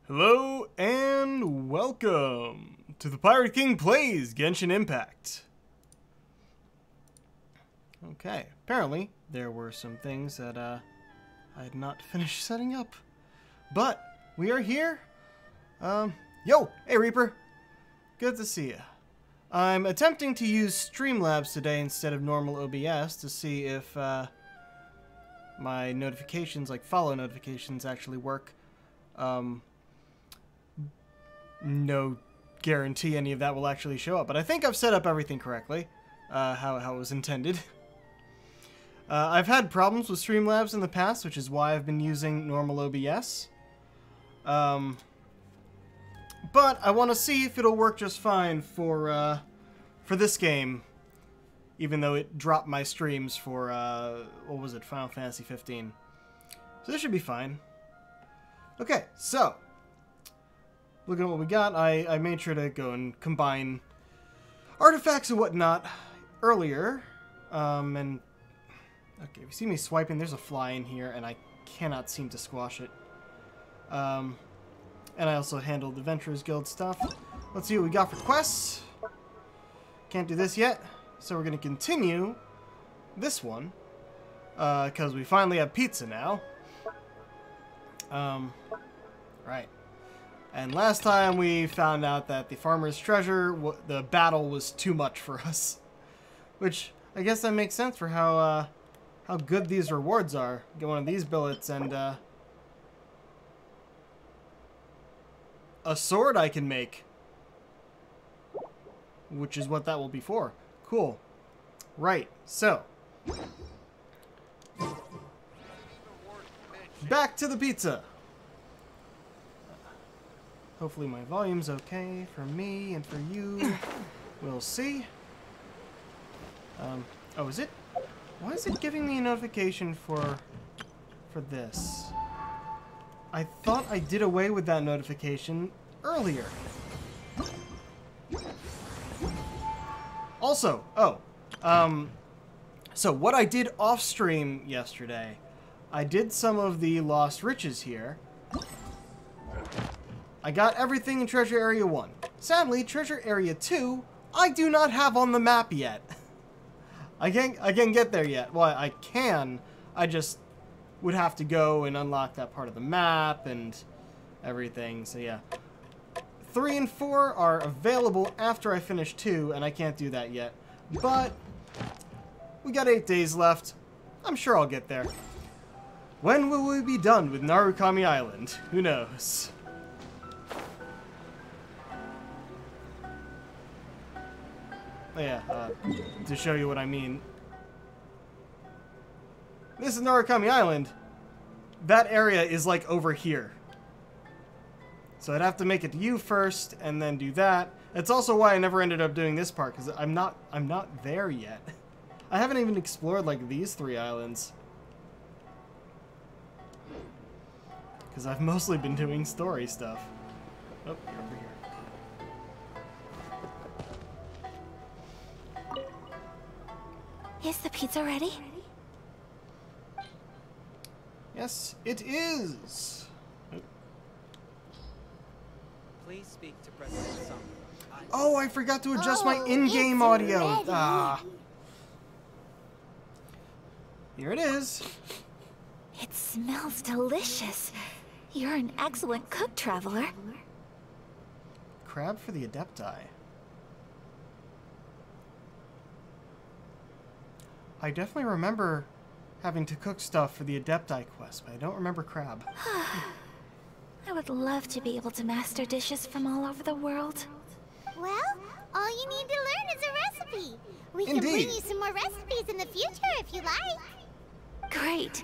Hello and welcome to the Pirate King Plays Genshin Impact. Okay, apparently there were some things that I had not finished setting up, but we are here. Yo, hey Reaper, good to see you. I'm attempting to use Streamlabs today instead of normal OBS to see if my notifications, like follow notifications, actually work. No guarantee any of that will actually show up, but I think I've set up everything correctly, how it was intended. I've had problems with Streamlabs in the past, which is why I've been using normal OBS. But I want to see if it'll work just fine for this game, even though it dropped my streams for, what was it, Final Fantasy 15. So this should be fine. Okay, so looking at what we got, I made sure to go and combine artifacts and whatnot earlier. And okay, if you see me swiping, there's a fly in here, and I cannot seem to squash it. And I also handled the Venturers Guild stuff. Let's see what we got for quests. Can't do this yet, so we're going to continue this one, because we finally have pizza now. Right. And last time we found out that the Farmer's Treasure, the battle was too much for us. Which, I guess that makes sense for how good these rewards are. Get one of these billets and, a sword I can make. Which is what that will be for. Cool. Right, so. Back to the pizza. Hopefully my volume's okay for me and for you. We'll see. Oh, is it? Why is it giving me a notification for this? I thought I did away with that notification earlier. Also, so what I did off stream yesterday, I did some of the Lost Riches here. I got everything in Treasure Area 1. Sadly, Treasure Area 2, I do not have on the map yet. I can't get there yet. Well, I can. I just would have to go and unlock that part of the map and everything. So yeah. 3 and 4 are available after I finish 2, and I can't do that yet. But we got 8 days left. I'm sure I'll get there. When will we be done with Narukami Island? Who knows? Yeah, to show you what I mean. This is Narukami Island. That area is like over here. So I'd have to make it to you first and then do that. That's also why I never ended up doing this part, because I'm not there yet. I haven't even explored like these 3 islands. Because I've mostly been doing story stuff. Oh, you're over here. Is the pizza ready? Yes, it is. Please speak to President Summer. Oh, I forgot to adjust my in-game audio. Ready. Ah. Here it is. It smells delicious. You're an excellent cook, traveler. Crab for the Adepti. I definitely remember having to cook stuff for the Adepti quest, but I don't remember crab. I would love to be able to master dishes from all over the world. Well, all you need to learn is a recipe. We can Indeed. bring you some more recipes in the future if you like. Great.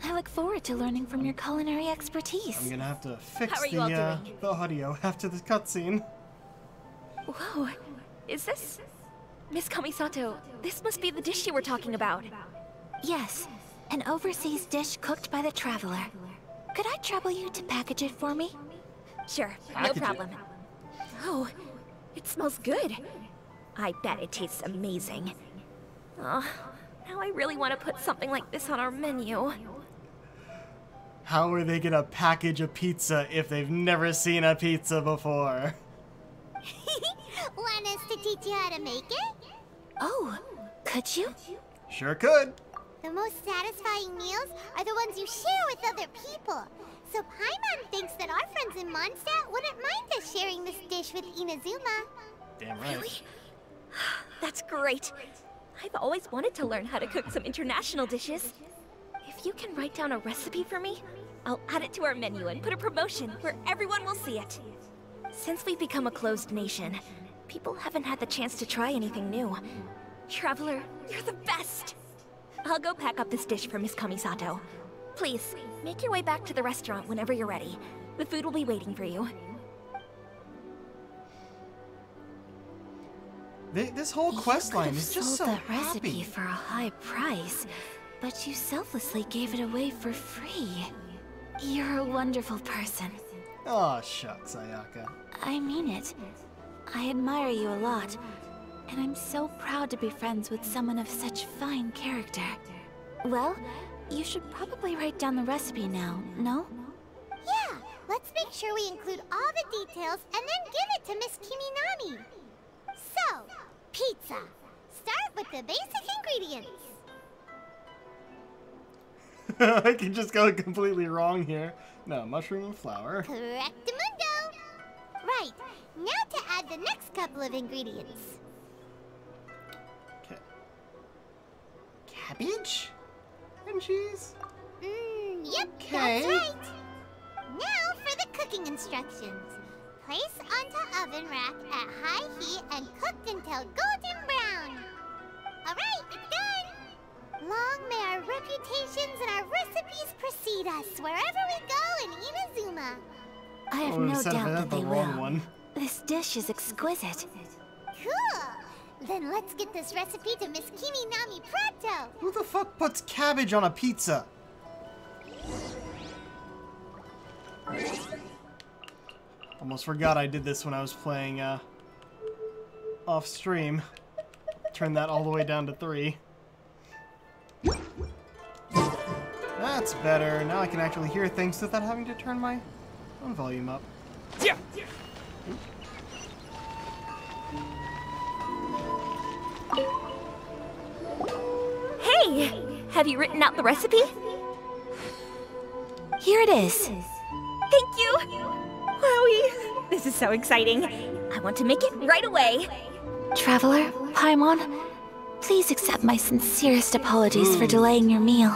I look forward to learning from your culinary expertise. I'm gonna have to fix How are you all doing? the audio after the cutscene. Whoa, is this... Miss Kamisato, this must be the dish you were talking about. Yes, an overseas dish cooked by the traveler. Could I trouble you to package it for me? Sure, Package it? no problem. Oh, it smells good. I bet it tastes amazing. Oh, now I really want to put something like this on our menu. How are they gonna package a pizza if they've never seen a pizza before? Want us to teach you how to make it? Oh, could you? Sure could. The most satisfying meals are the ones you share with other people. So Paimon thinks that our friends in Mondstadt wouldn't mind us sharing this dish with Inazuma. Damn right. Really? That's great. I've always wanted to learn how to cook some international dishes. If you can write down a recipe for me, I'll add it to our menu and put a promotion where everyone will see it. Since we've become a closed nation, people haven't had the chance to try anything new. Traveler, you're the best! I'll go pack up this dish for Miss Kamisato. Please, make your way back to the restaurant whenever you're ready. The food will be waiting for you. This whole quest line is just so sold that recipe happy. for a high price, but you selflessly gave it away for free. You're a wonderful person. Aw, shucks, Ayaka. I mean it. I admire you a lot, and I'm so proud to be friends with someone of such fine character. Well, you should probably write down the recipe now, no? Yeah, let's make sure we include all the details and then give it to Miss Kiminami. So, pizza. Start with the basic ingredients. I can just go completely wrong here. No, mushroom and flour. Correctamundo. Right, now to add the next couple of ingredients. Okay. Cabbage? And cheese? Yep, Okay. that's right. Now for the cooking instructions. Place onto oven rack at high heat and cooked until golden brown. Alright, it's done! Long may our reputations and our recipes precede us wherever we go in Inazuma. I have Oh, no instead of doubt that the they wrong will. one. This dish is exquisite. Cool! Then let's get this recipe to Miss Kiminami pronto! Who the fuck puts cabbage on a pizza? Almost forgot I did this when I was playing off stream. Turned that all the way down to 3. That's better. Now I can actually hear things without having to turn my own volume up. Yeah. Hey! Have you written out the recipe? Here it is. Thank you! Wowie! This is so exciting. I want to make it right away. Traveler, Paimon, please accept my sincerest apologies for delaying your meal.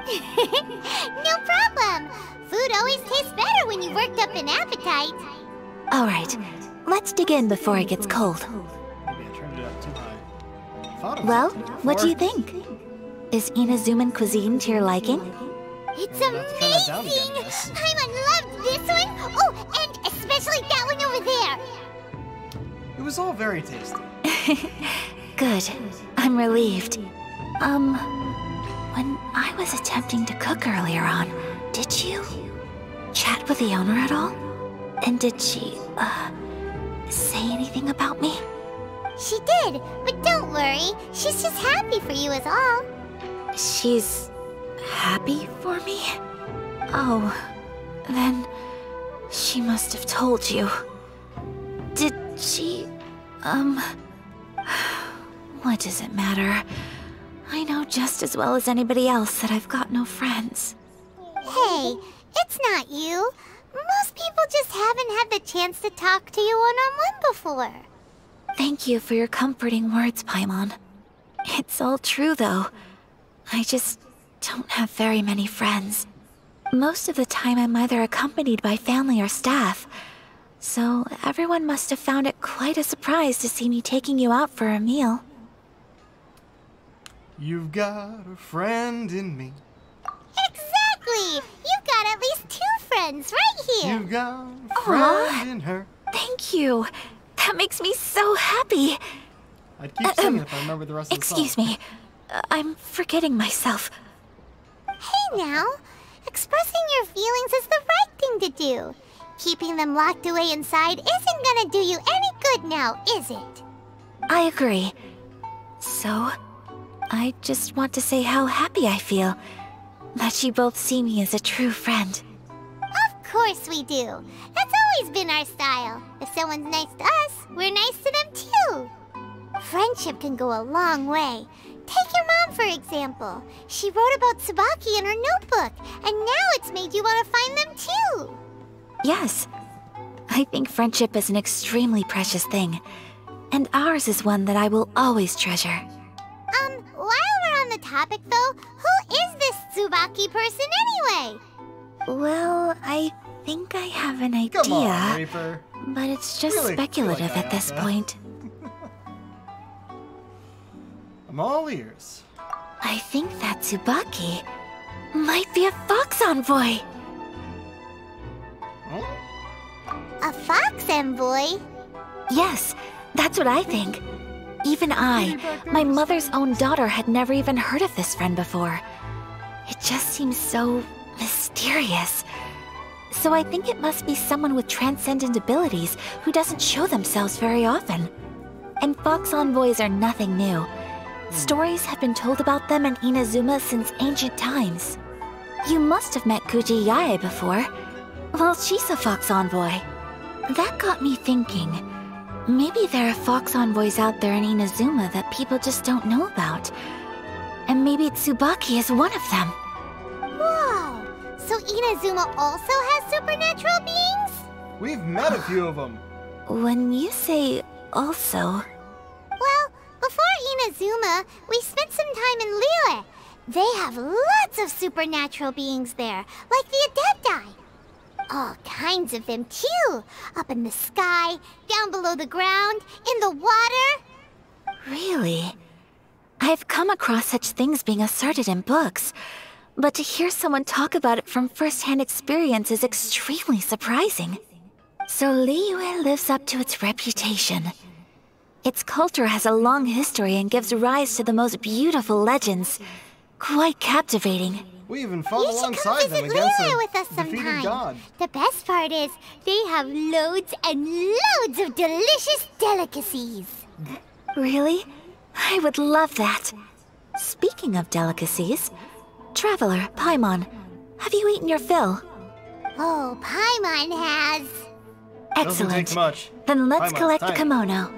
No problem! Food always tastes better when you've worked up an appetite. Alright, let's dig in before it gets cold. Maybe I turned it up too high. Thought it was Well, up to what do you 4. think? Is Inazuman cuisine to your liking? It's I'll have to turn that down amazing! again, yes. Paimon loved this one! Oh, and especially that one over there! It was all very tasty. Good. I'm relieved. When I was attempting to cook earlier on, did you chat with the owner at all? And did she, say anything about me? She did, but don't worry. She's just happy for you is all. She's happy for me? Oh, then she must have told you. Did she, what does it matter? I know just as well as anybody else that I've got no friends. Hey, it's not you. Most people just haven't had the chance to talk to you one-on-one before. Thank you for your comforting words, Paimon. It's all true, though. I just don't have very many friends. Most of the time I'm either accompanied by family or staff. So everyone must have found it quite a surprise to see me taking you out for a meal. You've got a friend in me. Exactly! You've got at least 2 friends right here. You've got a friend in her. Thank you. That makes me so happy. I'd keep singing if I remember the rest of the song. Excuse me. I'm forgetting myself. Hey now, expressing your feelings is the right thing to do. Keeping them locked away inside isn't gonna do you any good now, is it? I agree. So, I just want to say how happy I feel. that you both see me as a true friend. Of course we do. That's always been our style. If someone's nice to us, we're nice to them too. Friendship can go a long way. Take your mom, for example. She wrote about Tsubaki in her notebook, and now it's made you want to find them too. Yes. I think friendship is an extremely precious thing, and ours is one that I will always treasure. While we're on the topic though, who is this Tsubaki person anyway? Well, I think I have an idea. Come on, Reaper. But it's just Really speculative feel like at this Ayaka. point. I'm all ears. I think that Tsubaki might be a fox envoy. Huh? A fox envoy? Yes, that's what I think. Even I, my mother's own daughter, had never even heard of this friend before. It just seems so mysterious. So I think it must be someone with transcendent abilities who doesn't show themselves very often. And fox envoys are nothing new. Stories have been told about them in Inazuma since ancient times. You must have met Kuji Yae before. Well, she's a fox envoy. That got me thinking. Maybe there are fox envoys out there in Inazuma that people just don't know about. And maybe Tsubaki is one of them. Whoa! So Inazuma also has supernatural beings? We've met a few of them. When you say also... Well, before Inazuma, we spent some time in Liyue. They have lots of supernatural beings there, like the Adepti. All kinds of them, too. Up in the sky, down below the ground, in the water. Really? I've come across such things being asserted in books, but to hear someone talk about it from first-hand experience is extremely surprising. So Liyue lives up to its reputation. Its culture has a long history and gives rise to the most beautiful legends. Quite captivating. We even fought You should come alongside them visit against Liyue a with us defeated sometime. god. The best part is, they have loads and loads of delicious delicacies. Really? I would love that. Speaking of delicacies, Traveler, Paimon, have you eaten your fill? Oh, Paimon has. Doesn't take Excellent. much. Then let's Paimon's collect the tiny. kimono.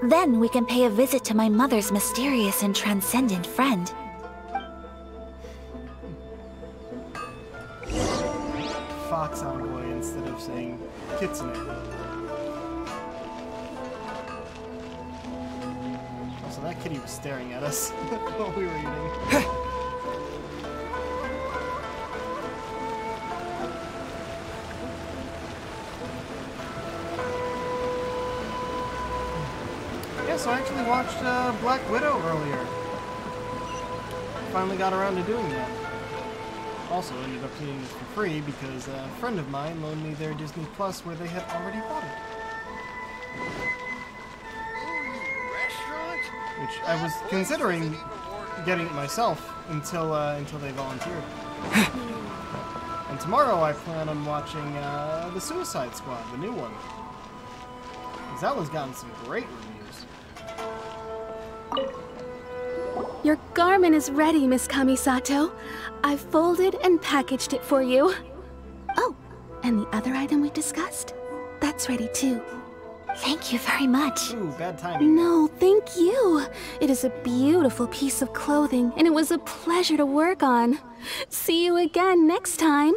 Then we can pay a visit to my mother's mysterious and transcendent friend. Fox envoy instead of saying kitsune. Also, that kitty was staring at us while we were eating. Yeah, so I actually watched Black Widow earlier. Finally got around to doing that. Also ended up seeing it for free because a friend of mine loaned me their Disney Plus where they had already bought it. Which I was considering getting it myself until they volunteered. And tomorrow I plan on watching the Suicide Squad, the new one. Because that one's gotten some great reviews. Your garment is ready, Miss Kamisato. I've folded and packaged it for you. Oh, and the other item we discussed? That's ready too. Thank you very much. Ooh, bad timing. No, thank you. It is a beautiful piece of clothing, and it was a pleasure to work on. See you again next time.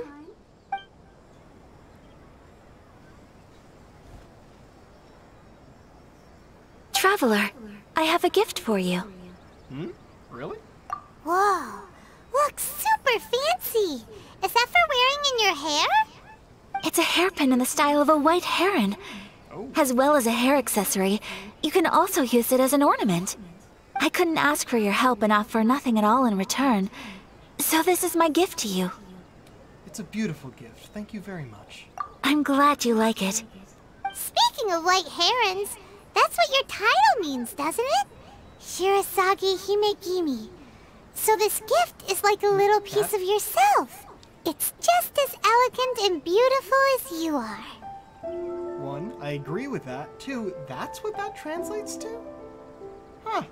Traveler, I have a gift for you. Hmm? Really? Whoa, looks super fancy. Is that for wearing in your hair? It's a hairpin in the style of a white heron. Oh. As well as a hair accessory, you can also use it as an ornament. I couldn't ask for your help and offer nothing at all in return. So this is my gift to you. It's a beautiful gift. Thank you very much. I'm glad you like it. Speaking of white herons, that's what your title means, doesn't it? Shirasagi Himegimi. So this gift is like a little piece of yourself. It's just as elegant and beautiful as you are. One, I agree with that. Two, that's what that translates to? Huh.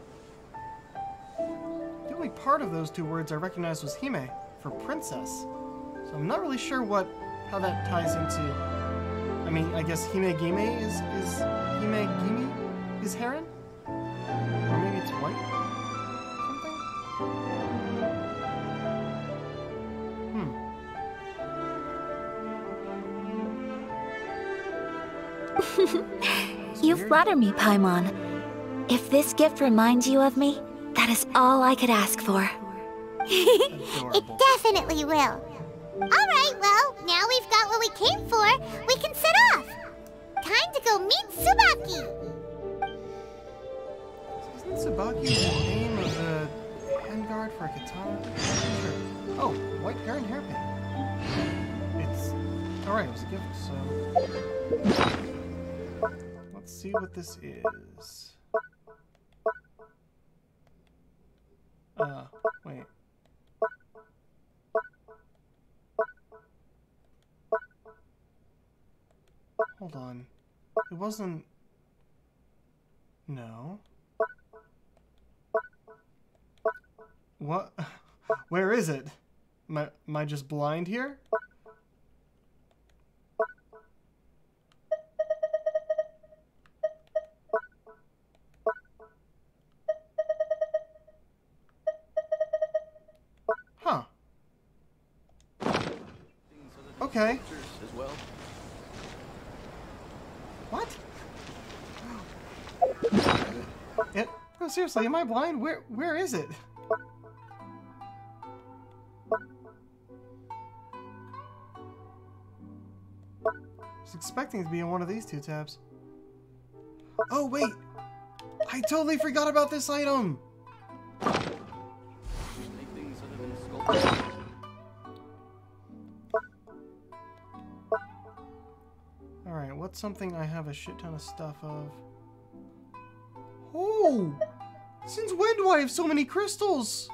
The only part of those two words I recognized was Hime. for princess. So I'm not really sure how that ties into. I mean, I guess Himegime is Himegime is heron, or maybe it's white. You flatter me, Paimon. If this gift reminds you of me, that is all I could ask for. It definitely will. Alright, well, now we've got what we came for. We can set off. Time to go meet Tsubaki. Isn't Tsubaki the name of the handguard for a katana? Sure. Oh, white heron hairpin. It's... Alright, it was a gift, so... Let's see what this is. Wait. Hold on. It wasn't... No. What? Where is it? Am I just blind here? Huh. Okay. What? No, seriously, am I blind? Where is it? I was expecting it to be in one of these two tabs. Oh, wait! I totally forgot about this item! Alright, what's something I have a shit ton of stuff of? Oh! Since when do I have so many crystals?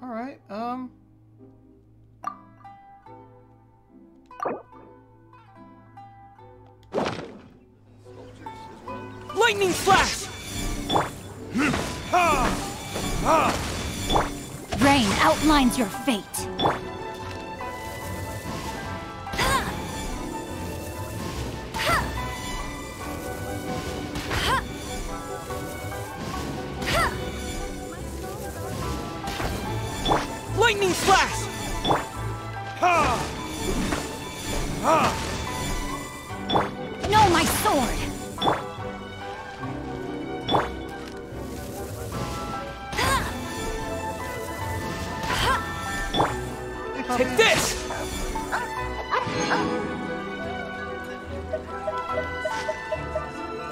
Alright, Lightning flash! Rain outlines your fate. Lightning flash! No, my sword! Take this!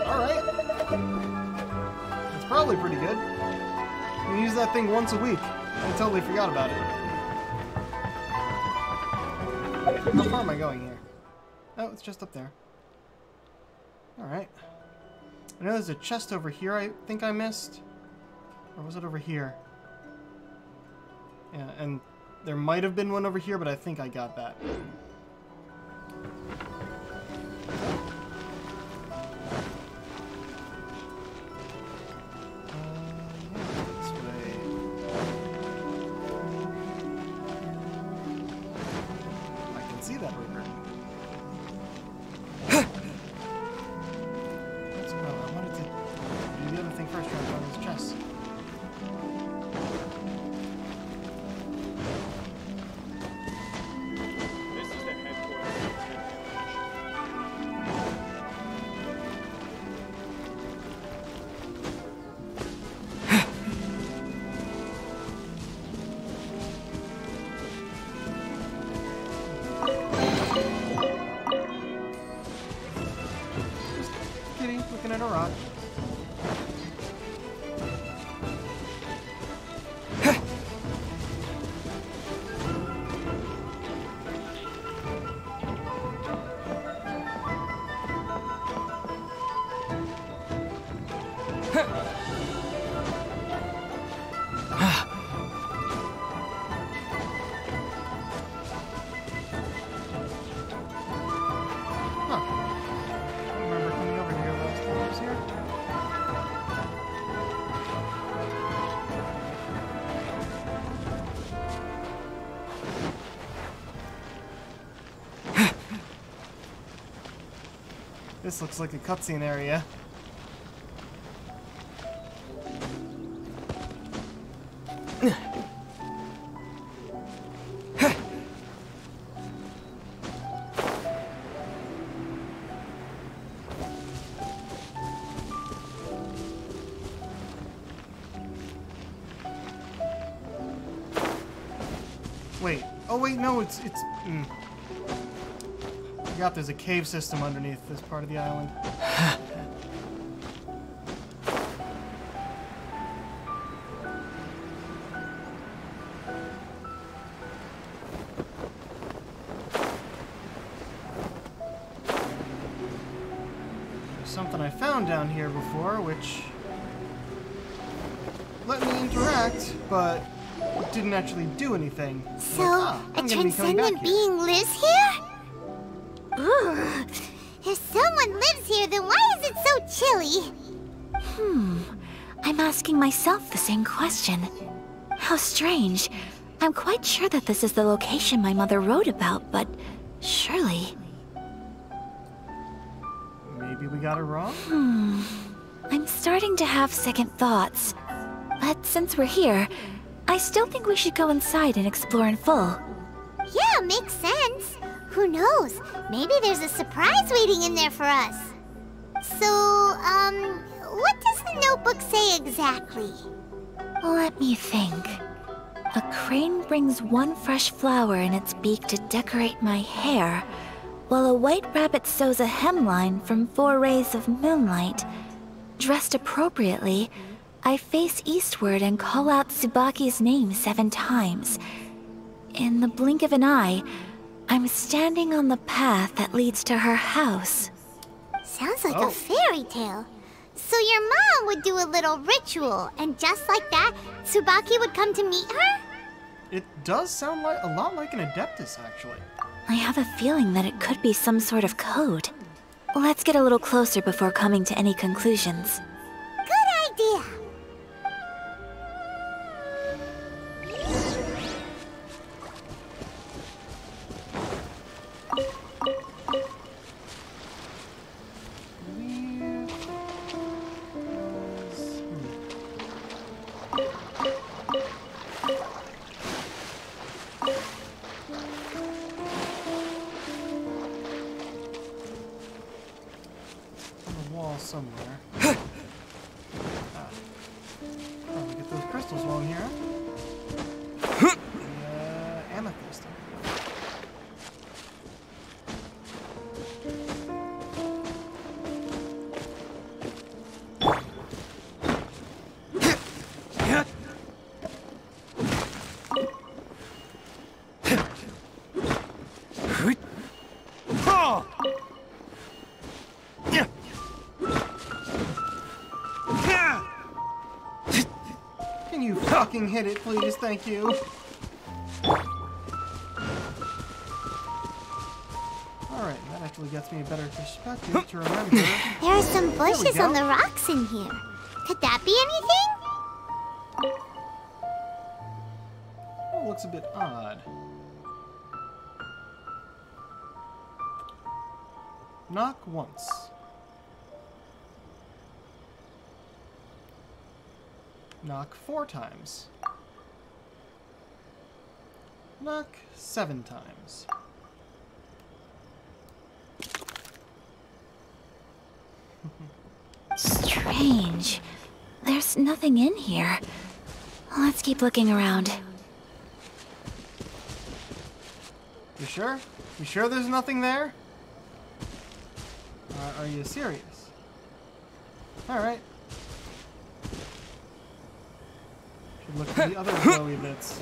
alright. It's probably pretty good. You can use that thing once a week. I totally forgot about it. How far am I going here? Oh, it's just up there. Alright. I know there's a chest over here I think I missed. Or was it over here? Yeah, and there might have been one over here, but I think I got that. This looks like a cutscene area. Wait. Oh wait, no, it's I forgot there's a cave system underneath this part of the island. There's something I found down here before, which let me interact, but it didn't actually do anything. So, I'm a gonna be coming back transcendent here. being lives here? Ugh. If someone lives here, then why is it so chilly? I'm asking myself the same question. How strange. I'm quite sure that this is the location my mother wrote about, but surely... Maybe we got it wrong? I'm starting to have second thoughts. But since we're here, I still think we should go inside and explore in full. Yeah, makes sense. Who knows? Maybe there's a surprise waiting in there for us. So, what does the notebook say exactly? Let me think. A crane brings one fresh flower in its beak to decorate my hair, while a white rabbit sews a hemline from 4 rays of moonlight. Dressed appropriately, I face eastward and call out Tsubaki's name 7 times. In the blink of an eye, I'm standing on the path that leads to her house. Sounds like Oh. a fairy tale. So your mom would do a little ritual, and just like that, Tsubaki would come to meet her? It does sound like a lot like an Adeptus, actually. I have a feeling that it could be some sort of code. Let's get a little closer before coming to any conclusions. Good idea. On the wall somewhere. Oh, we get those crystals while I'm here. The amethyst. Can you fucking hit it, please? Thank you. Alright, that actually gets me a better perspective to remember. There are some bushes go. on the rocks in here. Could that be anything? Oh, looks a bit odd. Knock once. Knock 4 times. Knock 7 times. Strange. There's nothing in here. Let's keep looking around. You sure? You sure there's nothing there? Are you serious? Alright. Should look for the other glowy bits.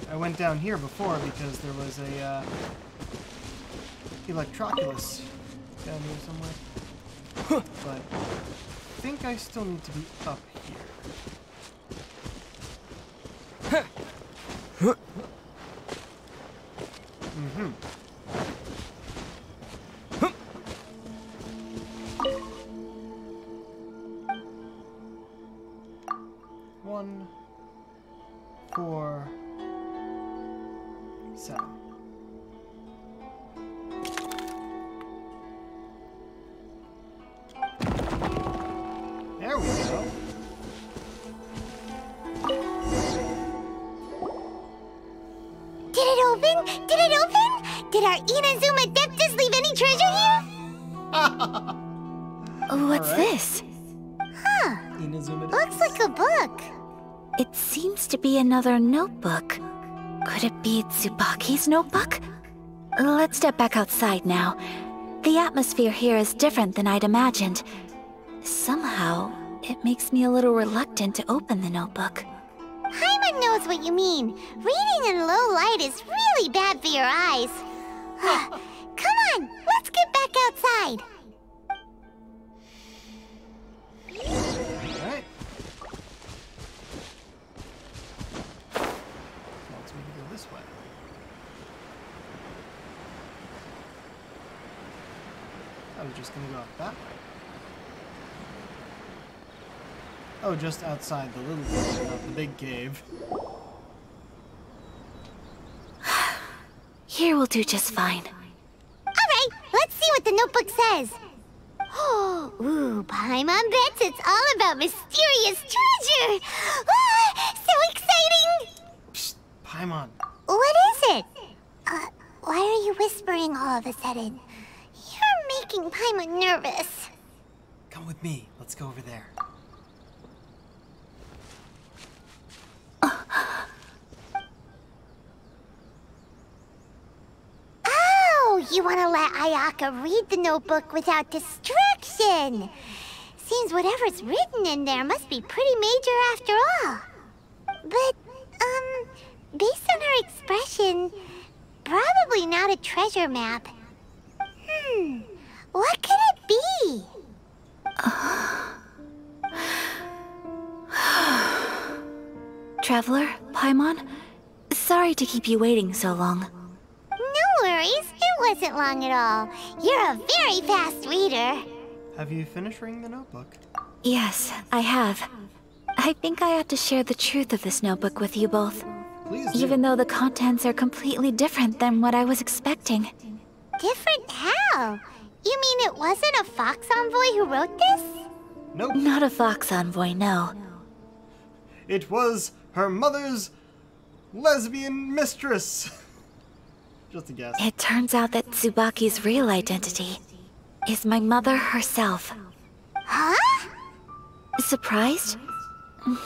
I went down here before because there was a Electroculus down here somewhere. But I think I still need to be up here. Mm-hmm. One, 4, 7. There we go. Did it open? Did it open? Did our Inazuma Adeptus leave any treasure here? What's this? Huh. Inazuma Looks like a book. It seems to be another notebook. Could it be Tsubaki's notebook? Let's step back outside now. The atmosphere here is different than I'd imagined. Somehow, it makes me a little reluctant to open the notebook. Paimon knows what you mean. Reading in low light is really bad for your eyes. Come on, let's get back outside. Alright. Wants me to go this way. I was just gonna go up that way. Oh, just outside the little cave, not the big cave. Here will do just fine. Alright, let's see what the notebook says. Ooh, Paimon bets it's all about mysterious treasure. Ah, so exciting! Psst, Paimon. What is it? Why are you whispering all of a sudden? You're making Paimon nervous. Come with me. Let's go over there. Oh, you want to let Ayaka read the notebook without distraction. Seems whatever's written in there must be pretty major after all. But, based on her expression, probably not a treasure map. What could it be? Traveler, Paimon, sorry to keep you waiting so long. No worries, it wasn't long at all. You're a very fast reader. Have you finished reading the notebook? Yes, I have. I think I have to share the truth of this notebook with you both. Please do. Even though the contents are completely different than what I was expecting. Different how? You mean it wasn't a Fox Envoy who wrote this? Nope. Not a Fox Envoy, no. It was her mother's lesbian mistress. Just a guess. It turns out that Tsubaki's real identity is my mother herself. Huh? Surprised?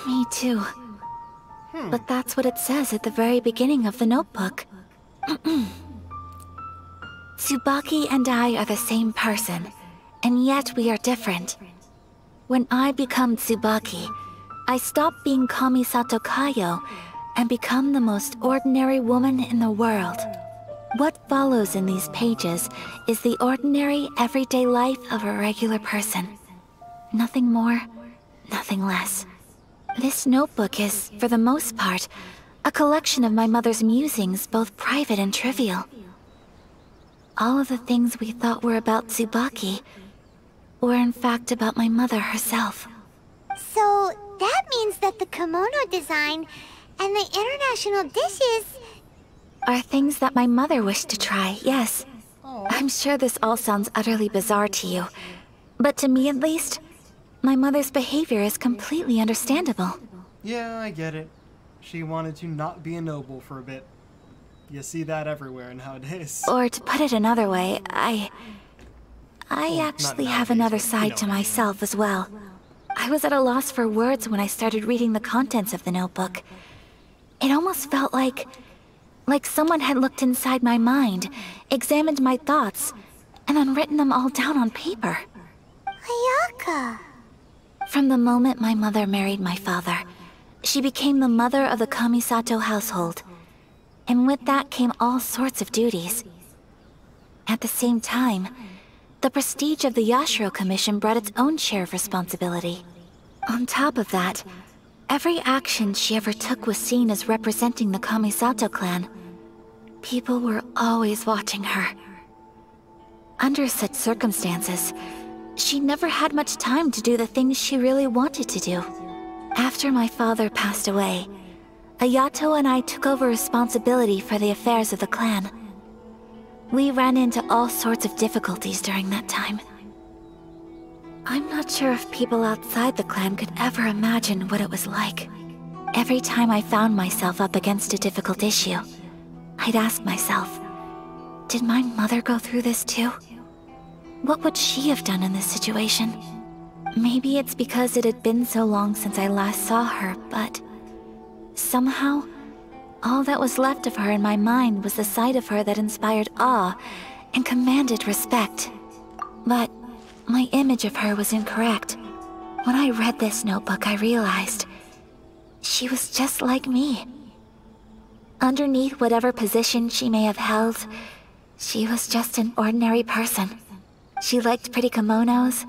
Me too. But that's what it says at the very beginning of the notebook. Tsubaki and I are the same person, and yet we are different. When I become Tsubaki, I stop being Kamisato Kayo and become the most ordinary woman in the world. What follows in these pages is the ordinary, everyday life of a regular person. Nothing more, nothing less. This notebook is, for the most part, a collection of my mother's musings, both private and trivial. All of the things we thought were about Tsubaki were in fact about my mother herself. So that means that the kimono design and the international dishes Are things that my mother wished to try, yes. I'm sure this all sounds utterly bizarre to you, but to me at least, my mother's behavior is completely understandable. Yeah, I get it. She wanted to not be a noble for a bit. You see that everywhere nowadays. Or to put it another way, I actually have another side to myself as well. I was at a loss for words when I started reading the contents of the notebook. It almost felt like someone had looked inside my mind, examined my thoughts, and then written them all down on paper. Ayaka. From the moment my mother married my father, she became the mother of the Kamisato household. And with that came all sorts of duties. At the same time, the prestige of the Yashiro Commission brought its own share of responsibility. On top of that, every action she ever took was seen as representing the Kamisato clan. People were always watching her. Under such circumstances, she never had much time to do the things she really wanted to do. After my father passed away, Ayato and I took over responsibility for the affairs of the clan. We ran into all sorts of difficulties during that time. I'm not sure if people outside the clan could ever imagine what it was like. Every time I found myself up against a difficult issue, I'd ask myself, did my mother go through this too? What would she have done in this situation? Maybe it's because it had been so long since I last saw her, but somehow, all that was left of her in my mind was the side of her that inspired awe and commanded respect. But my image of her was incorrect. When I read this notebook, I realized she was just like me. Underneath whatever position she may have held, she was just an ordinary person. She liked pretty kimonos.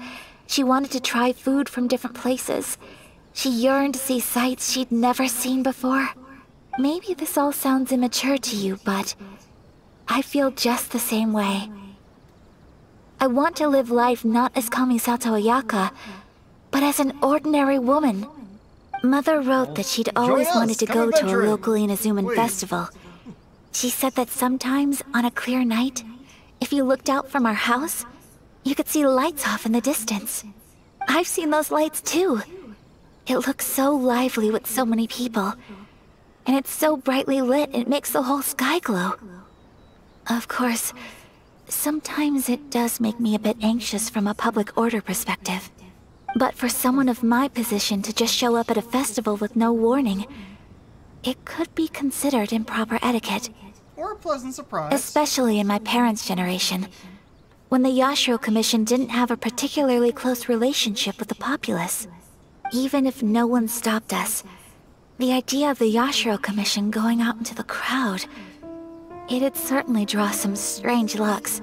She wanted to try food from different places. She yearned to see sights she'd never seen before. Maybe this all sounds immature to you, but I feel just the same way. I want to live life not as Kamisato Ayaka, but as an ordinary woman. Mother wrote that she'd always wanted to go to a local Inazuman festival. She said that sometimes, on a clear night, if you looked out from our house, you could see lights off in the distance. I've seen those lights too. It looks so lively with so many people. And it's so brightly lit, it makes the whole sky glow. Of course, sometimes it does make me a bit anxious from a public order perspective. But for someone of my position to just show up at a festival with no warning, it could be considered improper etiquette. Or a pleasant surprise. Especially in my parents' generation, when the Yashiro Commission didn't have a particularly close relationship with the populace. Even if no one stopped us, the idea of the Yashiro Commission going out into the crowd, it'd certainly draw some strange looks.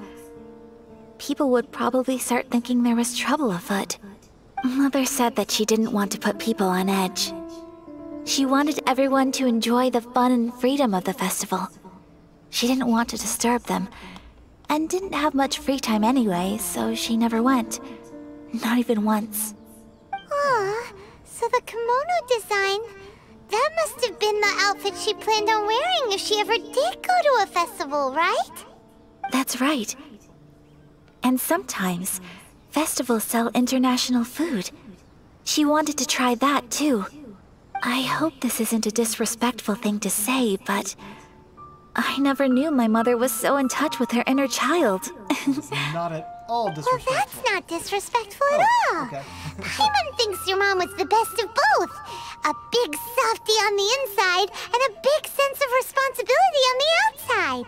People would probably start thinking there was trouble afoot. Mother said that she didn't want to put people on edge. She wanted everyone to enjoy the fun and freedom of the festival. She didn't want to disturb them, and didn't have much free time anyway, so she never went. Not even once. Aw, so the kimono design, that must have been the outfit she planned on wearing if she ever did go to a festival, right? That's right. And sometimes, festivals sell international food. She wanted to try that too. I hope this isn't a disrespectful thing to say, but I never knew my mother was so in touch with her inner child. It's not at all disrespectful. Well, that's not disrespectful at all. Okay. Paimon thinks your mom was the best of both. A big softie on the inside and a big sense of responsibility on the outside.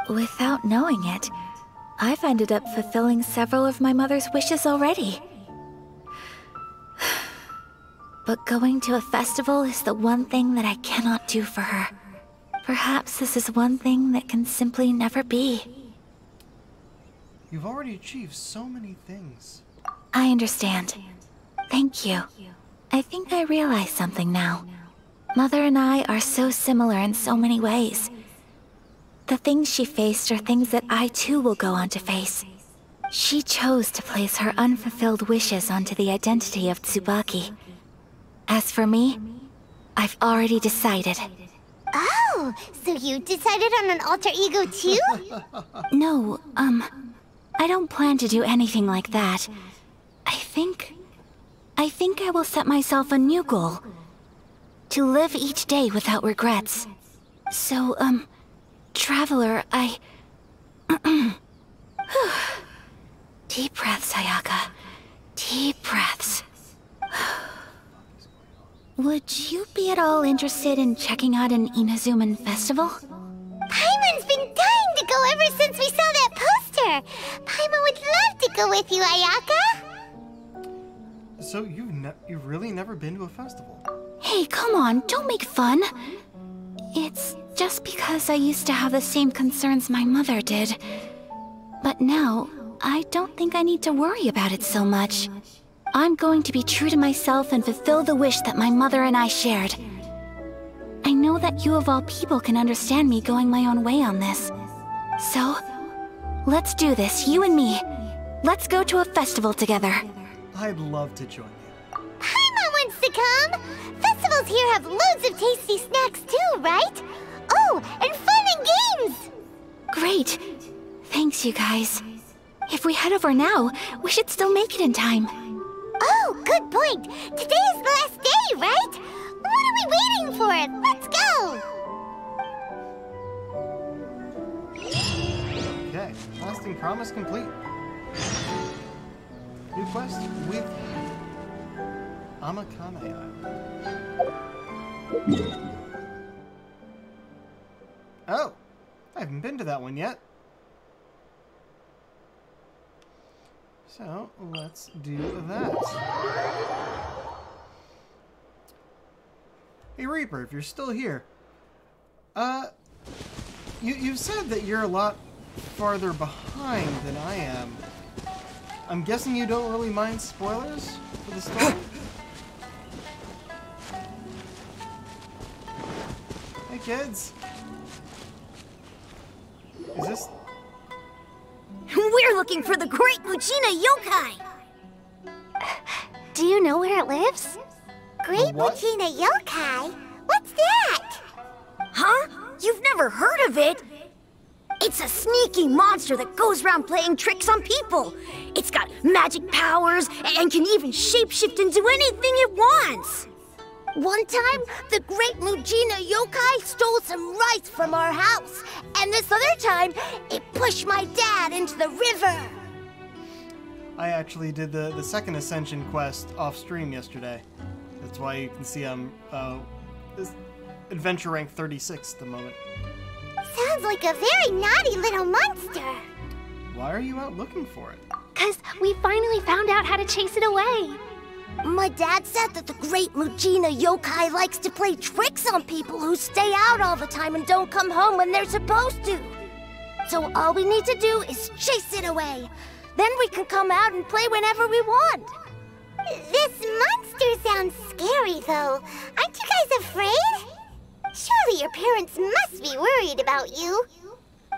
Without knowing it, I've ended up fulfilling several of my mother's wishes already. But going to a festival is the one thing that I cannot do for her. Perhaps this is one thing that can simply never be. You've already achieved so many things. I understand. Thank you. I think I realize something now. Mother and I are so similar in so many ways. The things she faced are things that I too will go on to face. She chose to place her unfulfilled wishes onto the identity of Tsubaki. As for me, I've already decided. Oh, so you decided on an alter ego too? No, I don't plan to do anything like that. I think I will set myself a new goal. To live each day without regrets. So, Traveler, Deep breaths, Ayaka. Deep breaths. Would you be at all interested in checking out an Inazuman festival? Paimon's been dying to go ever since we saw that poster. Paimon would love to go with you, Ayaka. So you've really never been to a festival? Hey, come on, don't make fun. It's just because I used to have the same concerns my mother did. But now, I don't think I need to worry about it so much. I'm going to be true to myself and fulfill the wish that my mother and I shared. I know that you of all people can understand me going my own way on this. So, let's do this, you and me. Let's go to a festival together. I'd love to join you. Paimon wants to come! Festivals here have loads of tasty snacks too, right? Oh, and fun and games! Great. Thanks, you guys. If we head over now, we should still make it in time. Oh, good point! Today is the last day, right? What are we waiting for? Let's go! Okay, lasting promise complete. New quest with Narukami Island. Oh, I haven't been to that one yet. So, let's do that. Hey Reaper, if you're still here, you said that you're a lot farther behind than I am. I'm guessing you don't really mind spoilers for the story? Hey kids. Is this... We're looking for the Great Mujina Yokai! Do you know where it lives? Great what? Mujina Yokai? What's that? Huh? You've never heard of it? It's a sneaky monster that goes around playing tricks on people. It's got magic powers and can even shapeshift into anything it wants. One time, the Great Mujina Yokai stole some rice from our house. And this other time, it pushed my dad into the river. I actually did the second Ascension quest off stream yesterday. That's why you can see I'm this adventure rank 36 at the moment. Sounds like a very naughty little monster. Why are you out looking for it? 'Cause we finally found out how to chase it away. My dad said that the Great Mujina Yokai likes to play tricks on people who stay out all the time and don't come home when they're supposed to. So all we need to do is chase it away. Then we can come out and play whenever we want. This monster sounds scary, though. Aren't you guys afraid? Surely your parents must be worried about you.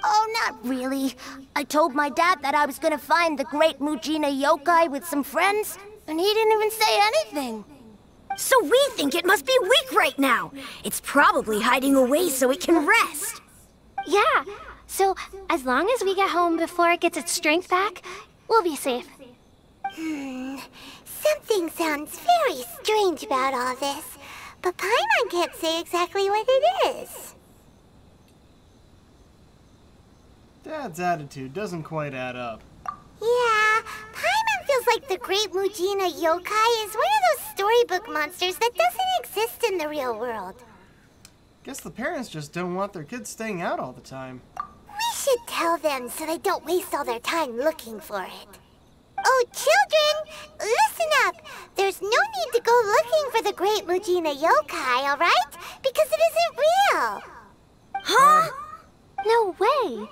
Oh, not really. I told my dad that I was gonna find the Great Mujina Yokai with some friends, and he didn't even say anything. So we think it must be weak right now. It's probably hiding away so it can rest. Yeah, so as long as we get home before it gets its strength back, we'll be safe. Something sounds very strange about all this, but Paimon can't say exactly what it is. Dad's attitude doesn't quite add up. Yeah, Paimon feels like the Great Mujina Yokai is one of those storybook monsters that doesn't exist in the real world. Guess the parents just don't want their kids staying out all the time. We should tell them so they don't waste all their time looking for it. Oh, children, listen up. There's no need to go looking for the Great Mujina Yokai, all right? Because it isn't real. Huh? No way.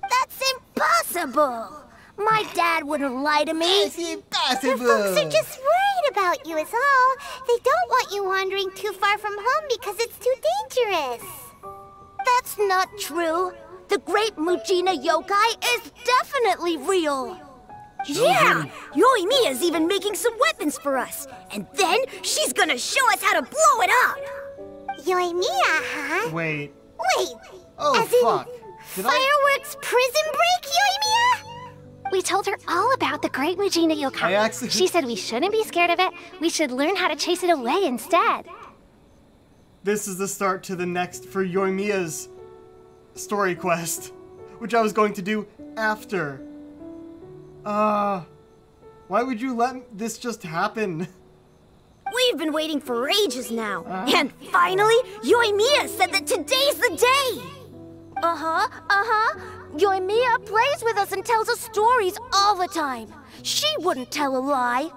That's impossible. My dad wouldn't lie to me. The folks are just worried about you is all. They don't want you wandering too far from home because it's too dangerous. That's not true. The Great Mujina Yokai is definitely real. Yeah! Yoimiya's even making some weapons for us. And then she's gonna show us how to blow it up. Yoimiya, huh? Wait. Wait, Oh, as in fuck. Did I... fireworks prison break, Yoimiya? We told her all about the Great Mujina Yokai. I actually- She said we shouldn't be scared of it. We should learn how to chase it away instead. This is the start to the next for Yoimiya's story quest, which I was going to do after. Why would you let this just happen? We've been waiting for ages now. And finally, Yoimiya said that today's the day. Yoimiya plays with us and tells us stories all the time. She wouldn't tell a lie.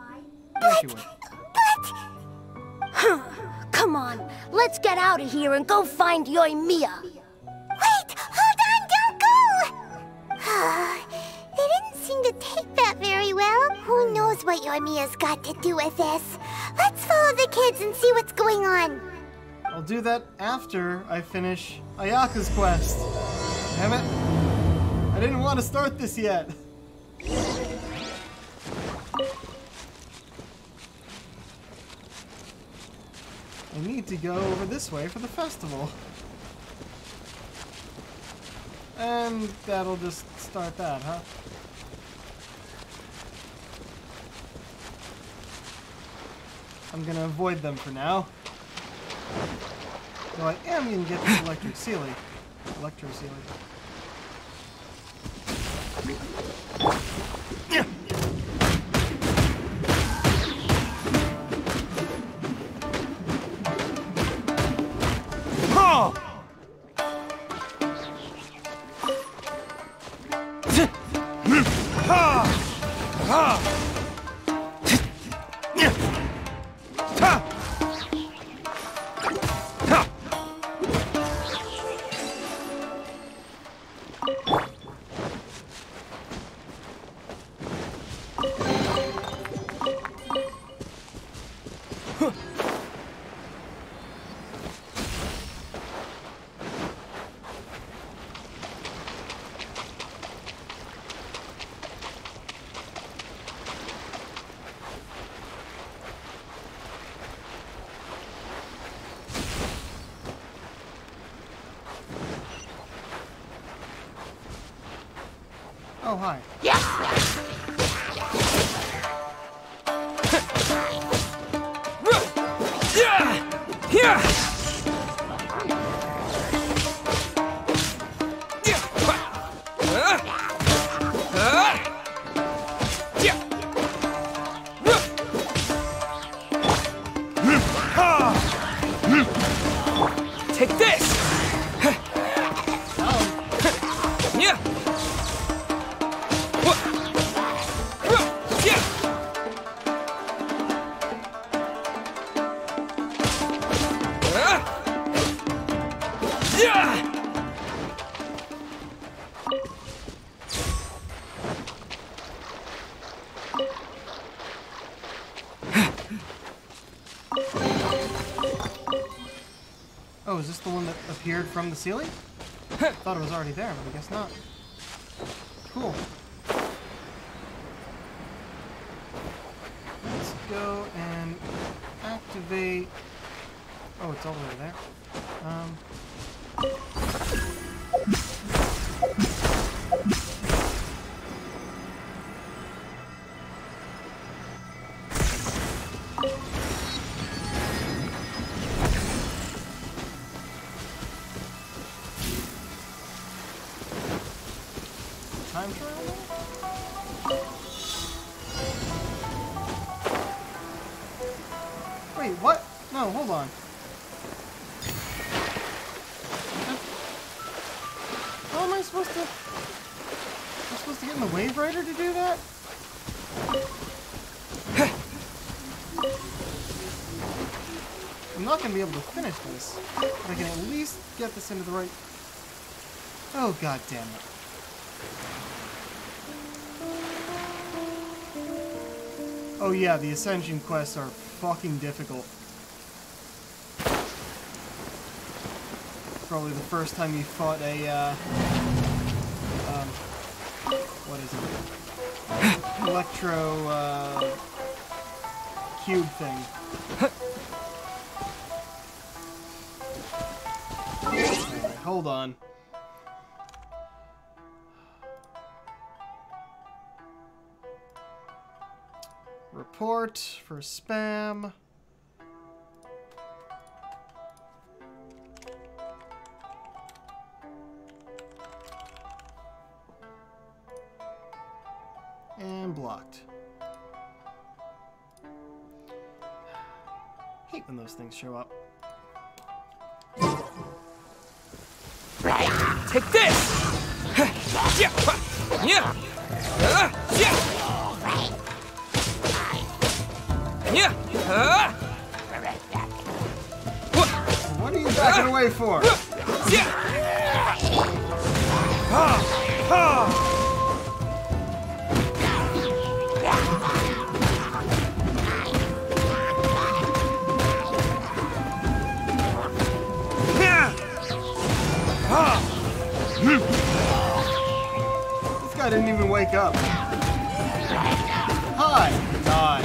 Yes, you would. Come on, let's get out of here and go find Yoimiya. Wait, hold on, don't go! They didn't seem to take that very well. Who knows what Yoimiya's got to do with this? Let's follow the kids and see what's going on. I'll do that after I finish Ayaka's quest. Damn it. I didn't want to start this yet. I need to go over this way for the festival. And that'll just start that, huh? I'm gonna avoid them for now. Though I am gonna get this Electro Sealy. Oh, hi. Yeah! Take this! Yeah! Oh, is this the one that appeared from the ceiling? I thought it was already there, but I guess not. Cool. Let's go and activate... Oh, it's all the way there. Time trial? Wait, what? No, hold on. How am I supposed to... I'm supposed to get in the Wave Rider to do that? I'm not going to be able to finish this, but I can at least get this into the right... Oh, god damn it. Oh yeah, the Ascension quests are fucking difficult. Probably the first time you fought a, what is it? Electro, cube thing. Alright, hold on. Report for spam. And blocked. Hate when those things show up. Take this! Yeah! Yeah! Yeah! What are you backing away for? wake up. Hi! Die.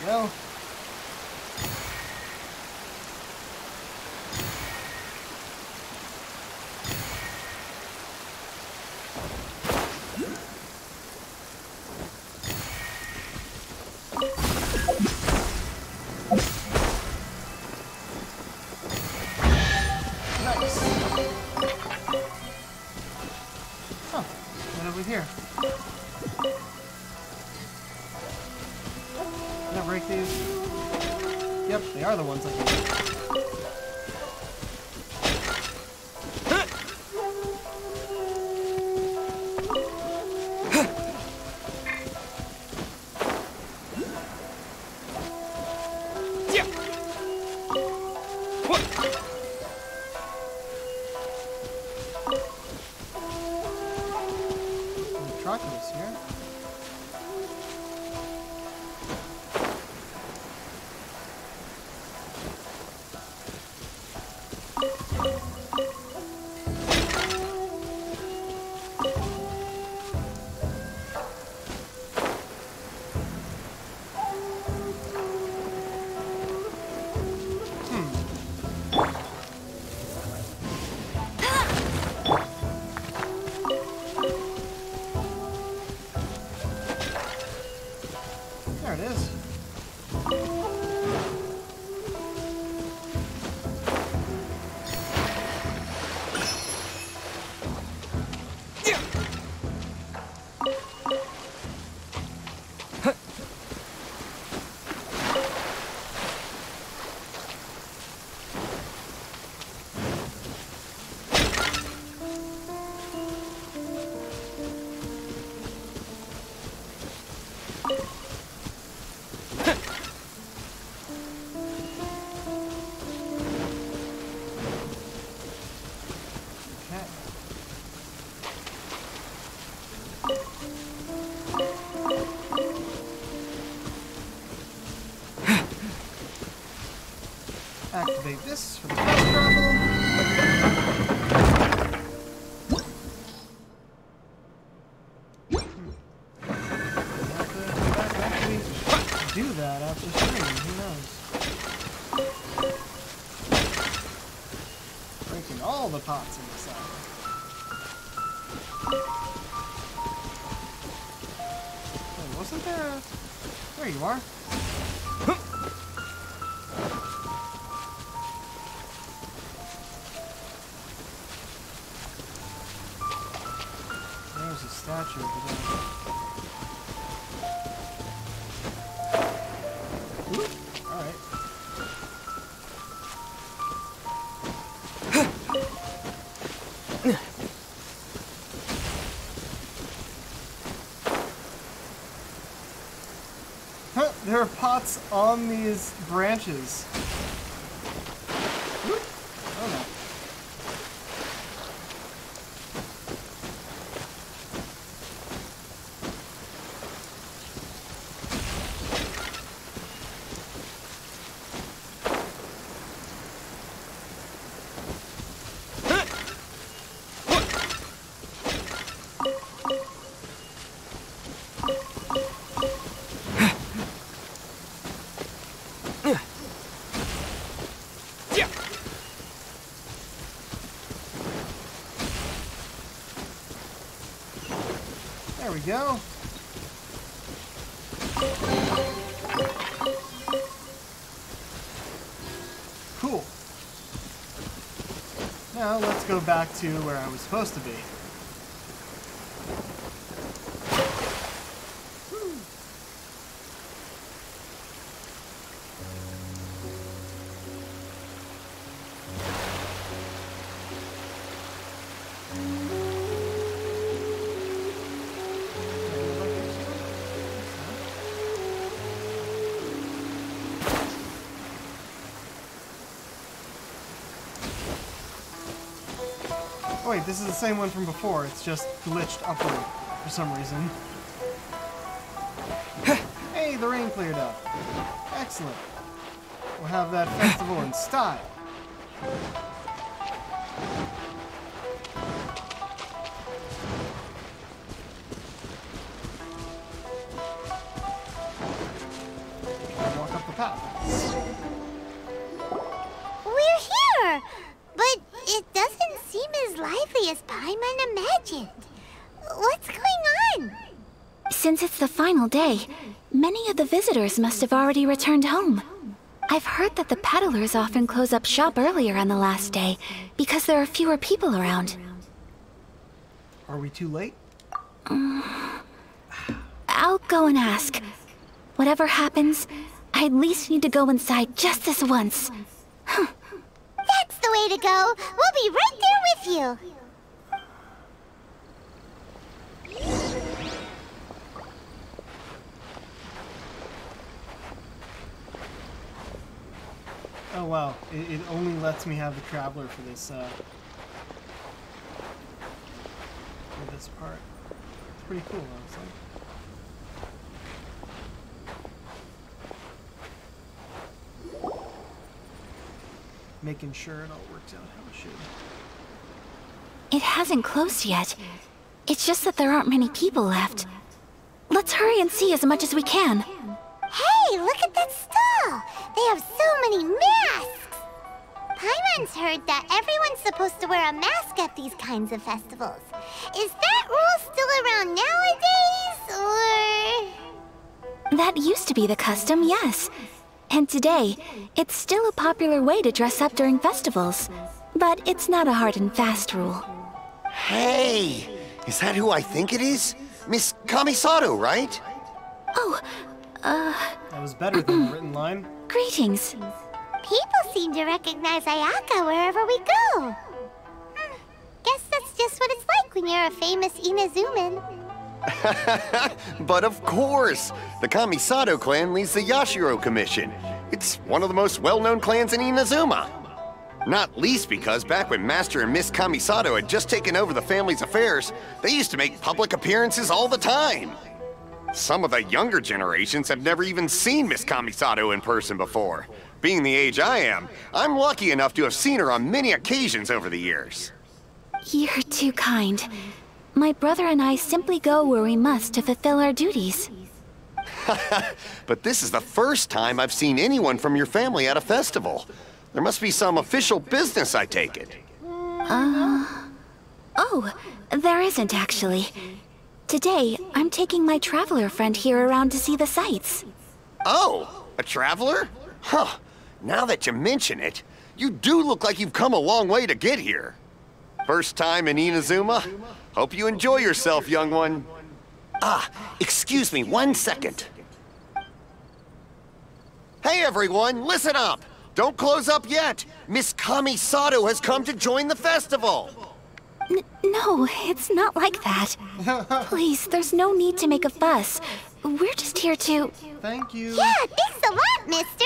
Well, nice. Huh, what over here? Can I break these? Yep, they are the ones I can break. Metropolis here. There it is. Activate this for the fast travel. Actually do that after streaming, who knows? Breaking all the pots in the side. Wait, wasn't there a... There you are. There's a statue over there. Alright. Huh, there are pots on these branches. Oh no. There we go. Cool. Now let's go back to where I was supposed to be. Oh wait, this is the same one from before. It's just glitched upward for some reason. Hey, the rain cleared up. Excellent. We'll have that festival in style. Walk up the path. We're here! But it doesn't seem as lively as Paimon imagined. What's going on? Since it's the final day, many of the visitors must have already returned home. I've heard that the peddlers often close up shop earlier on the last day because there are fewer people around. Are we too late? I'll go and ask. Whatever happens, I at least need to go inside just this once. That's the way to go. We'll be right there with you. Oh wow, it only lets me have the Traveler for this part. It's pretty cool, honestly. Making sure it all works out how it should. It hasn't closed yet. It's just that there aren't many people left. Let's hurry and see as much as we can. Hey, look at that stall! They have so many masks! Paimon's heard that everyone's supposed to wear a mask at these kinds of festivals. Is that rule still around nowadays, or...? That used to be the custom, yes. And today, it's still a popular way to dress up during festivals. But it's not a hard and fast rule. Hey! Is that who I think it is? Miss Kamisato, right? Oh, That was better than the written line. greetings. People seem to recognize Ayaka wherever we go. Guess that's just what it's like when you're a famous Inazuman. But of course! The Kamisato clan leads the Yashiro Commission. It's one of the most well-known clans in Inazuma. Not least because back when Master and Miss Kamisato had just taken over the family's affairs, they used to make public appearances all the time. Some of the younger generations have never even seen Miss Kamisato in person before. Being the age I am, I'm lucky enough to have seen her on many occasions over the years. You're too kind. My brother and I simply go where we must to fulfill our duties. But this is the first time I've seen anyone from your family at a festival. There must be some official business, I take it. Oh, there isn't actually. Today, I'm taking my traveler friend here around to see the sights. Oh, a traveler? Huh. Now that you mention it, you do look like you've come a long way to get here. First time in Inazuma? Hope you enjoy yourself, young one. Ah, excuse me 1 second. Hey everyone, listen up! Don't close up yet! Miss Kamisato has come to join the festival! No, it's not like that. Please, there's no need to make a fuss. We're just here to... Thank you. Yeah, thanks a lot, mister.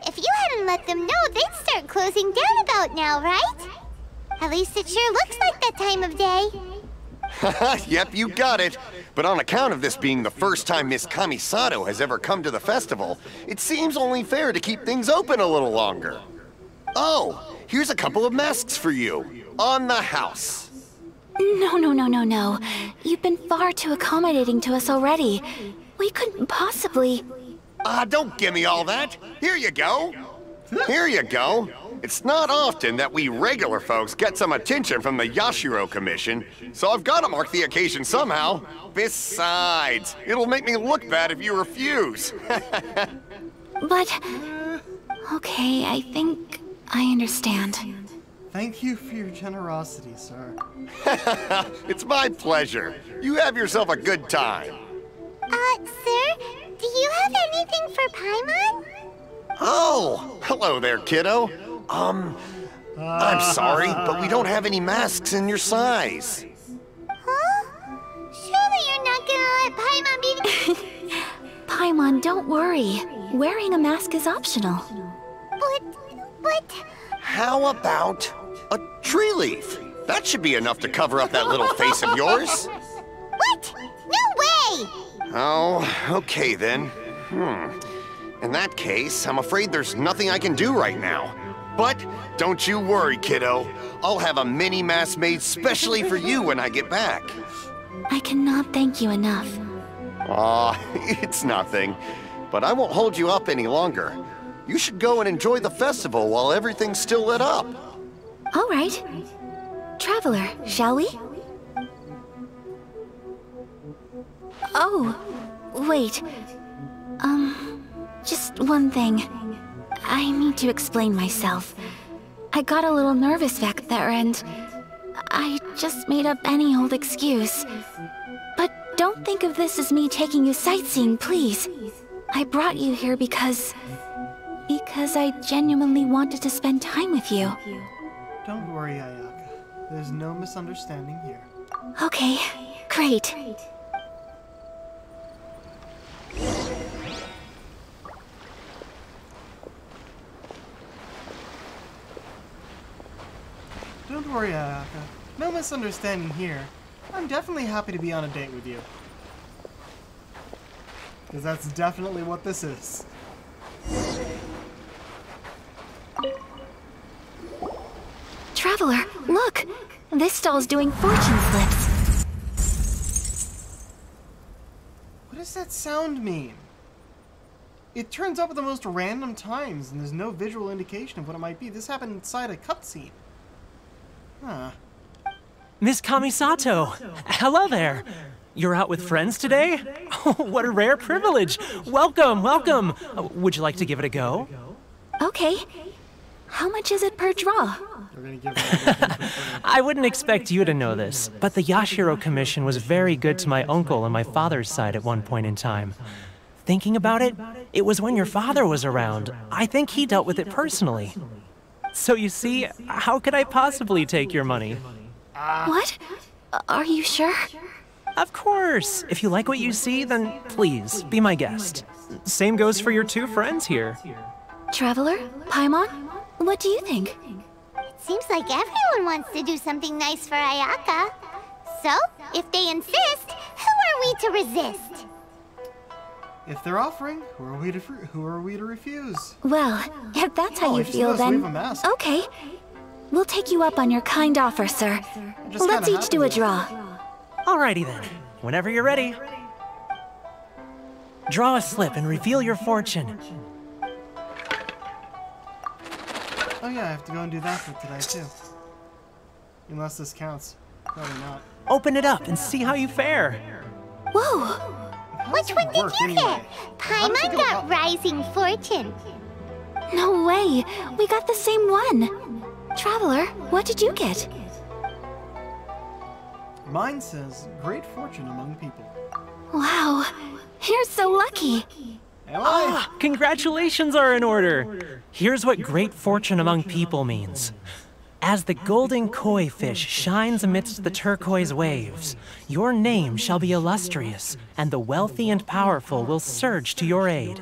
If you hadn't let them know, they'd start closing down about now, right? At least it sure looks like that time of day. Yep, you got it. But on account of this being the first time Miss Kamisato has ever come to the festival, it seems only fair to keep things open a little longer. Oh, here's a couple of masks for you. On the house. No. You've been far too accommodating to us already. We couldn't possibly... Don't give me all that. Here you go. Here you go. It's not often that we regular folks get some attention from the Yashiro Commission, so I've got to mark the occasion somehow. Besides, it'll make me look bad if you refuse. But... Okay, I think I understand. Thank you for your generosity, sir. It's my pleasure. You have yourself a good time. Sir, do you have anything for Paimon? Oh, hello there, kiddo. I'm sorry, but we don't have any masks in your size. Huh? Surely you're not gonna let Paimon be... Paimon, don't worry. Wearing a mask is optional. But... How about a tree leaf? That should be enough to cover up that little face of yours. What? No way! Oh, okay then. In that case, I'm afraid there's nothing I can do right now. But don't you worry, kiddo. I'll have a mini mask made specially for you when I get back. I cannot thank you enough. Aw, it's nothing. But I won't hold you up any longer. You should go and enjoy the festival while everything's still lit up. All right. Traveler, shall we? Oh, wait. Just one thing. I need to explain myself. I got a little nervous back there and I just made up any old excuse. But don't think of this as me taking you sightseeing, please. I brought you here because I genuinely wanted to spend time with you. Don't worry, Ayaka. There's no misunderstanding here. Okay, great. Don't worry, Ayaka. No misunderstanding here. I'm definitely happy to be on a date with you. Because that's definitely what this is. Traveler, look! This stall's doing fortune flips. What does that sound mean? It turns up at the most random times, and there's no visual indication of what it might be. This happened inside a cutscene. Huh. Miss Kamisato! Hello there! You're out with friends today? Oh, what a rare privilege! Welcome, welcome! Would you like to give it a go? Okay. How much is it per draw? We're gonna give it I wouldn't expect you to know this, but the Yashiro Commission was very good to my uncle on my father's side at one point in time. Thinking about it, it was when your father was around. I think he dealt with it personally. So you see, how could I possibly take your money? What? Are you sure? Of course! If you like what you see, then please, be my guest. Same goes for your two friends here. Traveler? Paimon? What do you think? It seems like everyone wants to do something nice for Ayaka. So, if they insist, who are we to resist? If they're offering, who are we to refuse? Well, if that's how Oh, you I just feel, noticed we then... have a mask. Okay. We'll take you up on your kind offer, sir. just Let's kinda each do a happy. draw. Alrighty then, whenever you're ready. Draw a slip and reveal your fortune. Oh yeah, I have to go and do that for today too. Unless this counts. Probably not. Open it up and see how you fare. Whoa! How Which does one it did work you anyway? get? How does it Paimon go got up? Rising Fortune. No way! We got the same one! Traveler, what did you get? Mine says, great fortune among people. Wow, you're so lucky! Am I? Ah, congratulations are in order. Here's what great fortune among people means. As the golden koi fish shines amidst the turquoise waves, your name shall be illustrious, and the wealthy and powerful will surge to your aid.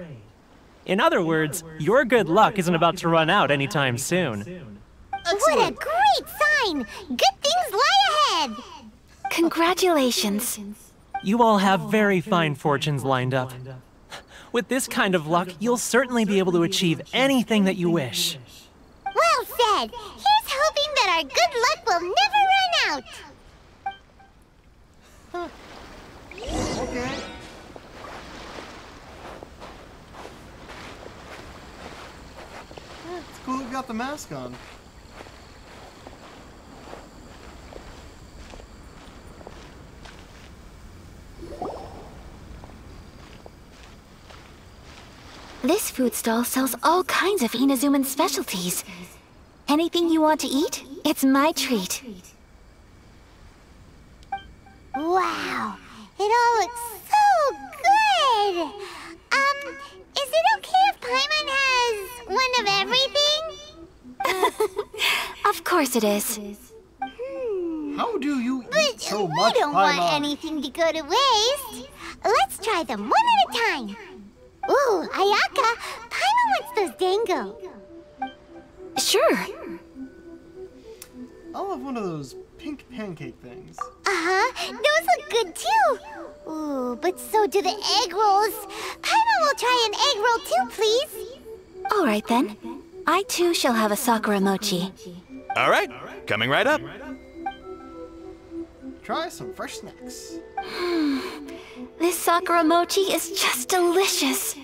In other words, your good luck isn't about to run out anytime soon. What a great sign! Good things lie ahead! Congratulations. You all have very fine fortunes lined up. With this kind of luck, you'll certainly be able to achieve anything that you wish. Well said! Here's hoping that our good luck will never run out! Okay. Yeah, it's cool we've got the mask on. This food stall sells all kinds of Inazuman specialties. Anything you want to eat, it's my treat. Wow! It all looks so good! Is it okay if Paimon has one of everything? Of course it is. How do you eat But so we much, don't want Paimon? anything to go to waste. Let's try them one at a time. Ooh, Ayaka, Paimon wants those dango. Sure. I'll have one of those pink pancake things. Uh-huh, those look good too. Ooh, but so do the egg rolls. Paimon will try an egg roll too, please. All right then. I too shall have a Sakura mochi. All right, coming right up. Try some fresh snacks. This Sakura mochi is just delicious.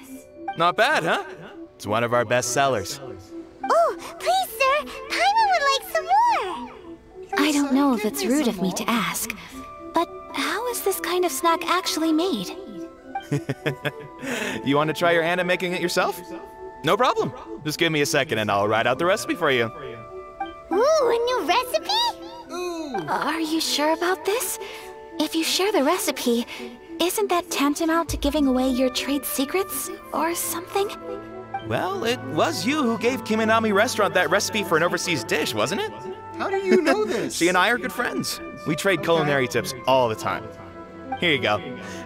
Not bad, huh? It's one of our best sellers. Oh, please, sir. Paimon would like some more. I don't know if it's rude of me to ask, but how is this kind of snack actually made? You want to try your hand at making it yourself? No problem. Just give me a second and I'll write out the recipe for you. Ooh, a new recipe? Are you sure about this? If you share the recipe, isn't that tantamount to giving away your trade secrets or something? Well, it was you who gave Kiminami Restaurant that recipe for an overseas dish, wasn't it? How do you know this? She and I are good friends. We trade culinary tips all the time. Here you go.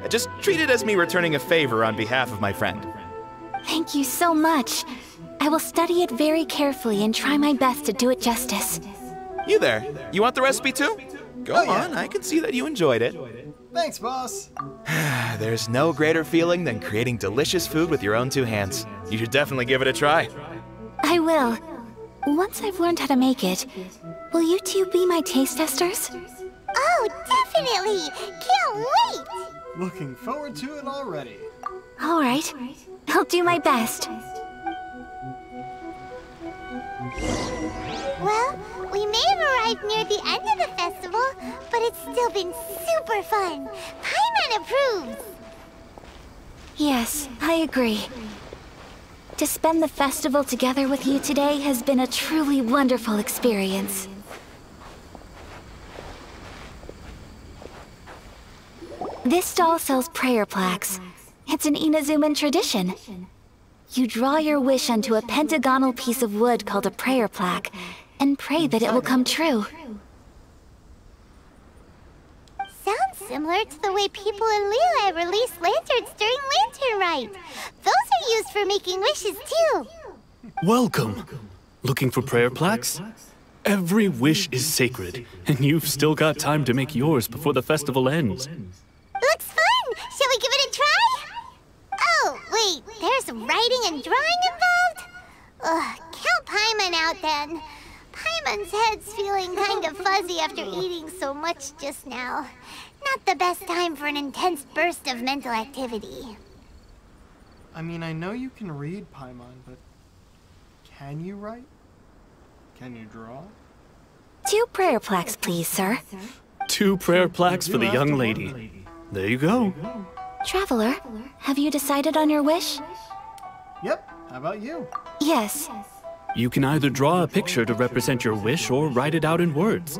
Just treat it as me returning a favor on behalf of my friend. Thank you so much. I will study it very carefully and try my best to do it justice. You there. You want the recipe too? Go on, I can see that you enjoyed it. Thanks, boss. There's no greater feeling than creating delicious food with your own two hands. You should definitely give it a try. I will. Once I've learned how to make it, will you two be my taste testers? Oh, definitely. Can't wait. Looking forward to it already. All right. I'll do my best. Well, we may have arrived near the end of the festival, but it's still been super fun. Paimon approves. Yes, I agree. To spend the festival together with you today has been a truly wonderful experience. This stall sells prayer plaques. It's an Inazuman tradition. You draw your wish onto a pentagonal piece of wood called a prayer plaque, and pray that it will come true. Sounds similar to the way people in Liyue release lanterns during Lantern Rite. Those are used for making wishes too. Welcome. Looking for prayer plaques? Every wish is sacred, and you've still got time to make yours before the festival ends. Looks fun! Shall we give it a try? Oh, wait, there's writing and drawing involved? Ugh, count Paimon out then. Paimon's head's feeling kind of fuzzy after eating so much just now. Not the best time for an intense burst of mental activity. I mean, I know you can read, Paimon, but can you write? Can you draw? 2 prayer plaques, please, sir. 2 prayer plaques for the young lady. There you go. Traveler, have you decided on your wish? Yep, how about you? Yes. You can either draw a picture to represent your wish or write it out in words.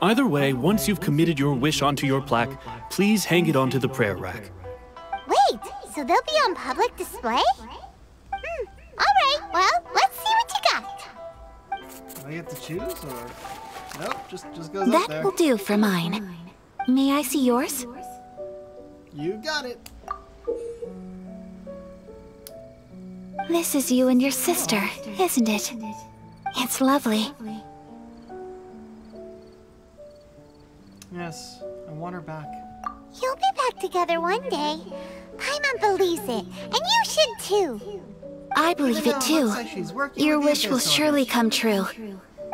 Either way, once you've committed your wish onto your plaque, please hang it onto the prayer rack. Wait, so they'll be on public display? Alright, well, let's see what you got. Do I get to choose, or...? Nope, just goes up there. That will do for mine. May I see yours? You got it. This is you and your sister, isn't it? It's lovely. Yes, I want her back. You'll be back together one day. Paimon believes it, and you should too. I believe it too. Your wish will surely come true.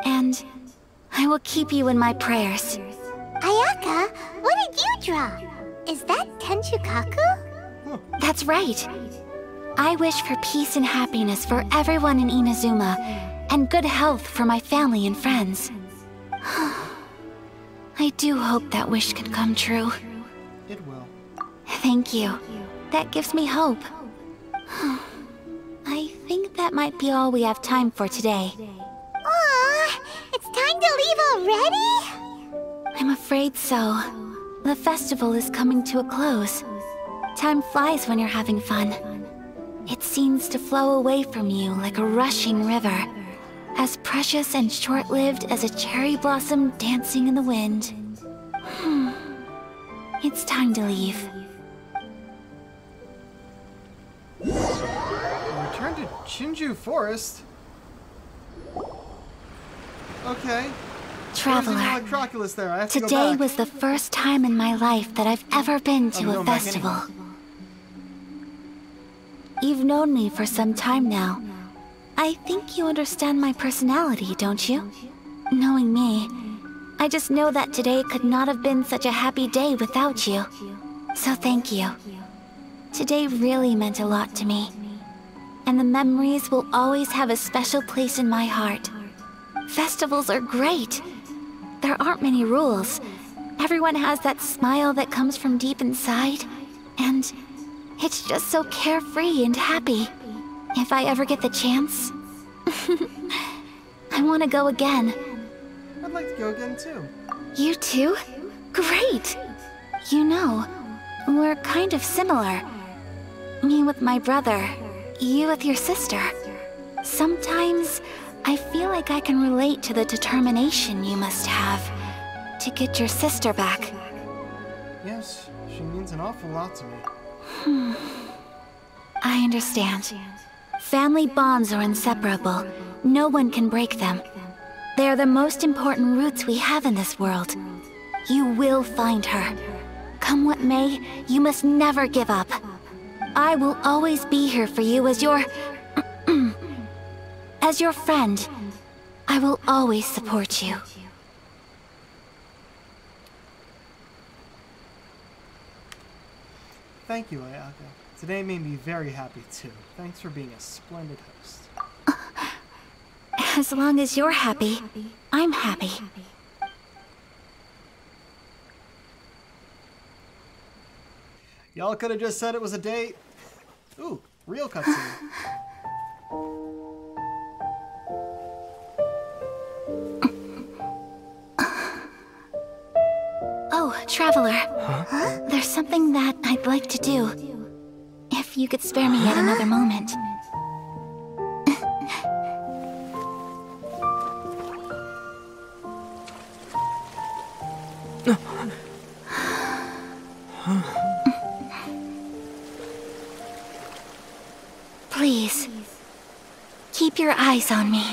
And I will keep you in my prayers. Ayaka, what did you draw? Is that Tenchukaku? That's right. I wish for peace and happiness for everyone in Inazuma, and good health for my family and friends. I do hope that wish can come true. It will. Thank you. That gives me hope. I think that might be all we have time for today. Aw, it's time to leave already? I'm afraid so. The festival is coming to a close. Time flies when you're having fun. It seems to flow away from you like a rushing river, as precious and short-lived as a cherry blossom dancing in the wind. It's time to leave. Return to Chinju Forest? Okay. Traveler, Traveler, Crocculus there. I have to go today back. was the first time in my life that I've ever been to a going back festival. anyway. You've known me for some time now. I think you understand my personality, don't you? Knowing me, I just know that today could not have been such a happy day without you. So thank you. Today really meant a lot to me. And the memories will always have a special place in my heart. Festivals are great. There aren't many rules. Everyone has that smile that comes from deep inside. And it's just so carefree and happy. If I ever get the chance, I want to go again. I'd like to go again too. You too? Great! You know, we're kind of similar. Me with my brother, you with your sister. Sometimes I feel like I can relate to the determination you must have to get your sister back. Yes, she means an awful lot to me. I understand. Family bonds are inseparable. No one can break them. They are the most important roots we have in this world. You will find her. Come what may, you must never give up. I will always be here for you as your... as your friend. I will always support you. Thank you, Ayaka. Today made me very happy too. Thanks for being a splendid host. As long as you're happy, I'm happy. Y'all could have just said it was a date. Ooh, real cutscene. Oh, Traveler. There's something that I'd like to do. If you could spare me yet another moment. Please, keep your eyes on me.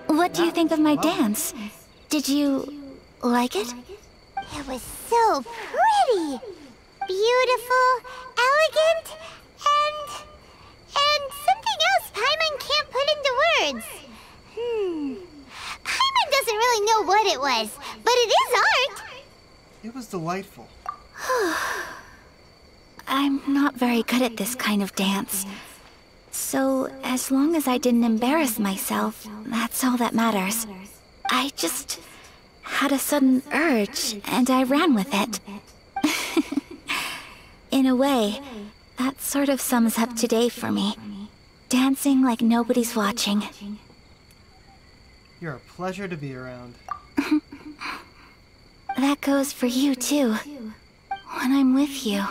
What do you think of my dance? Did you like it? It was so pretty, beautiful, elegant, and something else Paimon can't put into words. Paimon doesn't really know what it was, but it is art. It was delightful. I'm not very good at this kind of dance. So, as long as I didn't embarrass myself, that's all that matters. I just had a sudden urge, and I ran with it. In a way, that sort of sums up today for me. Dancing like nobody's watching. You're a pleasure to be around. That goes for you, too. When I'm with you,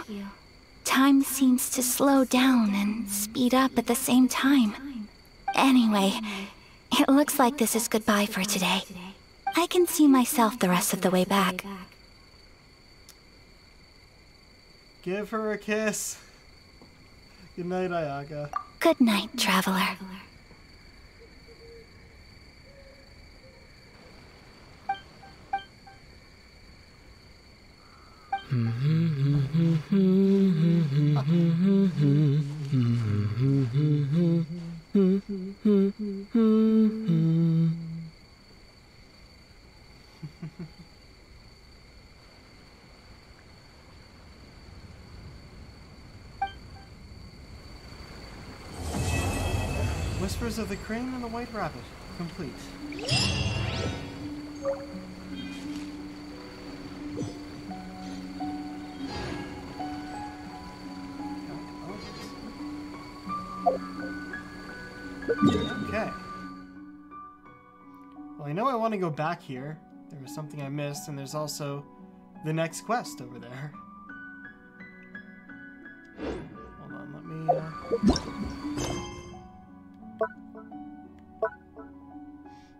time seems to slow down and speed up at the same time. Anyway, it looks like this is goodbye for today. I can see myself the rest of the way back. Give her a kiss. Good night, Ayaka. Good night, traveler. Whispers of the Crane and the White Rabbit. Complete. Okay. Well, I know I want to go back here. There was something I missed, and there's also the next quest over there. Hold on, let me...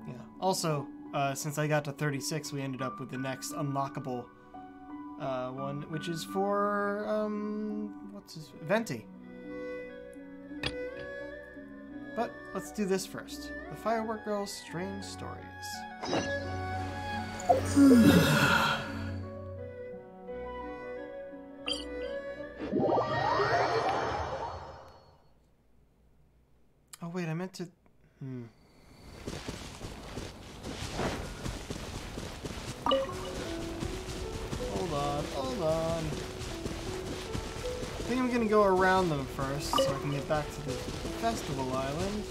Yeah. Also, since I got to 36, we ended up with the next unlockable one, which is for, what's his... Venti. But let's do this first. The Firework Girl's Strange Stories. Oh wait, I meant to... Hold on. I think I'm gonna go around them first so I can get back to the Festival Island,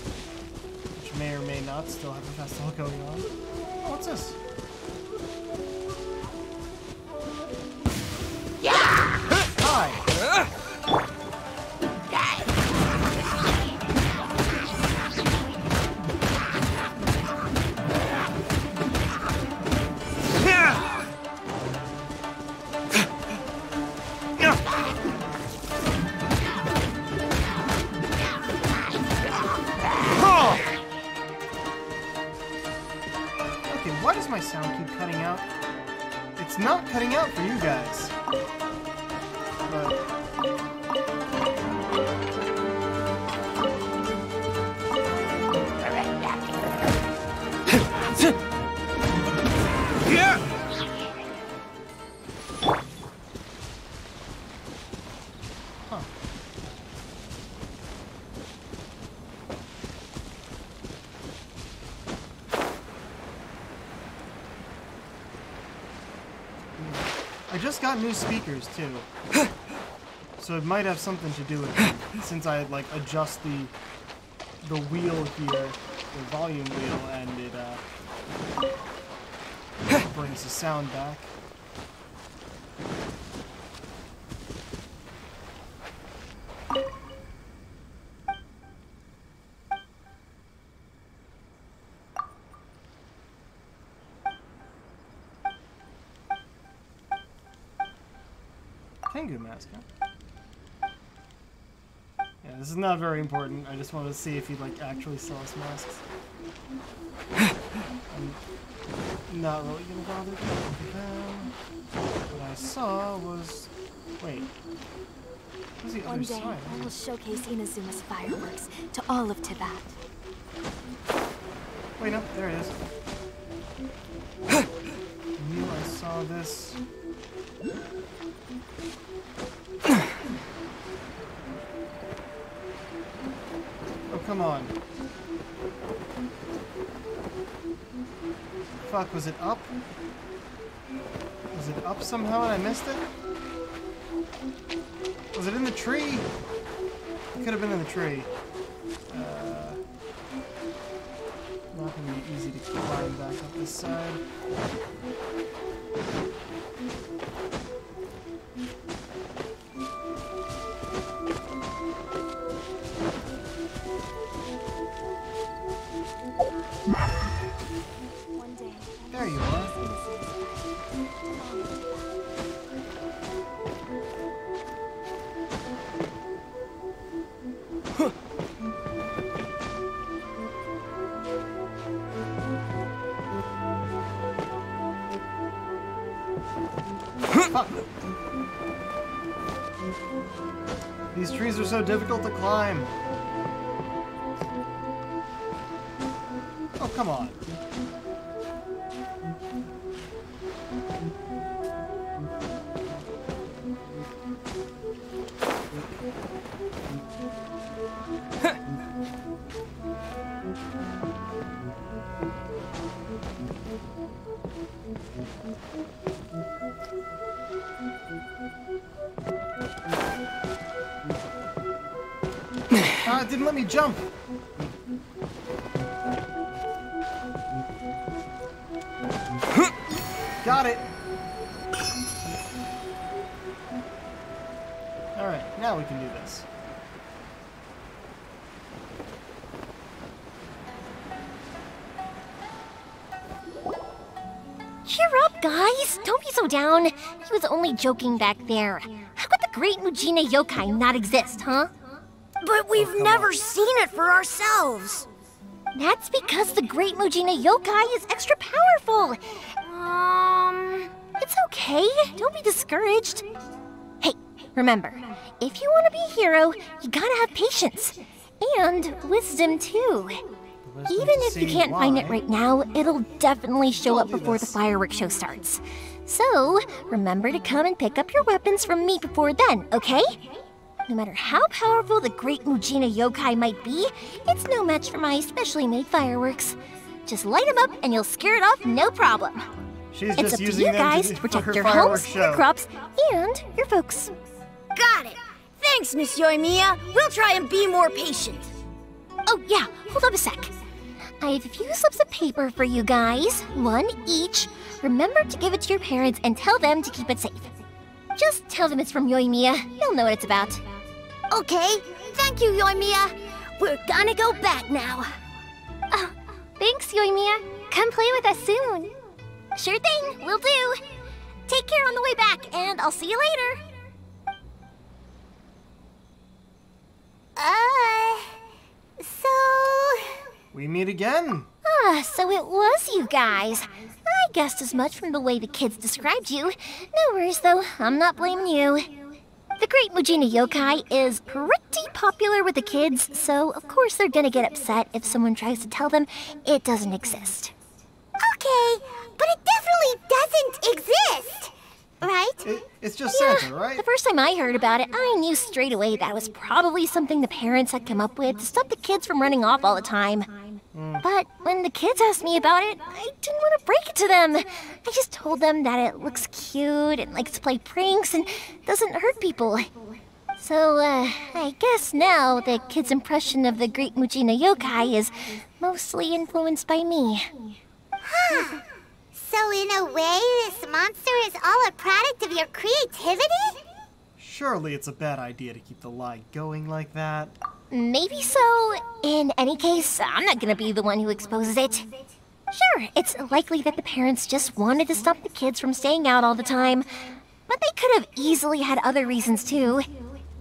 which may or may not still have a festival going on. Oh, what's this? Hi! Why does my sound keep cutting out? It's not cutting out for you guys. But... Huh. I just got new speakers too, so it might have something to do with it, since I like adjust the wheel here, the volume wheel, and it brings the sound back. Tengu mask, huh? Yeah, this is not very important. I just wanted to see if he like actually sells masks. I'm not really gonna bother with them. What I saw was... Wait. What's the other side? One day, I will showcase Inazuma's fireworks to all of Tibet. Wait, no, there it is. I knew I saw this. Oh, come on. Fuck, was it up? Was it up somehow and I missed it? Was it in the tree? It could have been in the tree. Not gonna be easy to climb back up this side. One day, There you are. Fuck. These trees are so difficult to climb. Oh, come on. It didn't let me jump. Got it. Alright, now we can do this. Cheer up, guys! Don't be so down. He was only joking back there. How could the great Mujina yokai not exist, huh? But we've never seen it for ourselves. That's because the great Mujina yokai is extra powerful. It's okay. Don't be discouraged. Hey, remember, if you want to be a hero, you gotta have patience. And wisdom, too. Even if you can't find it right now, it'll definitely show up before the fireworks show starts. So, remember to come and pick up your weapons from me before then, okay? No matter how powerful the great Mujina yokai might be, it's no match for my specially made fireworks. Just light them up and you'll scare it off no problem. She's it's just up to using you them guys to to protect her your fireworks homes, show. your crops, and your folks. Got it. Thanks, Miss Yoimiya. We'll try and be more patient. Oh, yeah, hold up a sec. I have a few slips of paper for you guys, one each. Remember to give it to your parents and tell them to keep it safe. Just tell them it's from Yoimiya. They'll know what it's about. Okay, thank you, Yoimiya. We're gonna go back now. Thanks, Yoimiya. Come play with us soon. Sure thing, will do. Take care on the way back, and I'll see you later. So... We meet again. So it was you guys. I guessed as much from the way the kids described you. No worries, though. I'm not blaming you. The great Mujina yokai is pretty popular with the kids, so of course they're gonna get upset if someone tries to tell them it doesn't exist. Okay, but it definitely doesn't exist, right? It's just Santa, right? The first time I heard about it, I knew straight away that was probably something the parents had come up with to stop the kids from running off all the time. But when the kids asked me about it, I didn't want to break it to them. I just told them that it looks cute and likes to play pranks and doesn't hurt people. So, I guess now the kids' impression of the great Mujina yokai is mostly influenced by me. So in a way, this monster is all a product of your creativity? Surely it's a bad idea to keep the lie going like that. Maybe so. In any case, I'm not gonna be the one who exposes it. Sure, it's likely that the parents just wanted to stop the kids from staying out all the time, but they could have easily had other reasons too.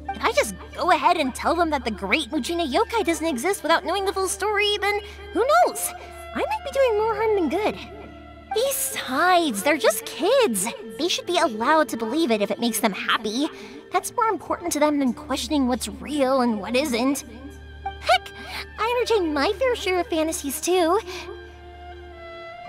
If I just go ahead and tell them that the great Mujina yokai doesn't exist without knowing the full story, then who knows? I might be doing more harm than good. Besides, they're just kids. They should be allowed to believe it if it makes them happy. That's more important to them than questioning what's real and what isn't. Heck, I entertain my fair share of fantasies too.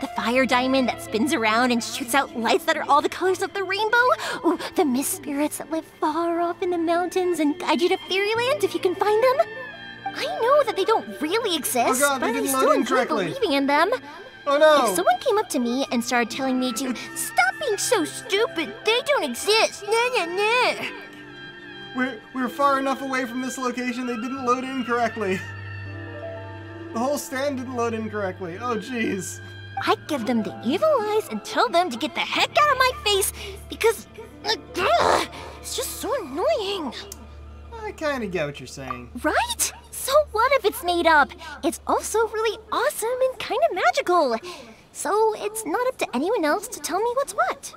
The fire diamond that spins around and shoots out lights that are all the colors of the rainbow. Ooh, the mist spirits that live far off in the mountains and guide you to fairyland if you can find them. I know that they don't really exist, Oh God, but they I didn't still load in enjoy correctly. believing in them. Oh no! If someone came up to me and started telling me to stop being so stupid, they don't exist. Nah, nah, nah. We're far enough away from this location they didn't load in correctly. The whole stand didn't load in correctly. Oh jeez. I'd give them the evil eyes and tell them to get the heck out of my face because it's just so annoying. I kinda get what you're saying. Right? So what if it's made up? It's also really awesome and kind of magical. So it's not up to anyone else to tell me what's what.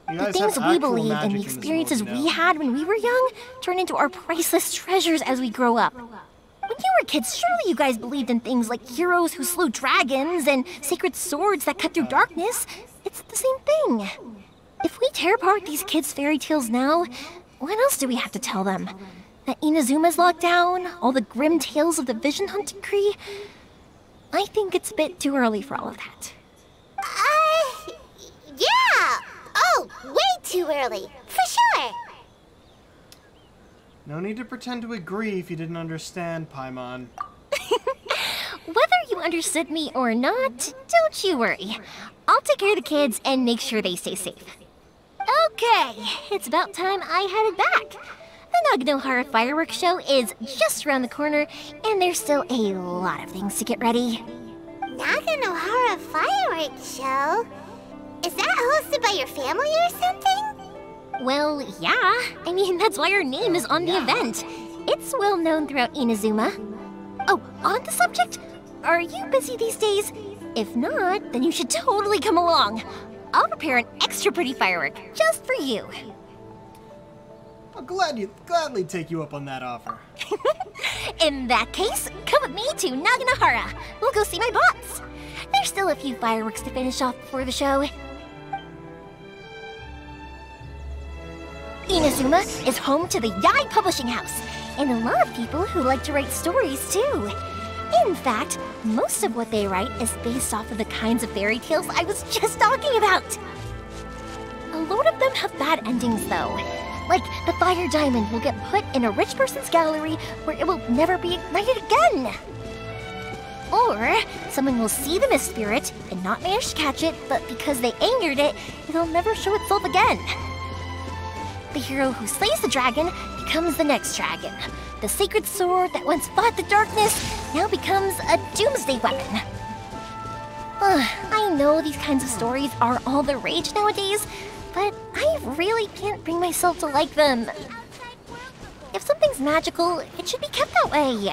You The guys things have we actual believe magic and in the this experiences world, you we know. had when we were young turn into our priceless treasures as we grow up. When you were kids, surely you guys believed in things like heroes who slew dragons and sacred swords that cut through darkness. It's the same thing. If we tear apart these kids' fairy tales now, what else do we have to tell them? That Inazuma's locked down? All the grim tales of the Vision Hunt decree? I think it's a bit too early for all of that. Yeah! Oh, way too early, for sure! No need to pretend to agree if you didn't understand, Paimon. Whether you understood me or not, don't you worry. I'll take care of the kids and make sure they stay safe. Okay, it's about time I headed back. The Naganohara fireworks show is just around the corner, and there's still a lot of things to get ready. Naganohara fireworks show? Is that hosted by your family or something? Well, yeah. I mean, that's why our name is on the event. It's well known throughout Inazuma. Oh, on the subject, are you busy these days? If not, then you should totally come along. I'll prepare an extra pretty firework just for you. I'll gladly take you up on that offer. In that case, come with me to Naganohara. We'll go see my bots. There's still a few fireworks to finish off before the show. Inazuma is home to the Yai Publishing House, and a lot of people who like to write stories too. In fact, most of what they write is based off of the kinds of fairy tales I was just talking about. A lot of them have bad endings though. Like, the fire diamond will get put in a rich person's gallery where it will never be ignited again. Or, someone will see the mist spirit and not manage to catch it, but because they angered it, it'll never show itself again. The hero who slays the dragon becomes the next dragon. The sacred sword that once fought the darkness now becomes a doomsday weapon. I know these kinds of stories are all the rage nowadays, but I really can't bring myself to like them. If something's magical, it should be kept that way.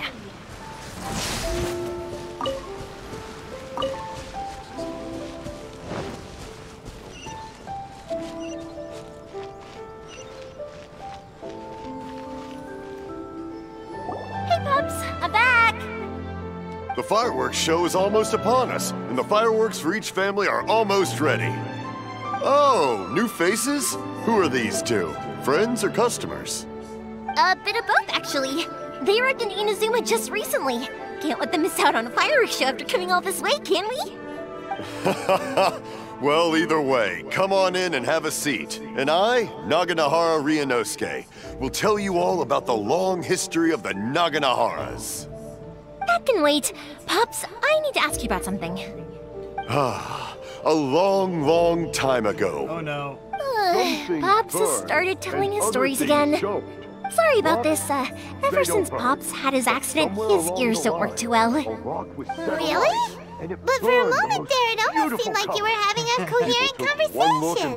Hey, Pups, I'm back! The fireworks show is almost upon us, and the fireworks for each family are almost ready. Oh, new faces? Who are these two? Friends or customers? A bit of both, actually. They arrived in Inazuma just recently. Can't let them miss out on a fireworks show after coming all this way, can we? Well, either way, come on in and have a seat. And I, Naganohara Ryunosuke, will tell you all about the long history of the Naganoharas. That can wait. Pops, I need to ask you about something. A long, long time ago. Oh no. Pops has started telling his stories again. Sorry about this. Ever since Pops had his accident, his ears don't work too well. Really? But for a moment there, it almost seemed like you were having a coherent conversation.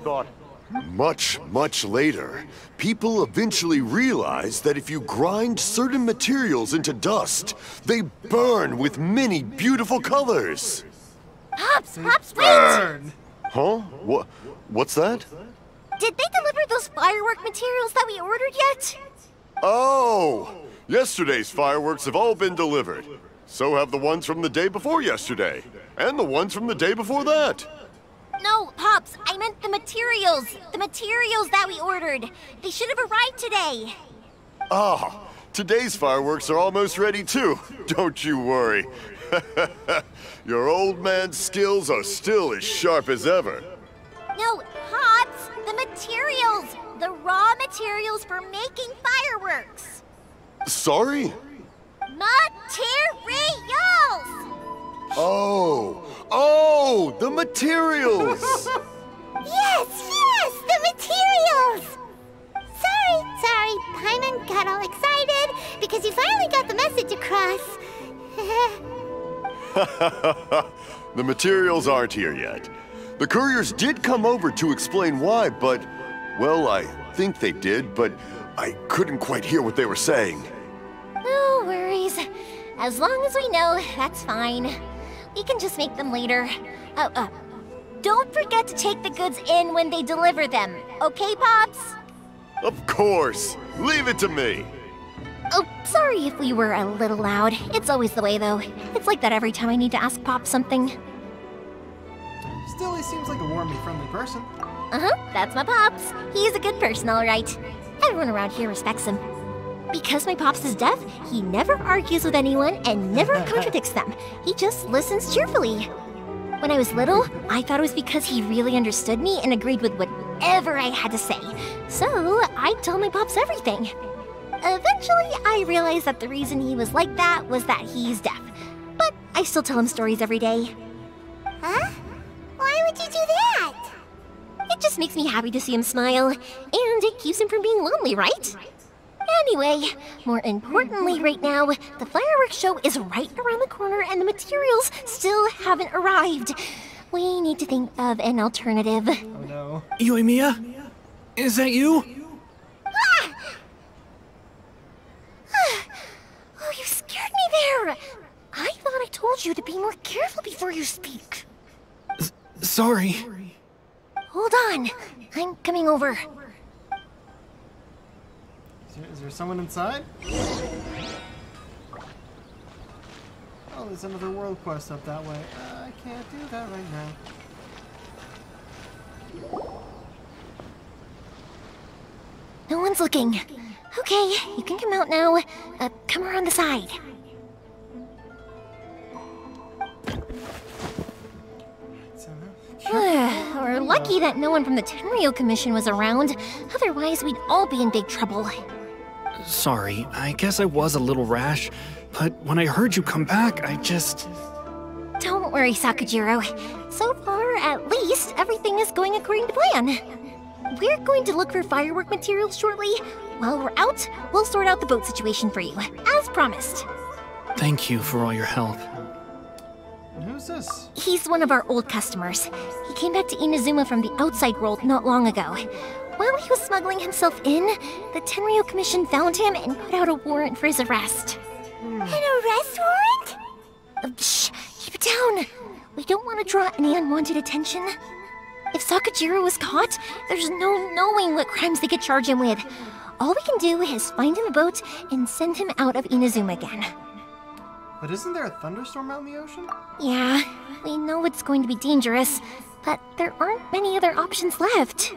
Much, much later, people eventually realized that if you grind certain materials into dust, they burn with many beautiful colors. Pops, wait! Burn! Huh? What's that? Did they deliver those firework materials that we ordered yet? Oh! Yesterday's fireworks have all been delivered. So have the ones from the day before yesterday. And the ones from the day before that. No, Pops, I meant the materials. The materials that we ordered. They should have arrived today. Ah, today's fireworks are almost ready too. Don't you worry. Your old man's skills are still as sharp as ever. No, Pops, the materials. The raw materials for making fireworks. Sorry? Materials! Oh, the materials! Yes, the materials! Sorry, Paimon got all excited because you finally got the message across. The materials aren't here yet. The couriers did come over to explain why, but, well, I think they did, but I couldn't quite hear what they were saying. No worries. As long as we know, that's fine. We can just make them later. Don't forget to take the goods in when they deliver them, okay, Pops? Of course. Leave it to me. Oh, sorry if we were a little loud. It's always the way, though. It's like that every time I need to ask Pop something. Still, he seems like a warmly friendly person. That's my Pops. He's a good person, all right. Everyone around here respects him. Because my pops is deaf, he never argues with anyone and never contradicts them. He just listens cheerfully. When I was little, I thought it was because he really understood me and agreed with whatever I had to say. So I'd tell my pops everything. Eventually, I realized that the reason he was like that was that he's deaf. But I still tell him stories every day. Huh? Why would you do that? It just makes me happy to see him smile, and it keeps him from being lonely, right? Anyway, more importantly right now, the fireworks show is right around the corner and the materials still haven't arrived. We need to think of an alternative. Oh no. Yoimiya? Is that you? Oh, you scared me there! I thought I told you to be more careful before you speak. Sorry. Hold on, I'm coming over. Is there someone inside? Oh, there's another world quest up that way. I can't do that right now. No one's looking. Okay, you can come out now. Come around the side. We're lucky that no one from the Tenryo Commission was around. Otherwise, we'd all be in big trouble. Sorry, I guess I was a little rash, but when I heard you come back, I just... Don't worry, Sakujiro. So far, at least, everything is going according to plan. We're going to look for firework materials shortly. While we're out, we'll sort out the boat situation for you, as promised. Thank you for all your help. And who's this? He's one of our old customers. He came back to Inazuma from the outside world not long ago. While he was smuggling himself in, the Tenryo Commission found him and put out a warrant for his arrest. An arrest warrant? Shh! Keep it down! We don't want to draw any unwanted attention. If Sakujiro was caught, there's no knowing what crimes they could charge him with. All we can do is find him a boat and send him out of Inazuma again. But isn't there a thunderstorm out in the ocean? Yeah, we know it's going to be dangerous, but there aren't many other options left.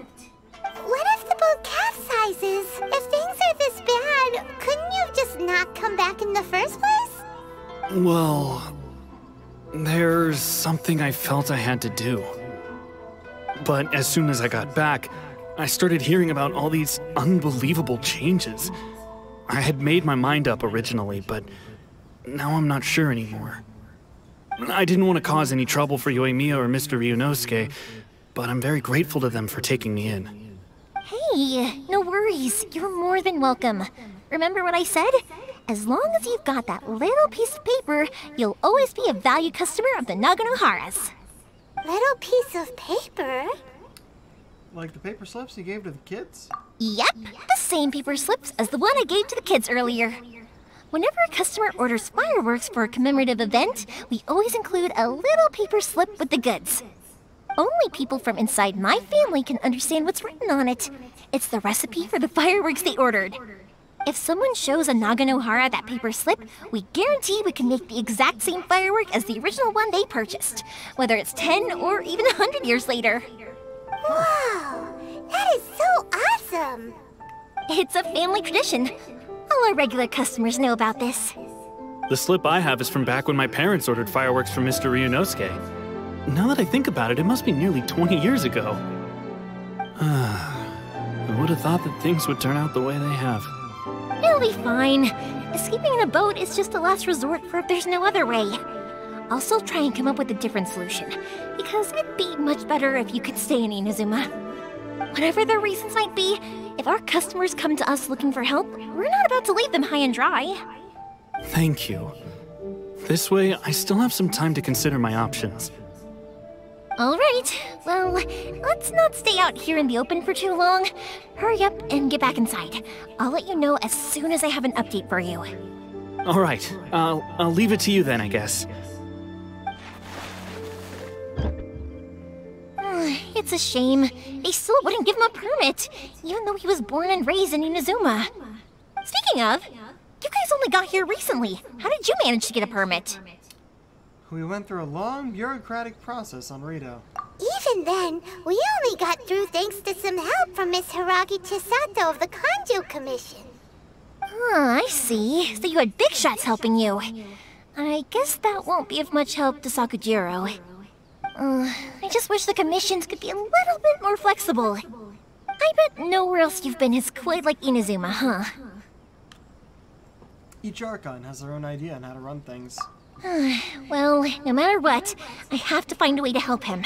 What if the boat capsizes? If things are this bad, couldn't you have just not come back in the first place? Well, there's something I felt I had to do. But as soon as I got back, I started hearing about all these unbelievable changes. I had made my mind up originally, but now I'm not sure anymore. I didn't want to cause any trouble for Yoimiya or Mr. Ryunosuke, but I'm very grateful to them for taking me in. Hey, no worries. You're more than welcome. Remember what I said? As long as you've got that little piece of paper, you'll always be a valued customer of the Naganoharas. Little piece of paper? Like the paper slips you gave to the kids? Yep, the same paper slips as the one I gave to the kids earlier. Whenever a customer orders fireworks for a commemorative event, we always include a little paper slip with the goods. Only people from inside my family can understand what's written on it. It's the recipe for the fireworks they ordered. If someone shows a Naganohara that paper slip, we guarantee we can make the exact same firework as the original one they purchased, whether it's 10 or even 100 years later. Wow, that is so awesome! It's a family tradition. All our regular customers know about this. The slip I have is from back when my parents ordered fireworks from Mr. Ryunosuke. Now that I think about it, it must be nearly 20 years ago. I would have thought that things would turn out the way they have. It'll be fine. Escaping in a boat is just a last resort for if there's no other way. I'll still try and come up with a different solution, because it'd be much better if you could stay in Inazuma. Whatever their reasons might be, if our customers come to us looking for help, we're not about to leave them high and dry. Thank you. This way, I still have some time to consider my options. Alright, well, let's not stay out here in the open for too long. Hurry up and get back inside. I'll let you know as soon as I have an update for you. Alright, I'll leave it to you then, I guess. It's a shame. They still wouldn't give him a permit, even though he was born and raised in Inazuma. Speaking of, you guys only got here recently. How did you manage to get a permit? We went through a long bureaucratic process on Rito. Even Even then, we only got through thanks to some help from Miss Hiragi Chisato of the Kanjo Commission. I see. So you had big shots helping you. I guess that won't be of much help to Sakujiro. I just wish the commissions could be a little bit more flexible. I bet nowhere else you've been is quite like Inazuma, huh? Each Archon has their own idea on how to run things. Well, no matter what, I have to find a way to help him.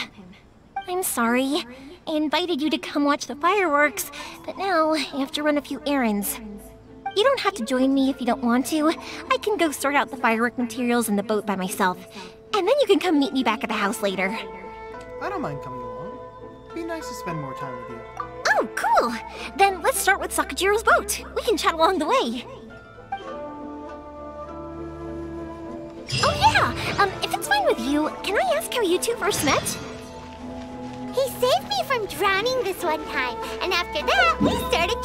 I'm sorry. I invited you to come watch the fireworks, but now I have to run a few errands. You don't have to join me if you don't want to. I can go sort out the firework materials in the boat by myself. And then you can come meet me back at the house later. I don't mind coming along. It'd be nice to spend more time with you. Oh, cool! Then let's start with Sakujiro's boat. We can chat along the way. Oh yeah! If it's fine with you, can I ask how you two first met? He saved me from drowning this one time, and after that, we started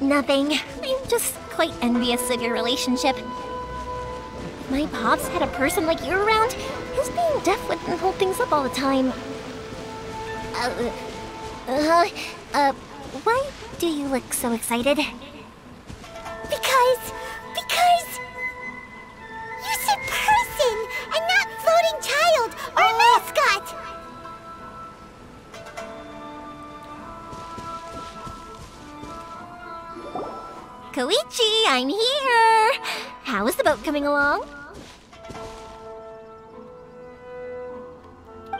Nothing. I'm just quite envious of your relationship. If my pops had a person like you around, his being deaf wouldn't hold things up all the time. Why do you look so excited? Because you said person and not floating child or mascot. Koichi, I'm here! How is the boat coming along?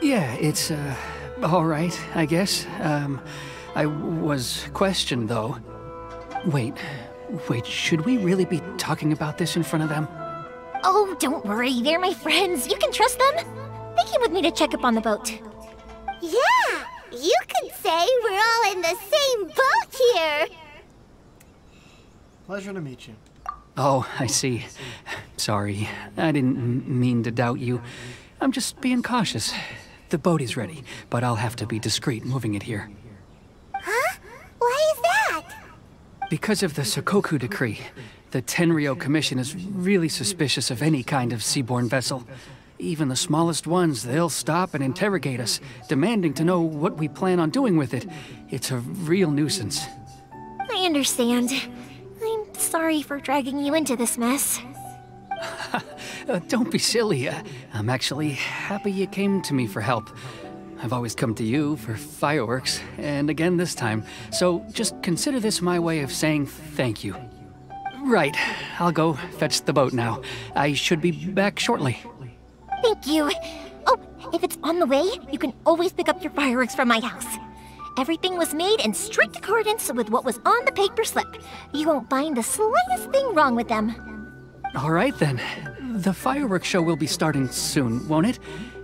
Yeah, it's, all right, I guess. I was questioned, though. Wait, should we really be talking about this in front of them? Oh, don't worry, they're my friends. You can trust them. They came with me to check up on the boat. Yeah, you could say we're all in the same boat here. Pleasure to meet you. Oh, I see. Sorry, I didn't mean to doubt you. I'm just being cautious. The boat is ready, but I'll have to be discreet moving it here. Huh? Why is that? Because of the Sokoku decree, the Tenryo Commission is really suspicious of any kind of seaborne vessel. Even the smallest ones, they'll stop and interrogate us, demanding to know what we plan on doing with it. It's a real nuisance. I understand. I'm sorry for dragging you into this mess. Don't be silly. I'm actually happy you came to me for help. I've always come to you for fireworks, and again this time, so just consider this my way of saying thank you. Right, I'll go fetch the boat now. I should be back shortly. Thank you. Oh, if it's on the way, you can always pick up your fireworks from my house. Everything was made in strict accordance with what was on the paper slip. You won't find the slightest thing wrong with them. All right then. The fireworks show will be starting soon, won't it?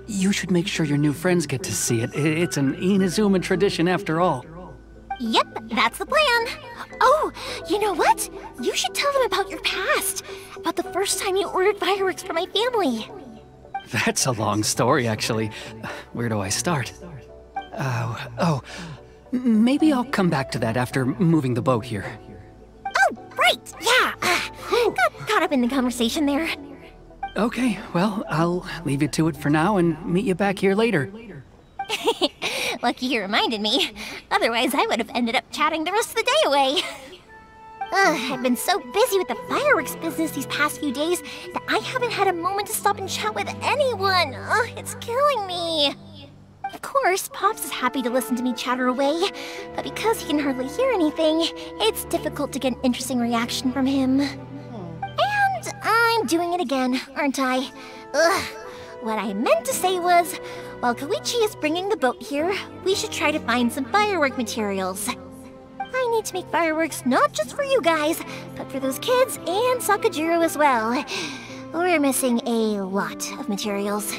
You should make sure your new friends get to see it. It's an Inazuma tradition after all. Yep, that's the plan. Oh, you know what? You should tell them about your past. About the first time you ordered fireworks for my family. That's a long story, actually. Where do I start? Maybe I'll come back to that after moving the boat here. Oh, right, yeah. Got caught up in the conversation there. Okay, well, I'll leave you to it for now and meet you back here later. Lucky you reminded me. Otherwise, I would have ended up chatting the rest of the day away. I've been so busy with the fireworks business these past few days that I haven't had a moment to stop and chat with anyone. It's killing me. Of course, Pops is happy to listen to me chatter away, but because he can hardly hear anything, it's difficult to get an interesting reaction from him. And I'm doing it again, aren't I? What I meant to say was, while Koichi is bringing the boat here, we should try to find some firework materials. I need to make fireworks not just for you guys, but for those kids and Sakujiro as well. We're missing a lot of materials.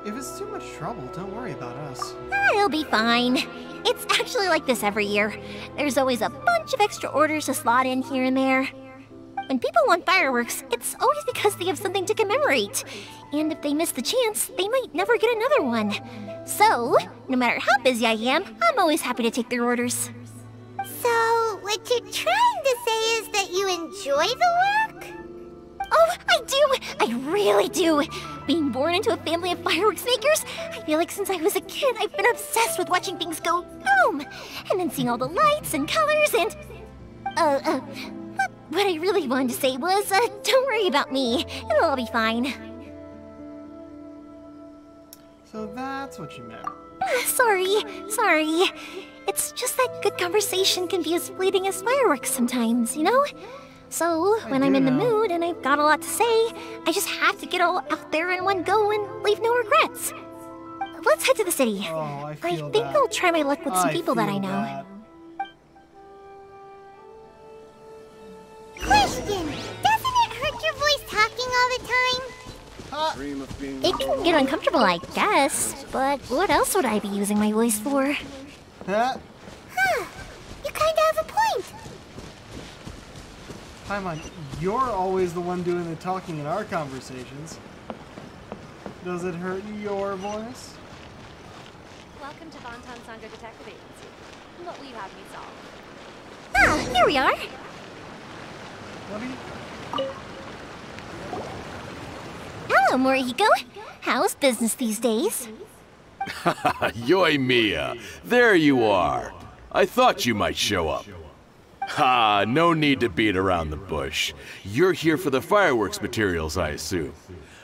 If it's too much trouble, don't worry about us. It'll be fine. It's actually like this every year. There's always a bunch of extra orders to slot in here and there. When people want fireworks, it's always because they have something to commemorate. And if they miss the chance, they might never get another one. So, no matter how busy I am, I'm always happy to take their orders. So, what you're trying to say is that you enjoy the work? Oh, I do! I really do! Being born into a family of fireworks makers, I feel like since I was a kid, I've been obsessed with watching things go boom! And then seeing all the lights and colors and... What I really wanted to say was, don't worry about me. It'll all be fine. So that's what you meant. Sorry. It's just that good conversation can be as fleeting as fireworks sometimes, you know? So, when I'm in the mood and I've got a lot to say, I just have to get all out there in one go and leave no regrets. Let's head to the city. Oh, I think I'll try my luck with some people that I know. That. Question! Doesn't it hurt your voice talking all the time? It can get uncomfortable, I guess. But what else would I be using my voice for? Huh? You kinda have a point. Paimon, you're always the one doing the talking in our conversations. Does it hurt your voice? Welcome to Bonton Sangha Detective Agency. What will you have me solve? Ah, here we are. What are you... Hello, Morihiko. How's business these days? Yoi Mia, there you are. I thought you might show up. Ha, no need to beat around the bush. You're here for the fireworks materials, I assume.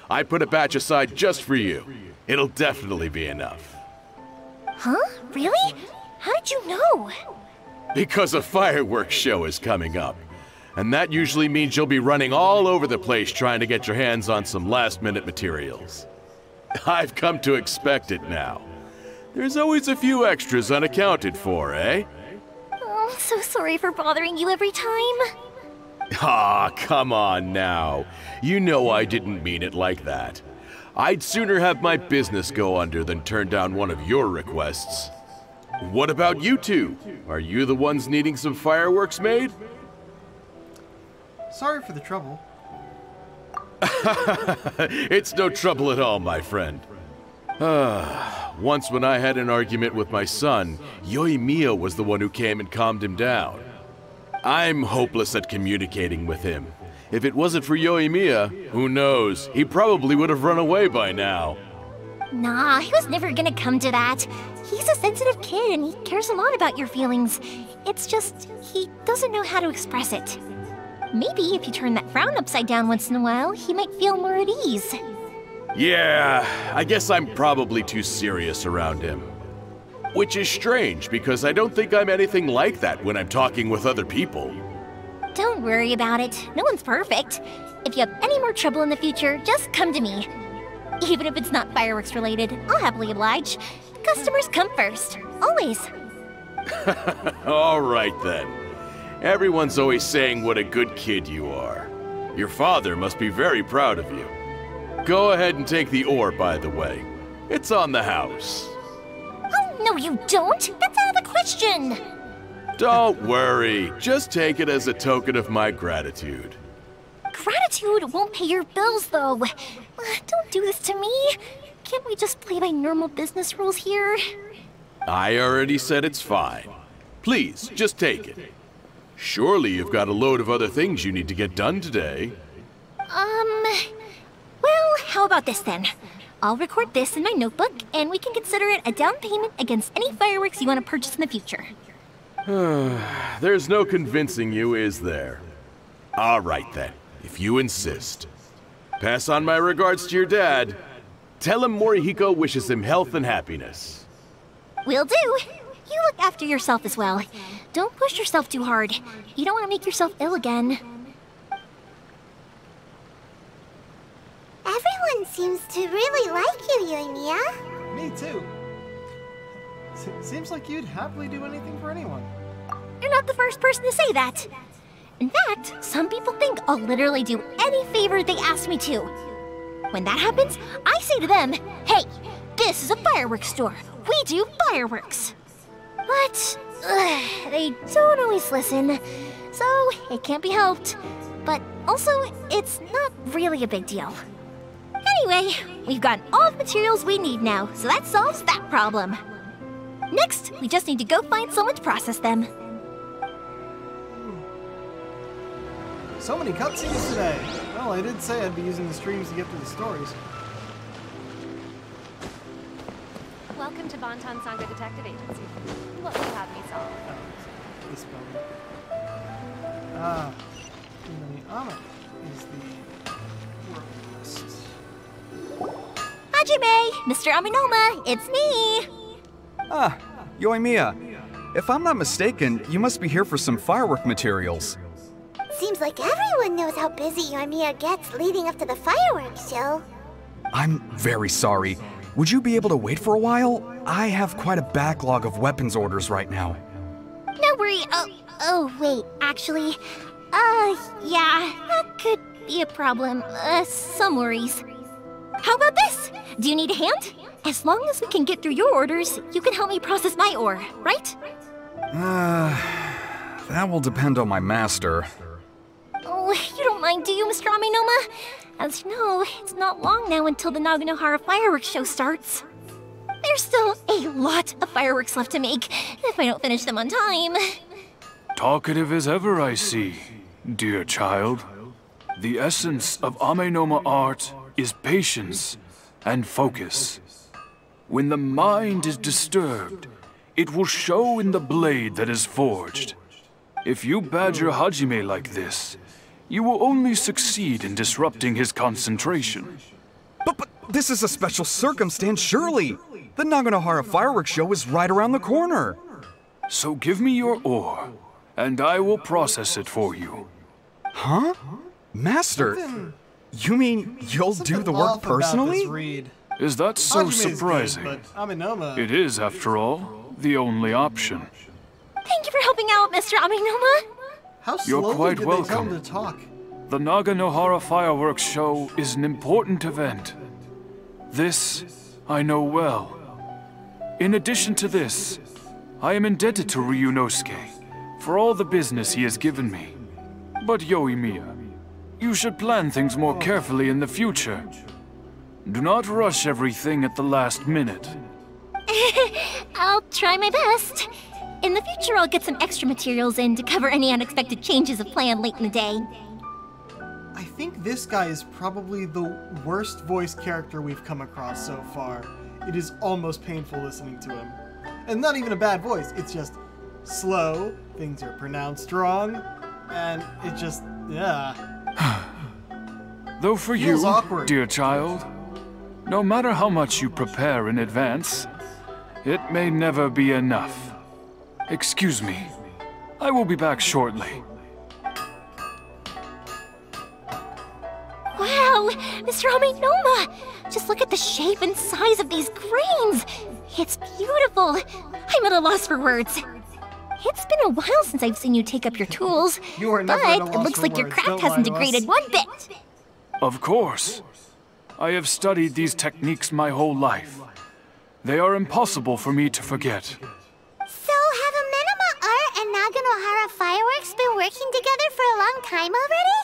I put a batch aside just for you. It'll definitely be enough. Huh? Really? How did you know? Because a fireworks show is coming up. And that usually means you'll be running all over the place trying to get your hands on some last-minute materials. I've come to expect it now. There's always a few extras unaccounted for, eh? Oh, I'm so sorry for bothering you every time. Ah, come on now. You know I didn't mean it like that. I'd sooner have my business go under than turn down one of your requests. What about you two? Are you the ones needing some fireworks made? Sorry for the trouble. It's no trouble at all, my friend. Once when I had an argument with my son, Yoi Mia was the one who came and calmed him down. I'm hopeless at communicating with him. If it wasn't for Yoi Mia, who knows, he probably would have run away by now. Nah, he was never gonna come to that. He's a sensitive kid and he cares a lot about your feelings. It's just, he doesn't know how to express it. Maybe if you turn that frown upside down once in a while, he might feel more at ease. Yeah, I guess I'm probably too serious around him. Which is strange, because I don't think I'm anything like that when I'm talking with other people. Don't worry about it. No one's perfect. If you have any more trouble in the future, just come to me. Even if it's not fireworks related, I'll happily oblige. Customers come first. Always. All right then. Everyone's always saying what a good kid you are. Your father must be very proud of you. Go ahead and take the ore, by the way. It's on the house. Oh, no you don't! That's out of the question! Don't worry. Just take it as a token of my gratitude. Gratitude won't pay your bills, though. Don't do this to me. Can't we just play by normal business rules here? I already said it's fine. Please, just take it. Surely you've got a load of other things you need to get done today. Well, how about this then? I'll record this in my notebook, and we can consider it a down payment against any fireworks you want to purchase in the future. There's no convincing you, is there? All right then, if you insist. Pass on my regards to your dad. Tell him Morihiko wishes him health and happiness. Will do. You look after yourself as well. Don't push yourself too hard. You don't want to make yourself ill again. Everyone seems to really like you, Yoimiya. Me too. Seems like you'd happily do anything for anyone. You're not the first person to say that. In fact, some people think I'll literally do any favor they ask me to. When that happens, I say to them, hey, this is a fireworks store. We do fireworks. But they don't always listen, so it can't be helped. But also, it's not really a big deal. Anyway, we've got all the materials we need now, so that solves that problem. Next, we just need to go find someone to process them. So many cutscenes today. Well, I did say I'd be using the streams to get through the stories. Welcome to Bonton Sangha Detective Agency. What will you have me solve? This building. Ah, Ama is the worst. Hajime! Mr. Aminoma, it's me! Ah, Yoimiya. If I'm not mistaken, you must be here for some firework materials. Seems like everyone knows how busy Yoimiya gets leading up to the fireworks show. I'm very sorry. Would you be able to wait for a while? I have quite a backlog of weapons orders right now. No worry. Oh, wait, actually, yeah, that could be a problem. Some worries. How about this? Do you need a hand? As long as we can get through your orders, you can help me process my ore, right? That will depend on my master. Oh, you don't mind, do you, Mr. Aminoma? As you know, it's not long now until the Naganohara fireworks show starts. There's still a lot of fireworks left to make, if I don't finish them on time. Talkative as ever, I see, dear child. The essence of Amenoma art is patience and focus. When the mind is disturbed, it will show in the blade that is forged. If you badger Hajime like this, you will only succeed in disrupting his concentration. But this is a special circumstance, surely. The Naganohara fireworks show is right around the corner. So give me your ore, and I will process it for you. Huh? Master, you mean you'll do the work personally? Is that so Hajime's surprising? good, but Aminoma... It is, after all, the only option. Thank you for helping out, Mr. Aminoma. How You're slowly quite did they tell him welcome. to talk? The Naganohara fireworks show is an important event. This I know well. In addition to this, I am indebted to Ryunosuke for all the business he has given me. But Yoimiya, you should plan things more carefully in the future. Do not rush everything at the last minute. I'll try my best. In the future, I'll get some extra materials in to cover any unexpected changes of plan late in the day. I think this guy is probably the worst voice character we've come across so far. It is almost painful listening to him. And not even a bad voice, it's just slow, things are pronounced wrong, and it just, yeah. Though for Feels you, awkward. dear child, no matter how much you prepare in advance, it may never be enough. Excuse me. I will be back shortly. Wow, Mr. Aminoma! Just look at the shape and size of these grains! It's beautiful! I'm at a loss for words. It's been a while since I've seen you take up your tools, You are never but at a it loss looks for like your words, craft don't hasn't lie to us. degraded one bit! Of course. I have studied these techniques my whole life. They are impossible for me to forget. So have Amenoma Art and Naganohara Fireworks been working together for a long time already?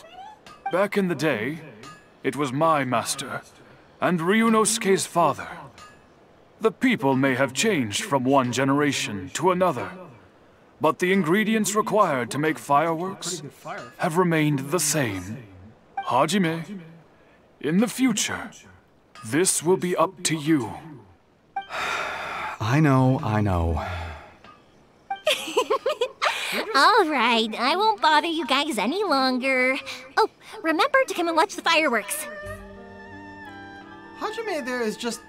Back in the day, it was my master, and Ryunosuke's father. The people may have changed from one generation to another, but the ingredients required to make fireworks have remained the same. Hajime, in the future, this will be up to you. I know. All right, I won't bother you guys any longer. Oh, remember to come and watch the fireworks. Hajime there is just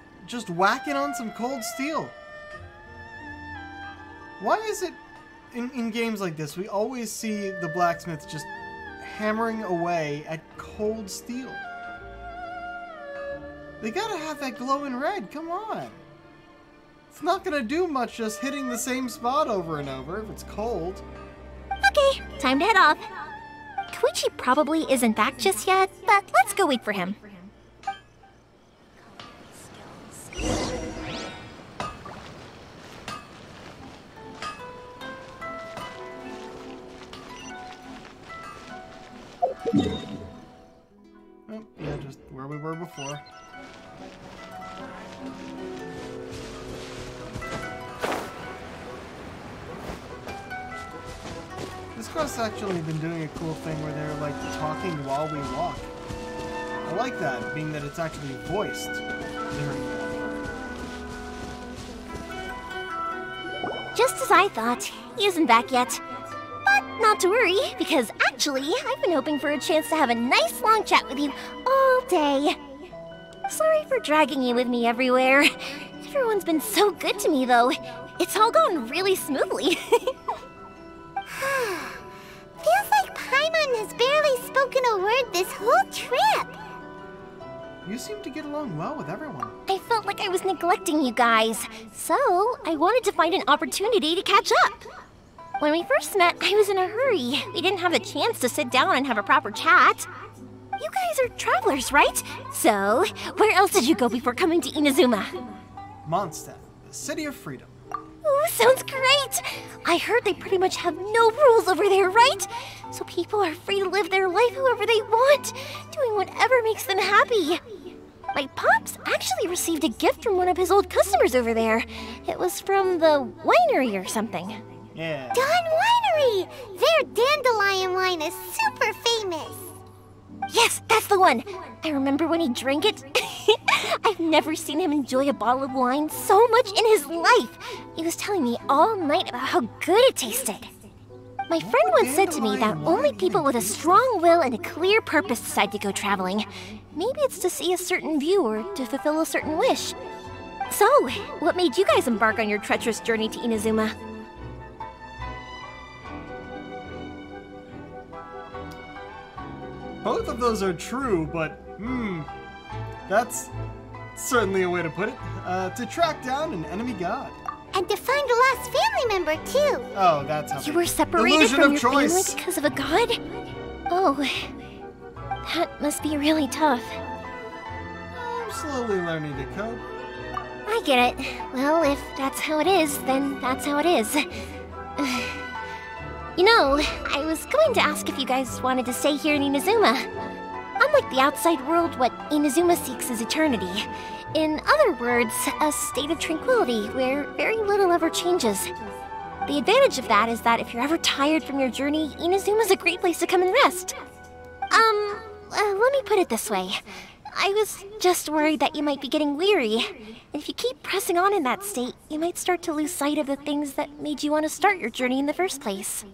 whacking on some cold steel. Why is it in games like this we always see the blacksmiths just hammering away at cold steel? They gotta have that glowing red, come on. It's not gonna do much just hitting the same spot over and over if it's cold. Okay, time to head off. Koichi probably isn't back just yet, but let's go wait for him. Oh, yeah, just where we were before. This Quest's actually been doing a cool thing where they're like talking while we walk. I like that, being that it's actually voiced during the Just as I thought, he isn't back yet. But not to worry, because actually, I've been hoping for a chance to have a nice long chat with you all day. Sorry for dragging you with me everywhere. Everyone's been so good to me, though. It's all gone really smoothly. Feels like Paimon has barely spoken a word this whole trip. You seem to get along well with everyone. I felt like I was neglecting you guys, so I wanted to find an opportunity to catch up. When we first met, I was in a hurry. We didn't have the chance to sit down and have a proper chat. You guys are travelers, right? So, where else did you go before coming to Inazuma? Mondstadt, the city of freedom. Ooh, sounds great! I heard they pretty much have no rules over there, right? So people are free to live their life however they want, doing whatever makes them happy. My pops actually received a gift from one of his old customers over there. It was from the winery or something. Yeah. Dawn Winery! Their dandelion wine is super famous. Yes, that's the one! I remember when he drank it. I've never seen him enjoy a bottle of wine so much in his life. He was telling me all night about how good it tasted. My friend once said to me that only people with a strong will and a clear purpose decide to go traveling. Maybe it's to see a certain view or to fulfill a certain wish. So, what made you guys embark on your treacherous journey to Inazuma? Both of those are true, but, that's certainly a way to put it. To track down an enemy god. And to find a lost family member, too. Oh, that's how You were separated Illusion from of your choice. family because of a god? Oh, that must be really tough. I'm slowly learning to cope. I get it. Well, if that's how it is, then that's how it is. You know, I was going to ask if you guys wanted to stay here in Inazuma. Unlike the outside world, what Inazuma seeks is eternity. In other words, a state of tranquility where very little ever changes. The advantage of that is that if you're ever tired from your journey, Inazuma's a great place to come and rest. Let me put it this way. I was just worried that you might be getting weary. And if you keep pressing on in that state, you might start to lose sight of the things that made you want to start your journey in the first place.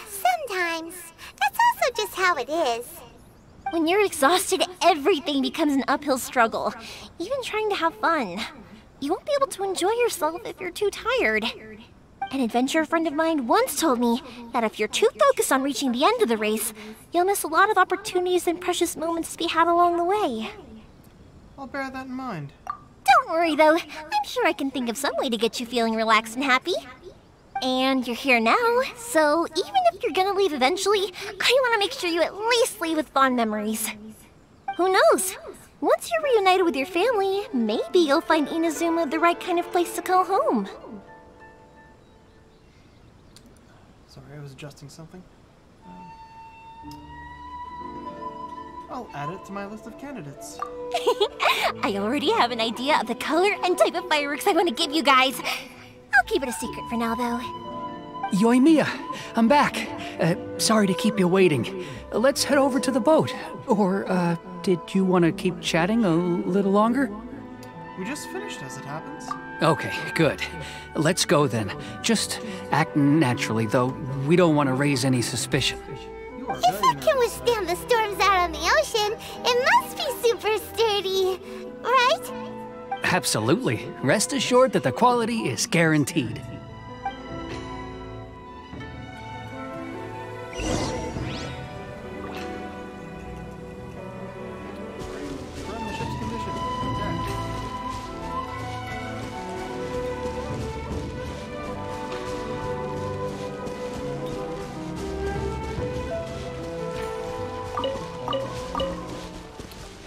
Sometimes. That's also just how it is. When you're exhausted, everything becomes an uphill struggle. Even trying to have fun. You won't be able to enjoy yourself if you're too tired. An adventurer friend of mine once told me that if you're too focused on reaching the end of the race, you'll miss a lot of opportunities and precious moments to be had along the way. I'll bear that in mind. Don't worry though, I'm sure I can think of some way to get you feeling relaxed and happy. And you're here now, so even if you're gonna leave eventually, I want to make sure you at least leave with fond memories. Who knows? Once you're reunited with your family, maybe you'll find Inazuma the right kind of place to call home. Sorry, I was adjusting something. I'll add it to my list of candidates. I already have an idea of the color and type of fireworks I want to give you guys. I'll keep it a secret for now, though. Yoimiya, I'm back. Sorry to keep you waiting. Let's head over to the boat. Or, did you want to keep chatting a little longer? We just finished, as it happens. Okay, good. Let's go then. Just act naturally, though we don't want to raise any suspicion. If it can withstand the storms out on the ocean, it must be super sturdy, right? Absolutely. Rest assured that the quality is guaranteed.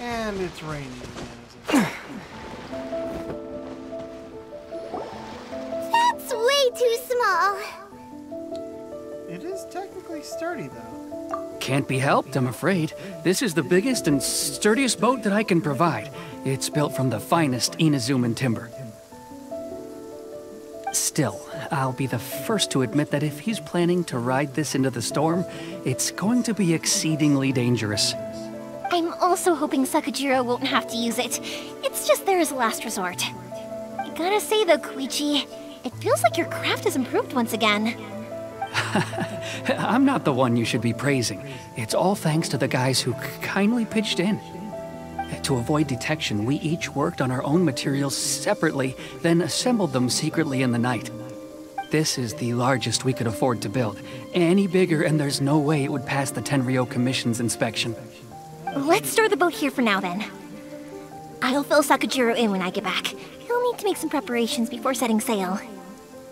And it's raining again. That's way too small. It is technically sturdy, though. Can't be helped, I'm afraid. This is the biggest and sturdiest boat that I can provide. It's built from the finest Inazuman timber. Still, I'll be the first to admit that if he's planning to ride this into the storm, it's going to be exceedingly dangerous. I'm also hoping Sakajiro won't have to use it. It's just there as a last resort. I gotta say though, Koichi, it feels like your craft has improved once again. I'm not the one you should be praising. It's all thanks to the guys who kindly pitched in. To avoid detection, we each worked on our own materials separately, then assembled them secretly in the night. This is the largest we could afford to build. Any bigger and there's no way it would pass the Tenryou Commission's inspection. Let's store the boat here for now then. I'll fill Sakajiro in when I get back. He'll need to make some preparations before setting sail.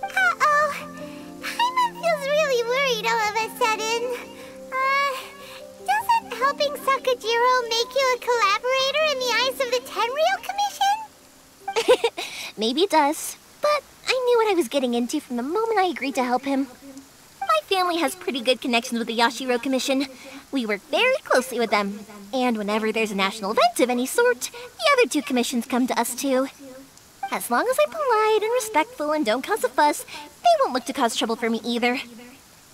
Uh-oh. Paimon feels really worried all of a sudden. Doesn't helping Sakajiro make you a collaborator in the eyes of the Tenryou Commission? Maybe it does, but I knew what I was getting into from the moment I agreed to help him. My family has pretty good connections with the Yashiro Commission. We work very closely with them, and whenever there's a national event of any sort, the other two commissions come to us too. As long as I'm polite and respectful and don't cause a fuss, they won't look to cause trouble for me either.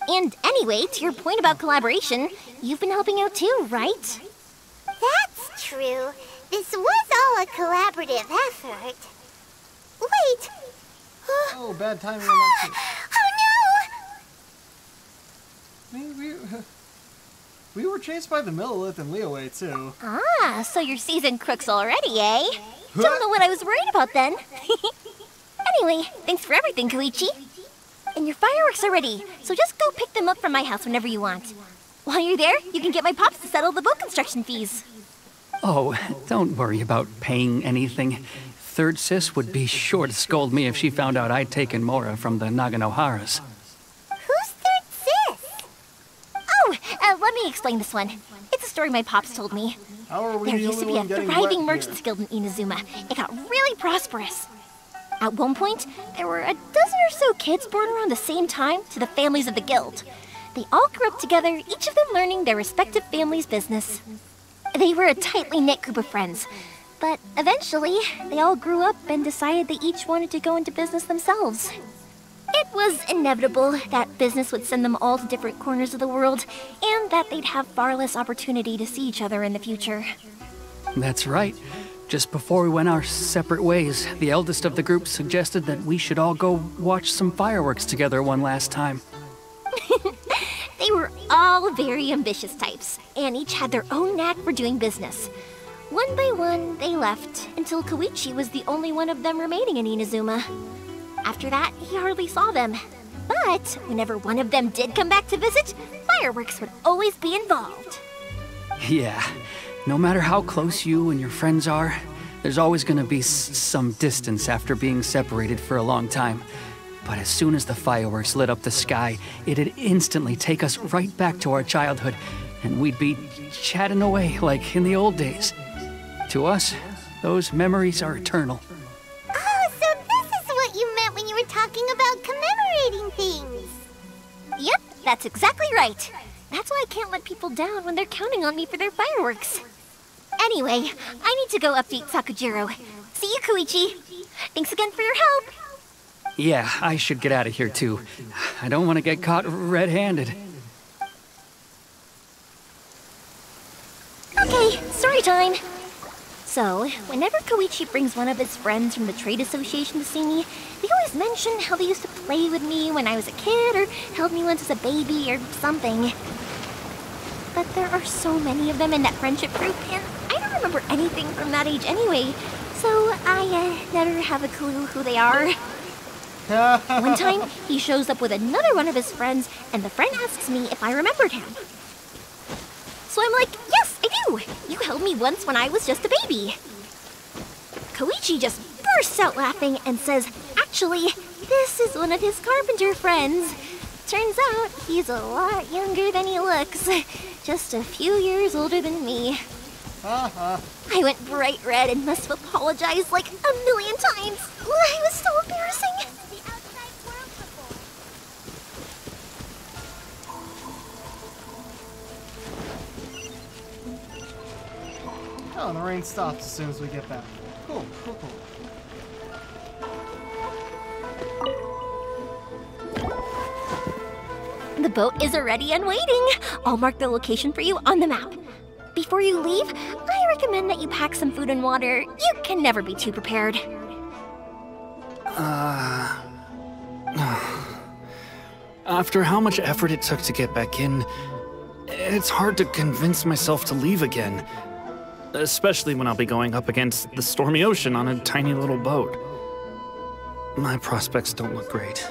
And anyway, to your point about collaboration, you've been helping out too, right? That's true. This was all a collaborative effort. Wait! Oh, bad timing on that too. Oh no! We were chased by the Millilith and Leeway too. Ah, so you're seasoned crooks already, eh? Don't know what I was worried about then. Anyway, thanks for everything, Koichi. And your fireworks are ready, so just go pick them up from my house whenever you want. While you're there, you can get my pops to settle the boat construction fees. Oh, don't worry about paying anything. Third Sis would be sure to scold me if she found out I'd taken Mora from the Naganoharas. Who's Third Sis? Oh, let me explain this one. It's a story my pops told me. How are we There used to be a thriving merchants guild in Inazuma. It got really prosperous. At one point, there were a dozen or so kids born around the same time to the families of the guild. They all grew up together, each of them learning their respective family's business. They were a tightly knit group of friends, but eventually, they all grew up and decided they each wanted to go into business themselves. It was inevitable that business would send them all to different corners of the world, and that they'd have far less opportunity to see each other in the future. That's right. Just before we went our separate ways, the eldest of the group suggested that we should all go watch some fireworks together one last time. They were all very ambitious types, and each had their own knack for doing business. One by one, they left, until Koichi was the only one of them remaining in Inazuma. After that, he hardly saw them. But whenever one of them did come back to visit, fireworks would always be involved. Yeah, no matter how close you and your friends are, there's always gonna be some distance after being separated for a long time. But as soon as the fireworks lit up the sky, it'd instantly take us right back to our childhood, and we'd be chatting away like in the old days. To us, those memories are eternal. Oh, so this is what you meant when you were talking about commemorating things. Yep, that's exactly right. That's why I can't let people down when they're counting on me for their fireworks. Anyway, I need to go update Sakajiro. See you, Koichi. Thanks again for your help. Yeah, I should get out of here too. I don't want to get caught red-handed. Okay, story time. So, whenever Koichi brings one of his friends from the trade association to see me, they always mention how they used to play with me when I was a kid or held me once as a baby or something. But there are so many of them in that friendship group, and I don't remember anything from that age anyway, so I never have a clue who they are. One time, he shows up with another one of his friends, and the friend asks me if I remembered him. So I'm like, yes, I do! You held me once when I was just a baby. Koichi just bursts out laughing and says, actually, this is one of his carpenter friends. Turns out, he's a lot younger than he looks. Just a few years older than me. I went bright red and must have apologized like a million times. It was so embarrassing. Oh, and the rain stops as soon as we get back. Cool, cool, cool. The boat is ready and waiting. I'll mark the location for you on the map. Before you leave, I recommend that you pack some food and water. You can never be too prepared. After how much effort it took to get back in, it's hard to convince myself to leave again. Especially when I'll be going up against the stormy ocean on a tiny little boat. My prospects don't look great.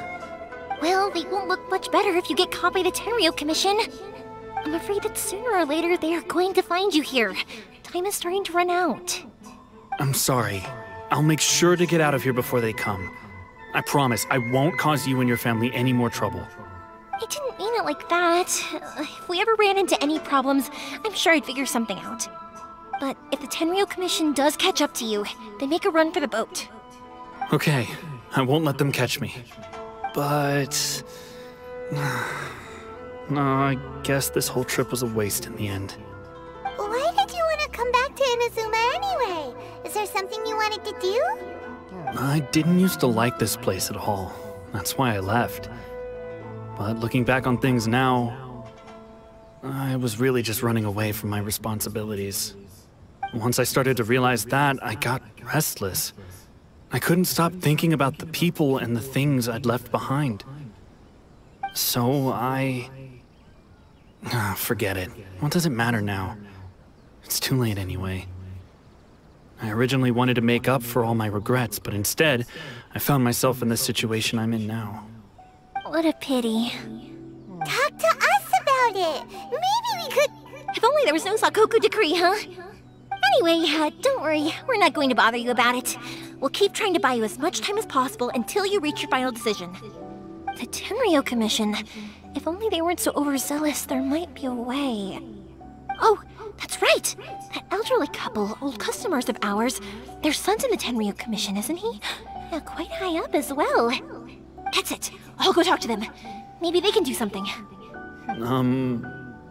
Well, they won't look much better if you get caught by the Tenryou Commission. I'm afraid that sooner or later they are going to find you here. Time is starting to run out. I'm sorry. I'll make sure to get out of here before they come. I promise I won't cause you and your family any more trouble. I didn't mean it like that. If we ever ran into any problems, I'm sure I'd figure something out. But if the Tenryou Commission does catch up to you, then make a run for the boat. Okay, I won't let them catch me. But... no, I guess this whole trip was a waste in the end. Why did you want to come back to Inazuma anyway? Is there something you wanted to do? I didn't used to like this place at all. That's why I left. But looking back on things now, I was really just running away from my responsibilities. Once I started to realize that, I got restless. I couldn't stop thinking about the people and the things I'd left behind. So forget it. What does it matter now? It's too late anyway. I originally wanted to make up for all my regrets, but instead, I found myself in the situation I'm in now. What a pity. Talk to us about it. Maybe we could... If only there was no Sakoku decree, huh? Anyway, don't worry. We're not going to bother you about it. We'll keep trying to buy you as much time as possible until you reach your final decision. The Tenryou Commission. If only they weren't so overzealous, there might be a way. Oh, that's right! That elderly couple, old customers of ours, their son's in the Tenryou Commission, isn't he? Yeah, quite high up as well. That's it. I'll go talk to them. Maybe they can do something.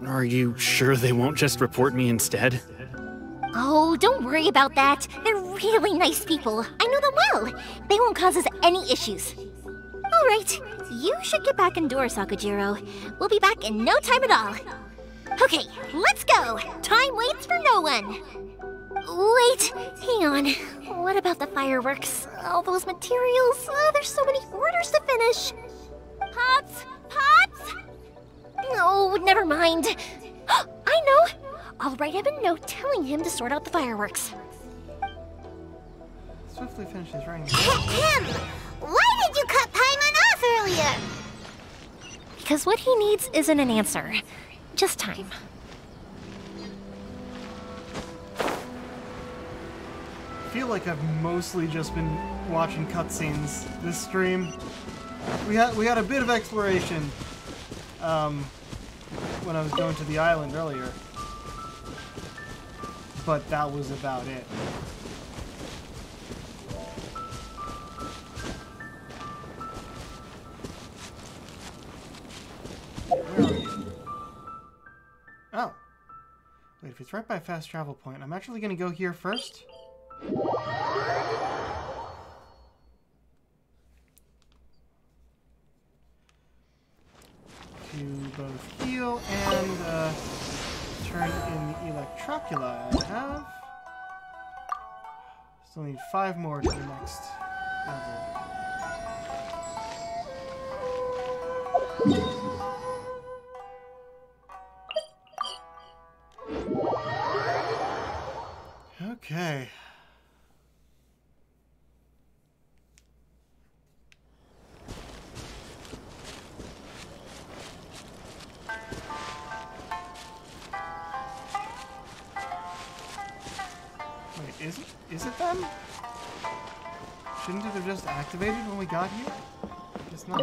Are you sure they won't just report me instead? Oh, don't worry about that. They're really nice people. I know them well. They won't cause us any issues. All right, you should get back indoors, Sakujiro. We'll be back in no time at all. Okay, let's go. Time waits for no one. Wait, hang on. What about the fireworks? All those materials? Oh, there's so many orders to finish. Pops! Pops! Oh, never mind. I know. I'll write him a note telling him to sort out the fireworks. Swiftly finishes writing. Him! Why did you cut Paimon off earlier? Because what he needs isn't an answer. Just time. I feel like I've mostly just been watching cutscenes this stream. We had a bit of exploration when I was going to the island earlier, but that was about it. Where are you? Oh. Wait, if it's right by a fast travel point, I'm actually going to go here first. To both heal and turn in the Electrocula I have. Still need 5 more to the next level. Okay. Wait, is it them? Shouldn't it have just activated when we got here? I guess not.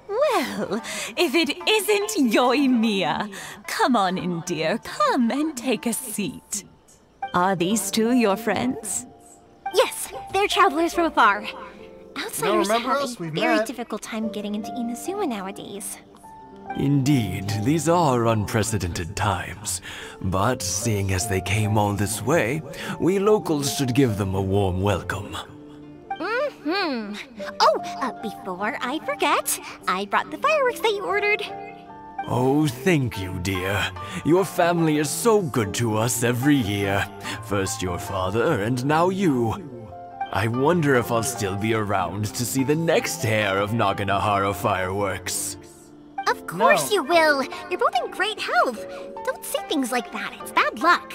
Well, if it isn't Yoimiya, come on in, dear. Come and take a seat. Are these two your friends? Yes, they're travelers from afar. Outsiders have remember a us? We've very met. difficult time getting into Inazuma nowadays. Indeed, these are unprecedented times. But seeing as they came all this way, we locals should give them a warm welcome. Oh, before I forget, I brought the fireworks that you ordered. Oh, thank you, dear. Your family is so good to us every year. First your father, and now you. I wonder if I'll still be around to see the next hair of Naganahara fireworks. Of course you will. You're both in great health. Don't say things like that. It's bad luck.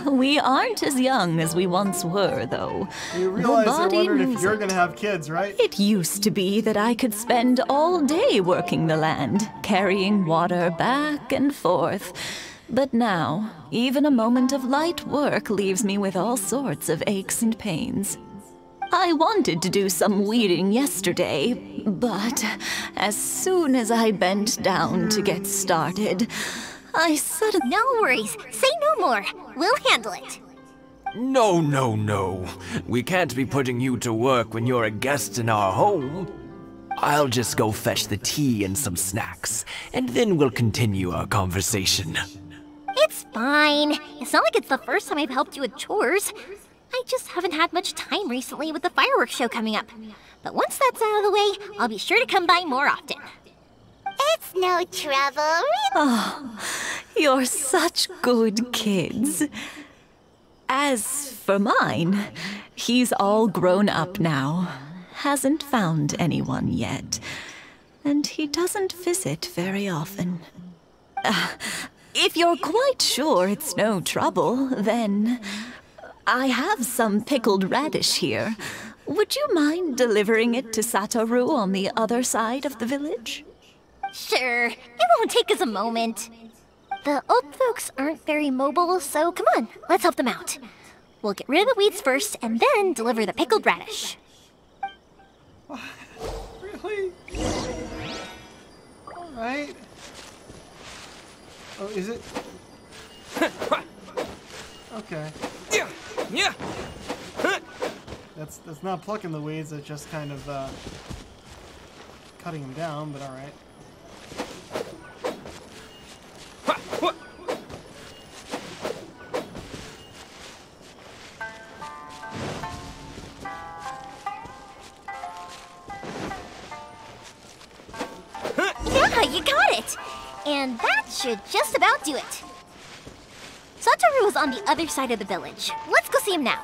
We aren't as young as we once were, though. You realize I wondered if you're gonna have kids, right? It used to be that I could spend all day working the land, carrying water back and forth. But now, even a moment of light work leaves me with all sorts of aches and pains. I wanted to do some weeding yesterday, but as soon as I bent down to get started, I suddenly... No worries. Say no more. We'll handle it. No, no, no. We can't be putting you to work when you're a guest in our home. I'll just go fetch the tea and some snacks, and then we'll continue our conversation. It's fine. It's not like it's the first time I've helped you with chores. I just haven't had much time recently with the fireworks show coming up. But once that's out of the way, I'll be sure to come by more often. It's no trouble. Oh, you're such good kids. As for mine, he's all grown up now. Hasn't found anyone yet. And he doesn't visit very often. If you're quite sure it's no trouble, then I have some pickled radish here. Would you mind delivering it to Satoru on the other side of the village? Sure, it won't take us a moment. The old folks aren't very mobile, so come on, let's help them out. We'll get rid of the weeds first, and then deliver the pickled radish. Really? Alright. Oh, is it? Okay. Yeah. That's not plucking the weeds, that's just kind of cutting them down, but alright. Yeah, you got it! And that should just about do it. Satoru is on the other side of the village. Let's go see him now.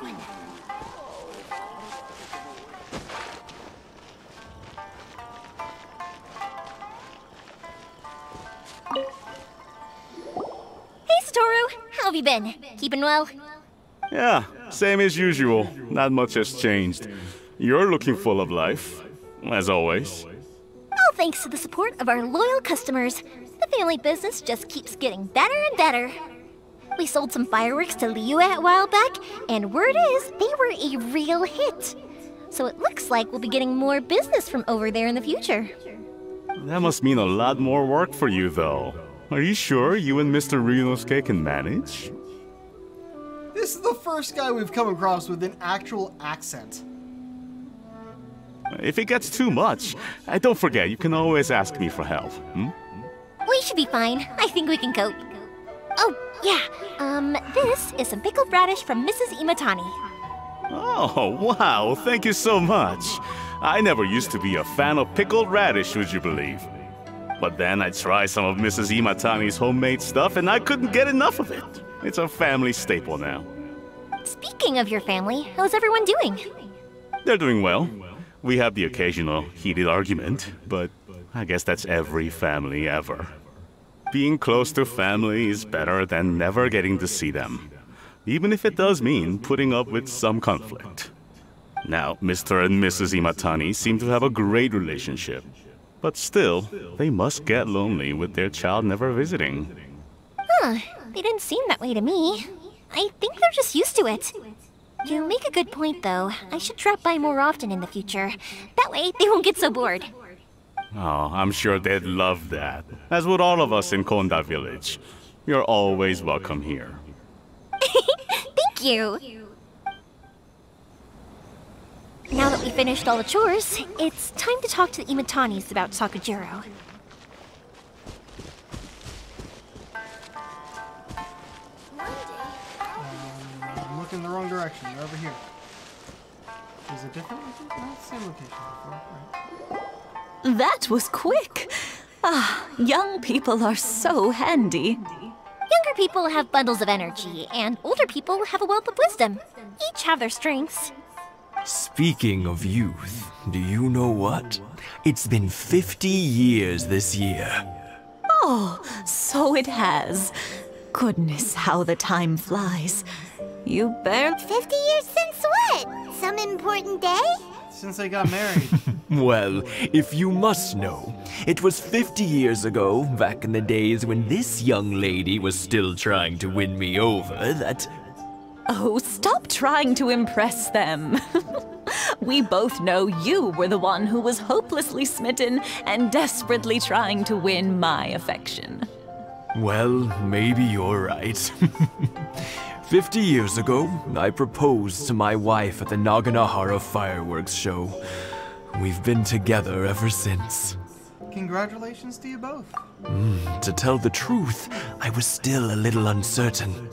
Hey, Satoru! How have you been? Keeping well? Yeah, same as usual. Not much has changed. You're looking full of life, as always. All thanks to the support of our loyal customers, the family business just keeps getting better and better. We sold some fireworks to Liyue a while back, and word is they were a real hit. So it looks like we'll be getting more business from over there in the future. That must mean a lot more work for you, though. Are you sure you and Mr. Ryunosuke can manage? This is the first guy we've come across with an actual accent. If it gets too much, don't forget, you can always ask me for help. We should be fine. I think we can cope. Oh, yeah. This is some pickled radish from Mrs. Imatani. Oh, wow, thank you so much. I never used to be a fan of pickled radish, would you believe? But then I tried some of Mrs. Imatani's homemade stuff and I couldn't get enough of it. It's a family staple now. Speaking of your family, how's everyone doing? They're doing well. We have the occasional heated argument, but I guess that's every family ever. Being close to family is better than never getting to see them, even if it does mean putting up with some conflict. Now, Mr. and Mrs. Imatani seem to have a great relationship, but still, they must get lonely with their child never visiting. Huh, they didn't seem that way to me. I think they're just used to it. You make a good point, though. I should drop by more often in the future. That way, they won't get so bored. Oh, I'm sure they'd love that, as would all of us in Konda Village. You're always welcome here. Thank you! Now that we finished all the chores, it's time to talk to the Imatanis about Sakujiro. walking in the wrong direction. They're over here. Is it different? No, same location before. Right. That was quick. Ah, young people are so handy. Younger people have bundles of energy, and older people have a wealth of wisdom. Each have their strengths. Speaking of youth, do you know what? It's been 50 years this year. Oh, so it has. Goodness, how the time flies. You barely... 50 years since what? Some important day? Since they got married. Well, if you must know, it was 50 years ago, back in the days when this young lady was still trying to win me over, that... Oh, stop trying to impress them. We both know you were the one who was hopelessly smitten and desperately trying to win my affection. Well, maybe you're right. 50 years ago, I proposed to my wife at the Naganahara fireworks show. We've been together ever since. Congratulations to you both. To tell the truth, I was still a little uncertain.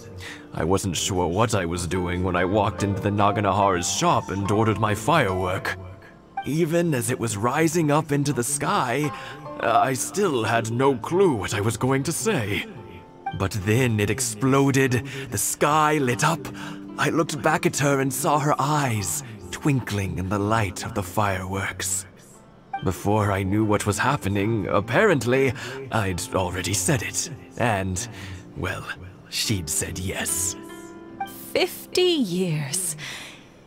I wasn't sure what I was doing when I walked into the Naganahara's shop and ordered my firework. Even as it was rising up into the sky, I still had no clue what I was going to say. But then it exploded, the sky lit up. I looked back at her and saw her eyes twinkling in the light of the fireworks. Before I knew what was happening, apparently, I'd already said it. And, well, she'd said yes. 50 years.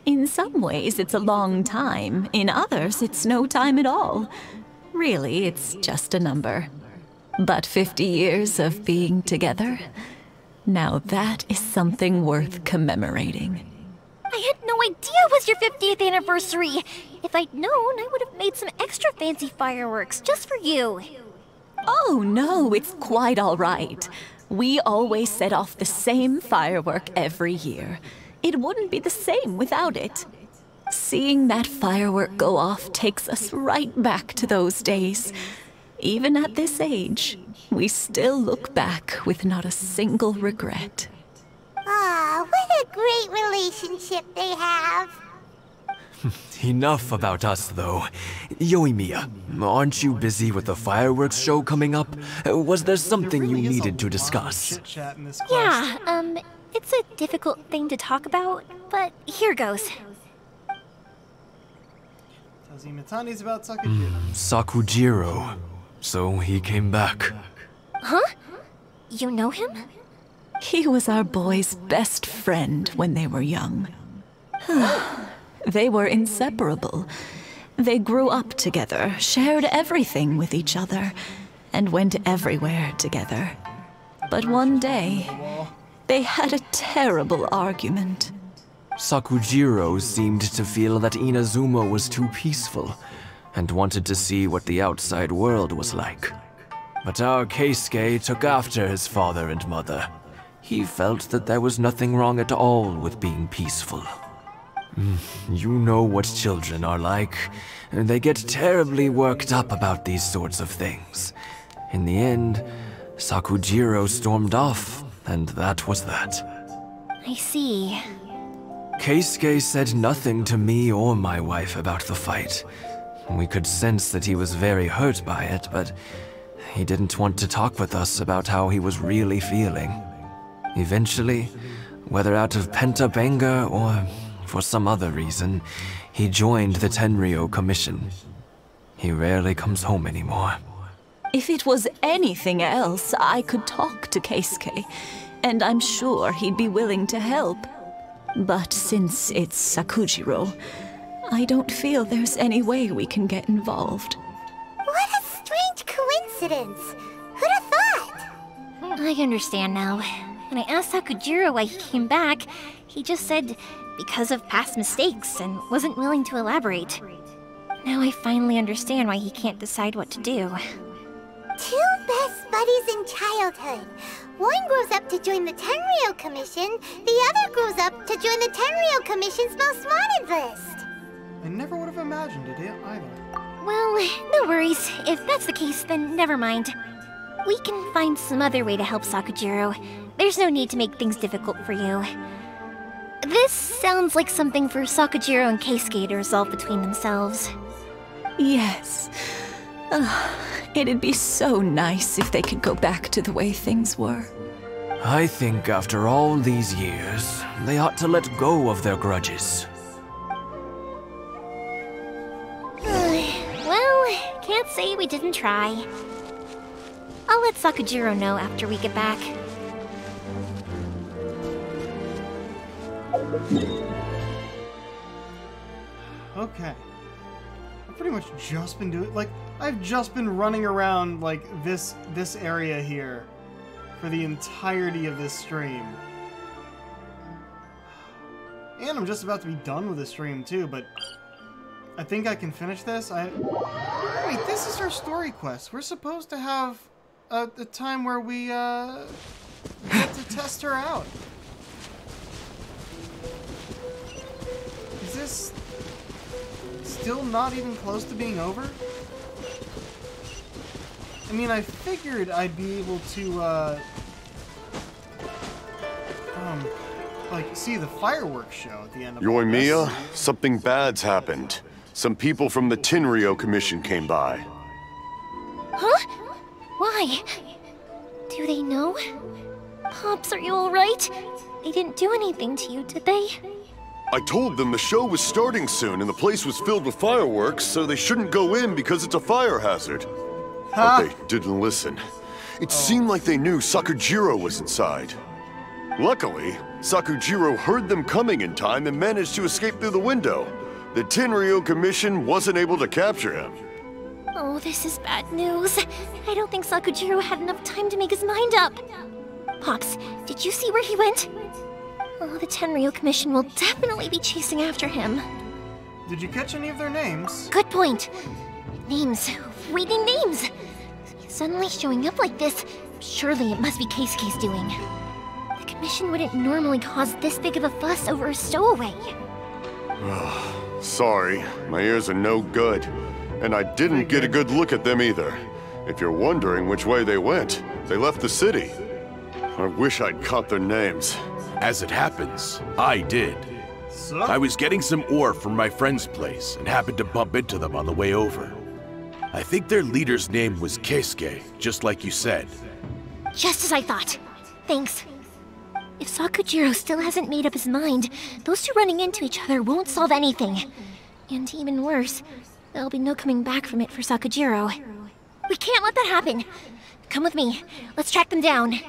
In some ways, it's a long time. In others, it's no time at all. Really, it's just a number. But 50 years of being together? Now that is something worth commemorating. I had no idea it was your 50th anniversary. If I'd known, I would have made some extra fancy fireworks just for you. Oh no, it's quite all right. We always set off the same firework every year. It wouldn't be the same without it. Seeing that firework go off takes us right back to those days. Even at this age, we still look back with not a single regret. Ah, what a great relationship they have. Enough about us, though. Yoimiya, aren't you busy with the fireworks show coming up? Was there something you needed to discuss? Yeah, it's a difficult thing to talk about, but here goes. Tells Imatani's about Sakujiro. Sakujiro. So he came back. Huh? You know him? He was our boy's best friend when they were young. They were inseparable. They grew up together, shared everything with each other, and went everywhere together. But one day, they had a terrible argument. Sakujiro seemed to feel that Inazuma was too peaceful, and wanted to see what the outside world was like. But our Keisuke took after his father and mother. He felt that there was nothing wrong at all with being peaceful. You know what children are like. They get terribly worked up about these sorts of things. In the end, Sakujiro stormed off, and that was that. I see. Keisuke said nothing to me or my wife about the fight. We could sense that he was very hurt by it, but he didn't want to talk with us about how he was really feeling. Eventually, whether out of pent-up anger or for some other reason, he joined the Tenryou Commission. He rarely comes home anymore. If it was anything else, I could talk to Keisuke, and I'm sure he'd be willing to help. But since it's Sakujiro, I don't feel there's any way we can get involved. What a strange coincidence. Who'd have thought? I understand now. When I asked Sakujiro why he came back, he just said because of past mistakes and wasn't willing to elaborate. Now I finally understand why he can't decide what to do. Two best buddies in childhood. One grows up to join the Tenryou Commission, the other grows up to join the Tenryou Commission's most wanted list. I never would have imagined it either. Well, no worries. If that's the case, then never mind. We can find some other way to help Sakujiro. There's no need to make things difficult for you. This sounds like something for Sakujiro and Keisuke to resolve between themselves. Yes. It'd be so nice if they could go back to the way things were. I think after all these years, they ought to let go of their grudges. Well, can't say we didn't try. I'll let Sakujiro know after we get back. Okay. I've pretty much just been doing, like, I've just been running around, like, this area here for the entirety of this stream. And I'm just about to be done with the stream, too, but I think I can finish this. Wait, this is our story quest. We're supposed to have a time where we, get to test her out. Is this still not even close to being over? I mean, I figured I'd be able to, like, see the fireworks show at the end of all this. Yoimiya, something bad's happened. Some people from the Tenryou Commission came by. Huh? Why? Do they know? Pops, are you alright? They didn't do anything to you, did they? I told them the show was starting soon and the place was filled with fireworks, so they shouldn't go in because it's a fire hazard. But they didn't listen. It seemed like they knew Sakujiro was inside. Luckily, Sakujiro heard them coming in time and managed to escape through the window. The Tenryou Commission wasn't able to capture him. Oh, this is bad news. I don't think Sakujiro had enough time to make his mind up. Pops, did you see where he went? Oh, the Tenryou Commission will definitely be chasing after him. Did you catch any of their names? Good point. Names. Reading names. Suddenly showing up like this, surely it must be Keisuke's doing. The Commission wouldn't normally cause this big of a fuss over a stowaway. Sorry, my ears are no good. And I didn't get a good look at them either. If you're wondering which way they went, they left the city. I wish I'd caught their names. As it happens, I did. So? I was getting some ore from my friend's place and happened to bump into them on the way over. I think their leader's name was Keisuke, just like you said. Just as I thought. Thanks. If Sakujiro still hasn't made up his mind, those two running into each other won't solve anything. And even worse, there'll be no coming back from it for Sakujiro. We can't let that happen. Come with me. Let's track them down.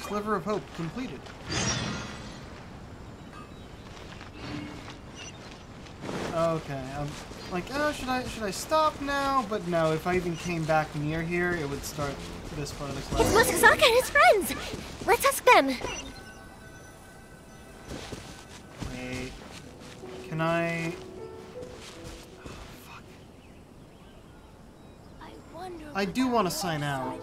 Sliver of Hope completed. Okay, I'm like, oh, should I stop now? But no, if I even came back near here, it would start this part of the class. It's Musazaka and his friends! Let's ask them! Wait, can I... Oh, fuck. I do want to sign out.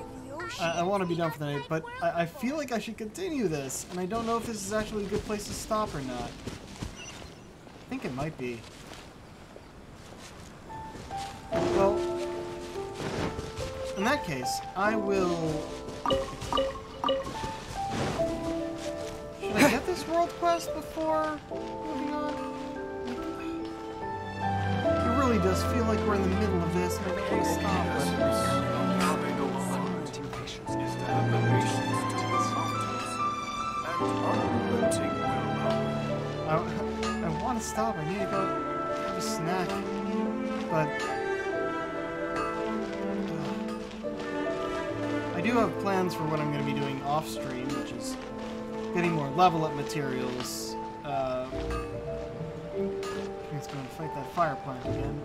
I want to be done for the night, but I feel like I should continue this, and I don't know if this is actually a good place to stop or not. I think it might be. Well, in that case, I will... Should I get this world quest before moving on? It really does feel like we're in the middle of this, and I don't want to stop. I want to stop. I need to go have a snack, but I do have plans for what I'm going to be doing off stream, which is getting more level up materials. Let's go and fight that fire plant again.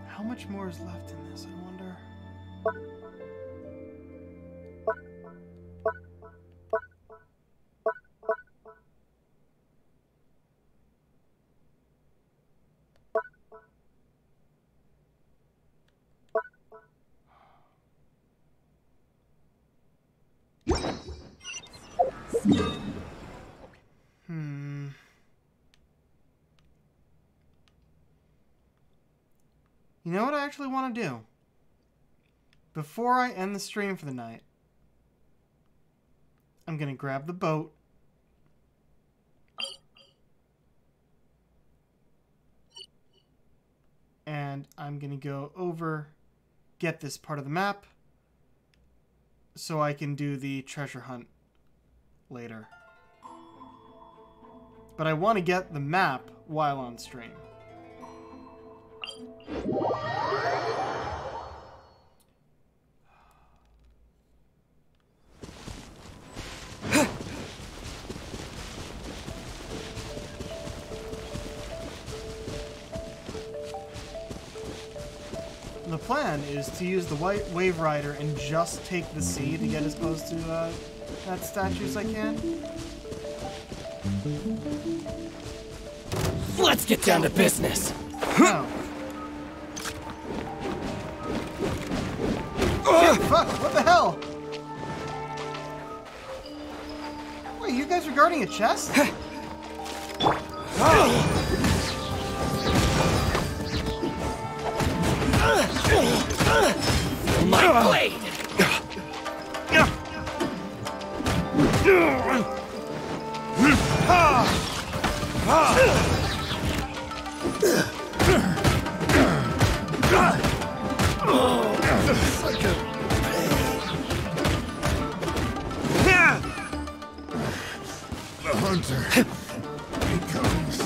How much more is left in this, I wonder? actually want to do before I end the stream for the night. I'm going to grab the boat. And I'm going to go over, get this part of the map, so I can do the treasure hunt later. But I want to get the map while on stream. The plan is to use the white wave rider and just take the sea to get as close to that statue as I can. Let's get down to business. No. Shit, fuck, what the hell? Wait, you guys are guarding a chest? My blade! The hunter, he comes.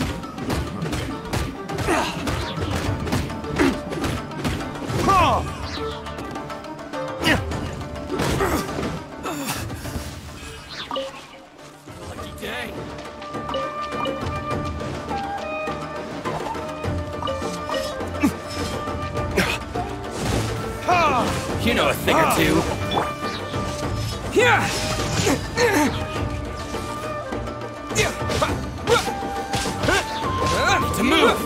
Lucky day. You know a thing or two. Yeah. To move.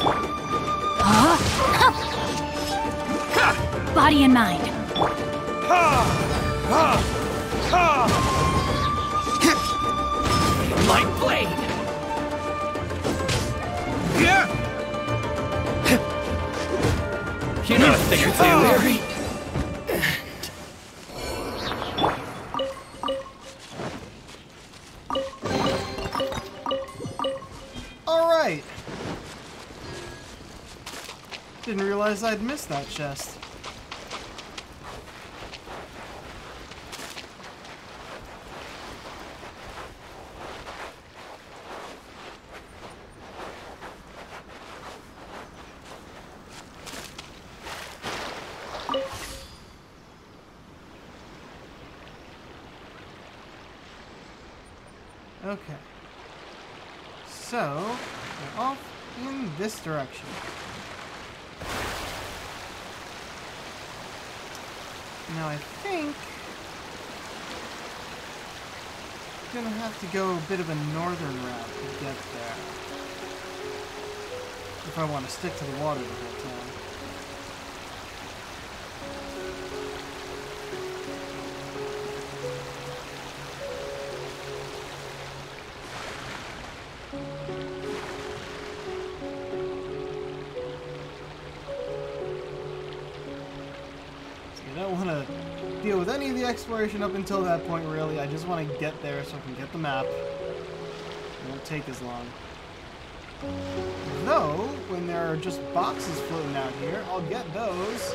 Body and mind. My blade. You know a thing or two. Alright. Didn't realize I'd missed that chest. Okay. So, we're off in this direction. Now I think I'm gonna have to go a bit of a northern route to get there. If I want to stick to the water the whole time. I don't want to deal with any of the exploration up until that point, really. I just want to get there so I can get the map. It won't take as long. Though, when there are just boxes floating out here, I'll get those.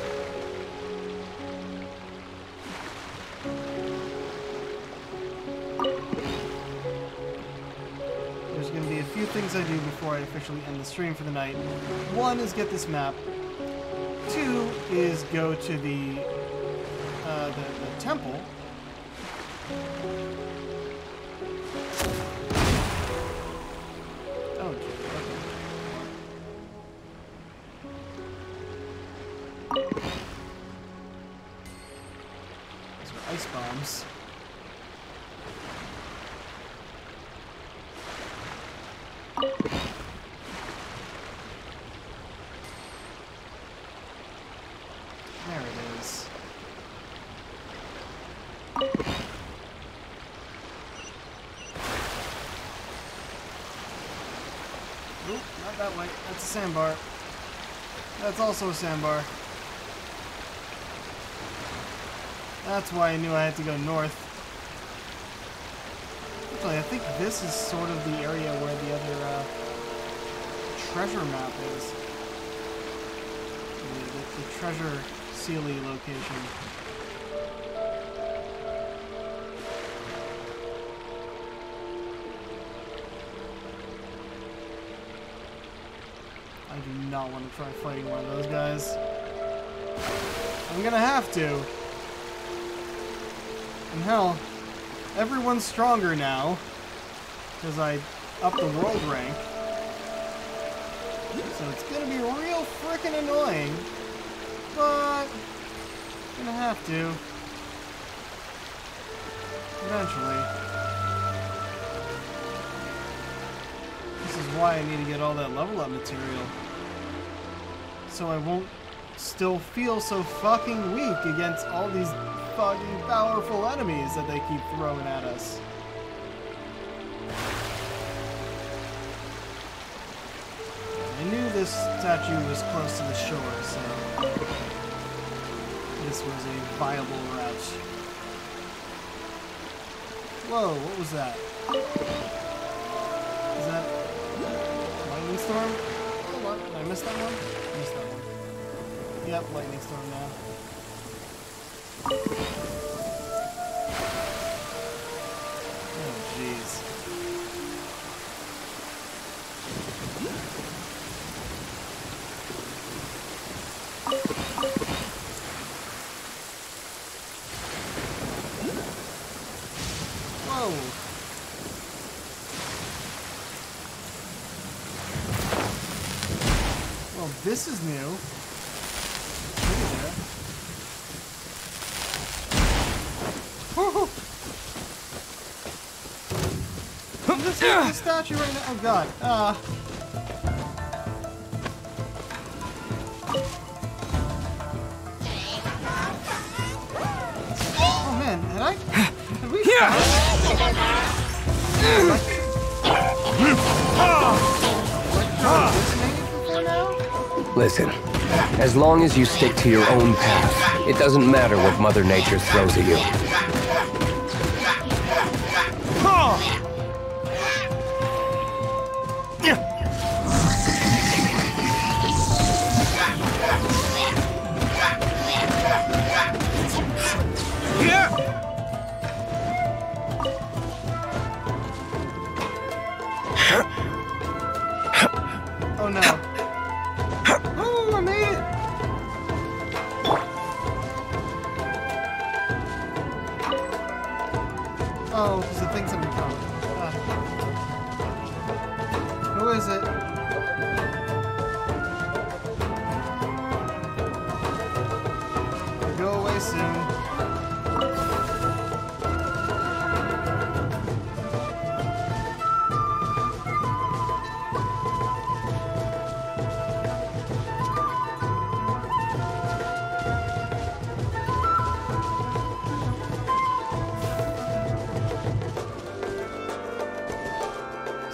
There's going to be a few things I do before I officially end the stream for the night. One is get this map. Two is go to the temple. Oh, gee, okay. Those are ice bombs. There it is. Nope, not that way. That's a sandbar. That's also a sandbar. That's why I knew I had to go north. Actually, I think this is sort of the area where the other treasure map is. The treasure Sealy location. I do not want to try fighting one of those guys. I'm gonna have to. And hell, everyone's stronger now because I upped the world rank. So it's gonna be real frickin' annoying, but I'm gonna have to. Eventually. This is why I need to get all that level up material. So I won't still feel so fucking weak against all these fucking powerful enemies that they keep throwing at us. I knew this statue was close to the shore, so this was a viable route. Whoa, what was that? Is that lightning storm? Hold on, did I miss that one? I missed that one. Yep, lightning storm now. Oh, jeez. Whoa. Well, this is new. This is the statue right now. Oh god. Oh man, had we Listen, as long as you stick to your own path, it doesn't matter what Mother Nature throws at you. Oh no. Oh, I made it! Oh, because the things have been coming. Who is it? Go away soon.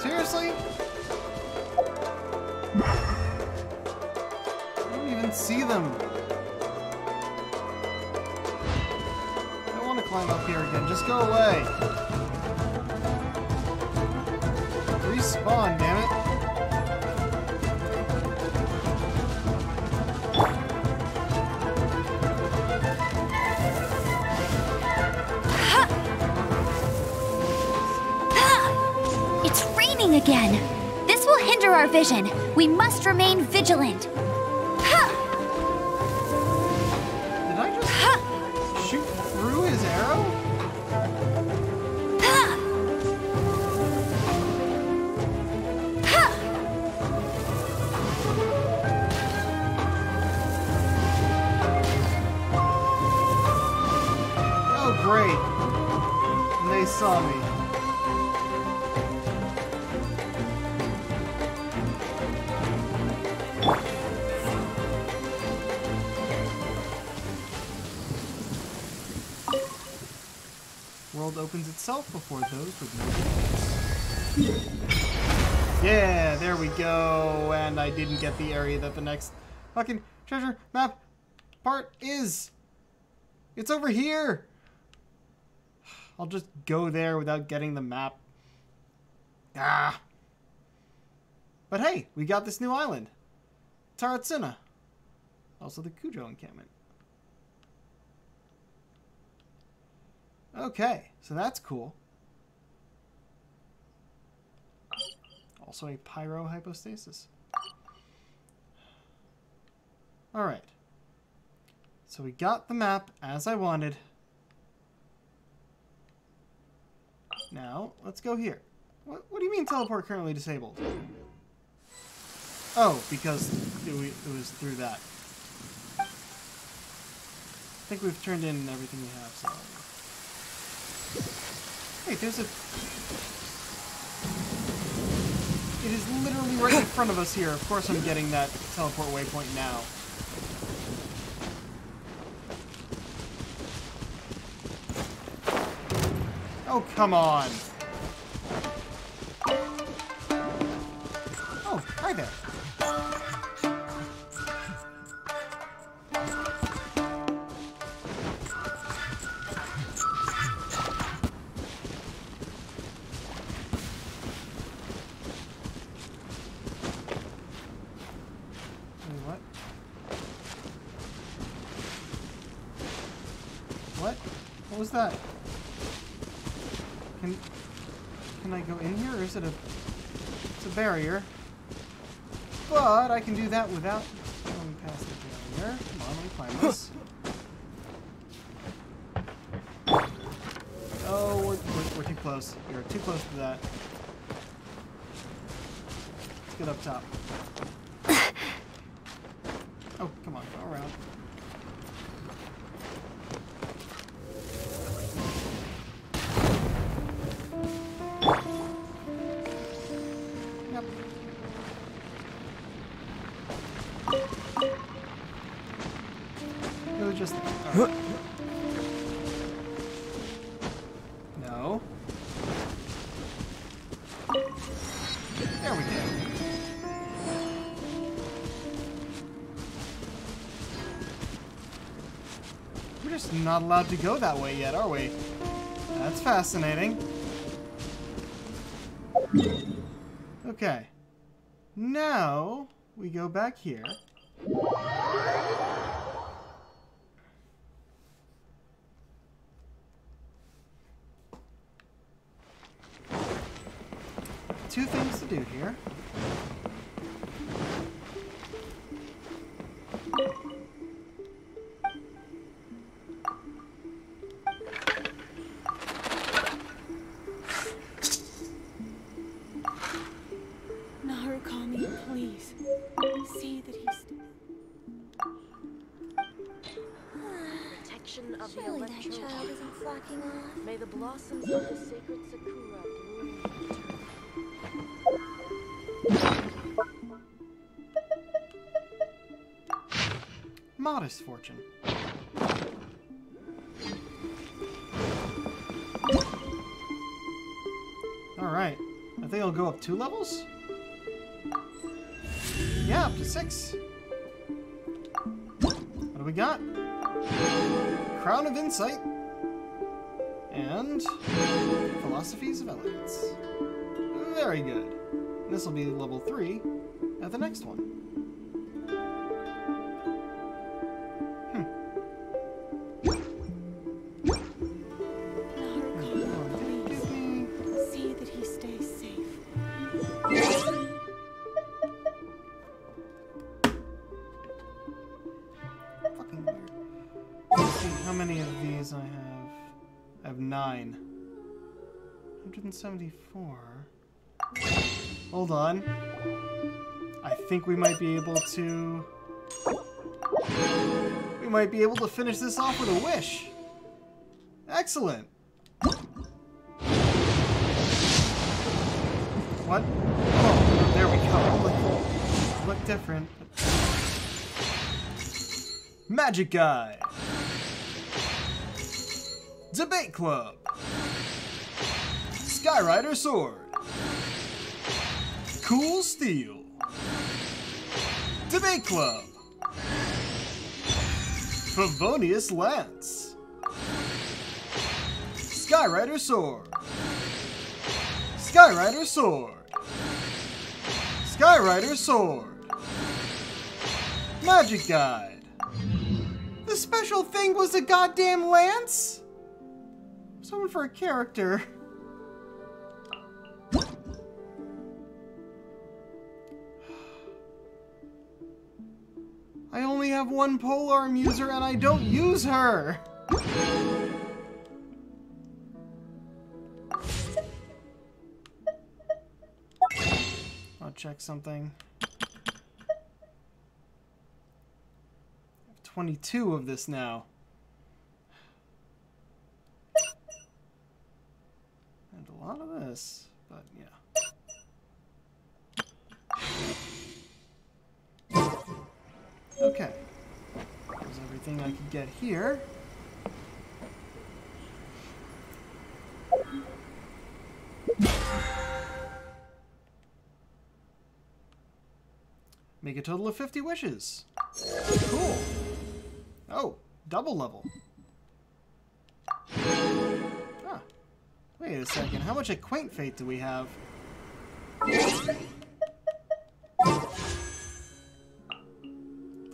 Seriously? I don't even see them. I don't want to climb up here again. Just go away. Respawn, damn it. It's raining again. This will hinder our vision. We must remain vigilant. Did I just shoot through his arrow? Oh, great. And they saw me. World opens itself before those with no defense. Yeah, there we go. And I didn't get the area that the next fucking treasure map part is. It's over here! I'll just go there without getting the map. Ah! But hey, we got this new island. Taratsuna. Also the Kujo encampment. Okay, so that's cool. Also a pyro hypostasis. Alright. So we got the map as I wanted. Now, let's go here. What do you mean teleport currently disabled? Oh, because it was through that. I think we've turned in everything we have, so... Wait, there's a... It is literally right in front of us here. Of course I'm getting that teleport waypoint now. Oh, come on. Oh, hi there. What was that? Can I go in here, or is it it's a barrier? But I can do that without going past the barrier. Come on, let me climb this. Oh, we're too close. You're too close to that. Let's get up top. Oh, come on, go around. Just no. There we go. We're just not allowed to go that way yet, are we? That's fascinating. Okay. Now we go back here. Two things to do here. Narukami, please. See that he's... Protection of Surely the that electro child isn't flocking off. May the blossoms of the sacred sakura bloom eternally. Modest fortune. Alright. I think I'll go up 2 levels? Yeah, up to 6. What do we got? Crown of Insight. And Philosophies of Elegance. Very good. This will be level 3 at the next one. See that he stays safe. Fucking weird. Let's see how many of these I have. I have 9. 174. Hold on. I think we might be able to... We might be able to finish this off with a wish. Excellent. What? Oh, there we go. Look different. Magic Guy. Debate Club. Skyrider Sword. Cool Steel. Debate Club. Favonius Lance. Skyrider Sword. Skyrider Sword. Skyrider Sword. Magic Guide. The special thing was a goddamn lance? Someone for a character. I only have one polearm user and I don't use her! I'll check something. I have 22 of this now. And a lot of this, but yeah. Okay. There's everything I could get here. Make a total of 50 wishes. Cool. Oh, double level. Ah. Wait a second. How much Acquaint Fate do we have?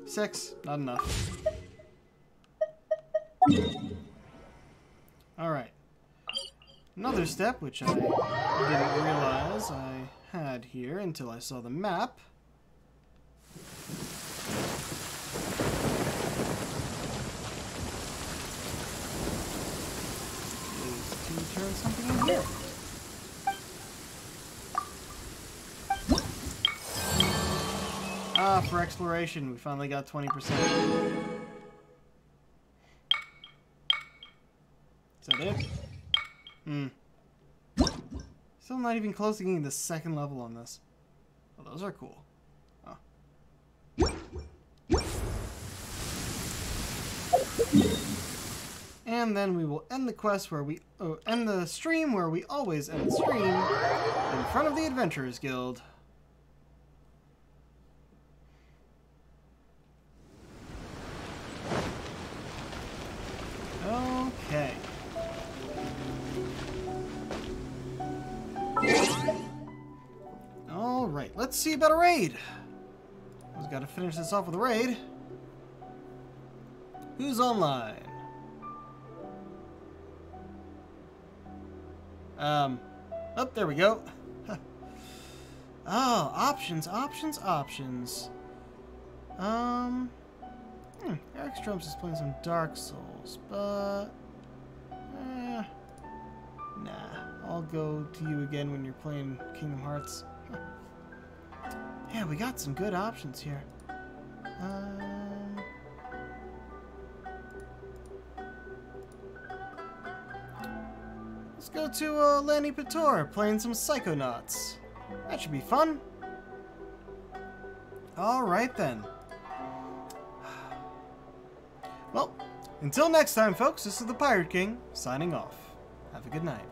Six. Not enough. Alright. Another step, which I didn't realize I had here until I saw the map. Is to turn something in here. Ah, for exploration, we finally got 20%. Is that it? Still not even close to getting the second level on this. Well, those are cool. Oh. And then we will end the quest where we end the stream where we always end the stream, in front of the Adventurers Guild. Okay. Alright, let's see about a raid. I've got to finish this off with a raid. Who's online? Oh, there we go. Oh, options. Eric Strumps is playing some Dark Souls, but nah. I'll go to you again when you're playing Kingdom Hearts. Yeah, we got some good options here. Let's go to Lanny Pator playing some Psychonauts. That should be fun. Alright then. Well, until next time, folks, this is the Pirate King, signing off. Have a good night.